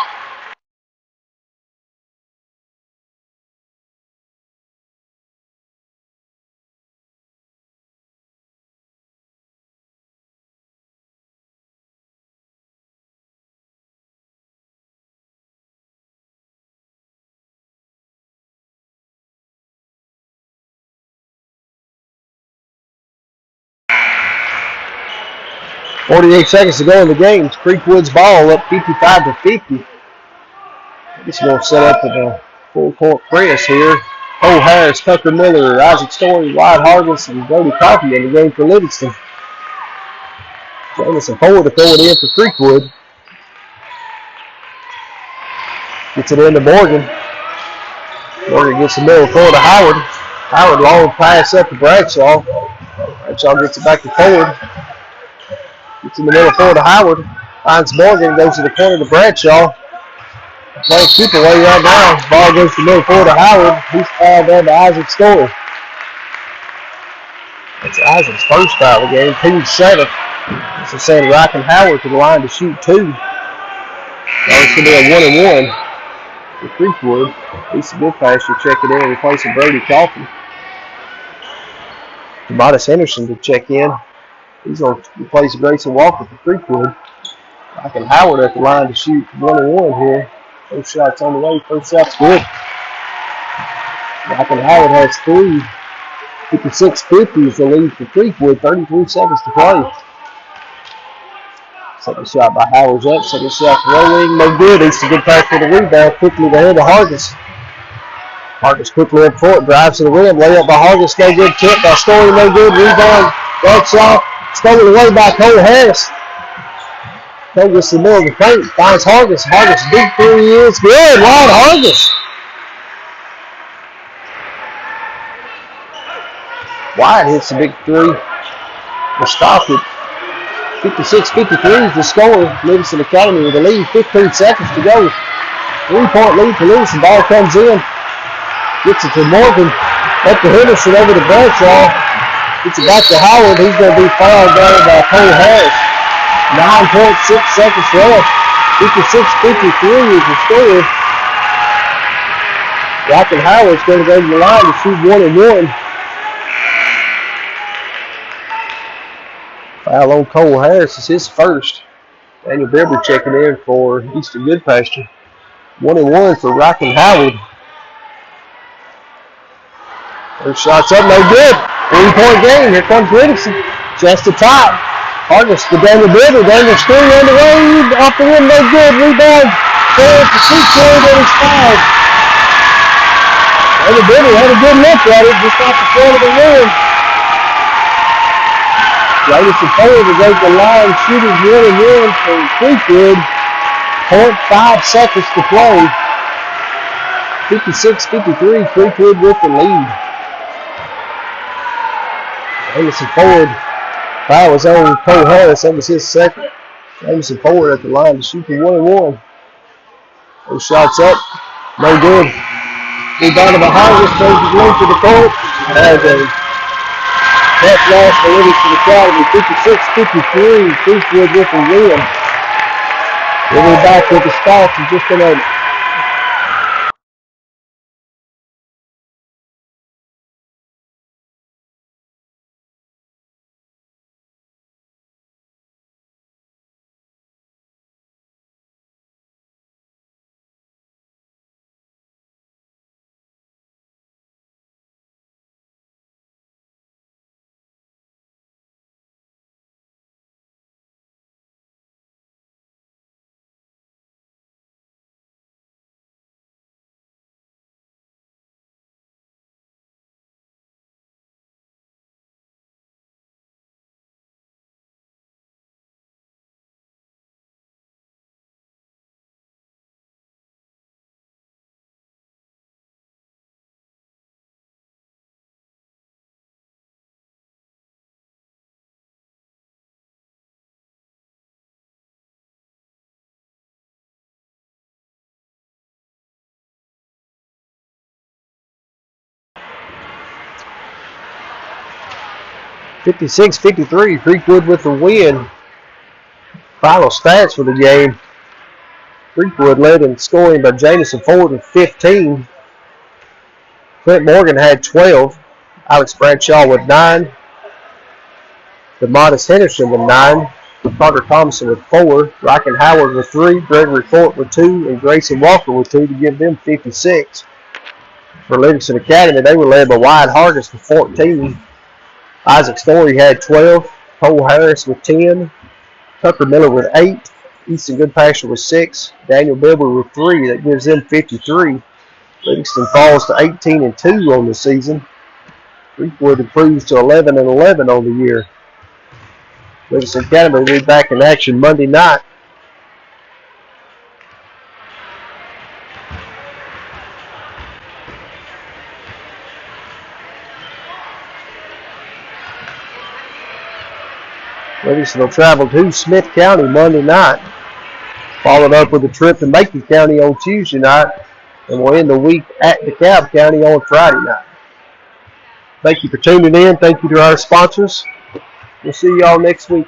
.48 seconds to go in the game. It's Creekwood's ball up 55-50. This is going to set up for the full court press here. Cole Harris, Tucker Miller, Isaac Story, Wyatt Hargis, and Brody Coffey in the game for Livingston. Jamison Ford to throw it in for Creekwood. Gets it into Morgan. Morgan gets the middle forward to Howard. Howard long pass up to Bradshaw. Bradshaw gets it back to Ford. Gets in the middle forward to Howard. Finds Morgan, goes to the corner to Bradshaw. Playing keep away right now. Ball goes to the middle forward to Howard. He's fouled down to Isaac Story. That's Isaac's first foul of the game. Team's 7th. This is saying Rockin' Howard to the line to shoot 2. So it's going to be a 1-and-1 for Creekwood. East of Good Pasture checking in and replacing Brody Coffey. Tobias Henderson to check in. He's going to replace Grayson Walker for Creekwood. Rockin' Howard at the line to shoot 1-and-1 here. First shot's on the way. First shot's good. Rockin' Howard has 3. 56-50 is the lead for Creekwood. 33 seconds to play. Second shot by Howard's up. Second shot rolling. No good. East of Good Pasture for the rebound. Quickly to head to Hargis. Hargis quickly up front. Drives to the rim. Layup by Hargis. No good. Tip by Story. No good. Rebound. Bradshaw. Stolen away by Cole Harris. Cole gets the middle of the paint. Finds Hargis. Hargis big 3 is good. Wyatt Hargis. Wyatt hits the big 3. We're stopped it. 56-53 is the score. Livingston Academy with the lead. 15 seconds to go. 3-point lead for Livingston. Ball comes in. Gets it to Morgan. Up to Henderson over to Bradshaw. Gets it back to Howard. He's going to be fouled down by Cole Harris. 9.6 seconds left. 56-53 is the score. Rockin' Howard's going to go to the line to shoot 1-and-1. Foul on Cole Harris is his first. Daniel Beber checking in for East of Good Pasture. 1-and-1 for Rockin' Howard. First shot's up, no good. 3-point game. Here comes Livingston. Just the top. Hargis to Daniel Beber. Daniel's 3 on the way. Off the rim, no good. Rebound. Forward to Creekwood and it's fouled. Daniel Beber had a good look at it just off the front of the rim. Jamison Ford to go to the line, shooting 1-and-1 for Creekwood. 0.5 seconds to play. 56-53, Creekwood with the lead. Jamison Ford, foul was on Cole Harris. That was his second. Jamison Ford at the line to shoot the 1-and-1. Those shots up, no good. Rebounded by Hargis, throws the length to the court. Has a net loss for Livingston Academy. 56-53, Creekwood with the win. We'll be back with the stats in just a moment. 56-53, Creekwood with the win. Final stats for the game. Creekwood led in scoring by Jamison Ford with 15. Clint Morgan had 12. Alex Bradshaw with 9. DeModis Henderson with 9. Carter Thompson with 4. Ryken Howard with 3. Gregory Fort with 2. And Grayson Walker with 2 to give them 56. For Livingston Academy, they were led by Wyatt Hargis with 14. Isaac Story had 12. Cole Harris with 10. Tucker Miller with 8. Easton Goodpasture with 6. Daniel Bilber with 3. That gives them 53. Livingston falls to 18-2 on the season. Creekwood improves to 11-11 on the year. Livingston Academy will be back in action Monday night. Livingston will travel to Smith County Monday night, followed up with a trip to Macon County on Tuesday night, and we'll end the week at DeKalb County on Friday night. Thank you for tuning in. Thank you to our sponsors. We'll see y'all next week.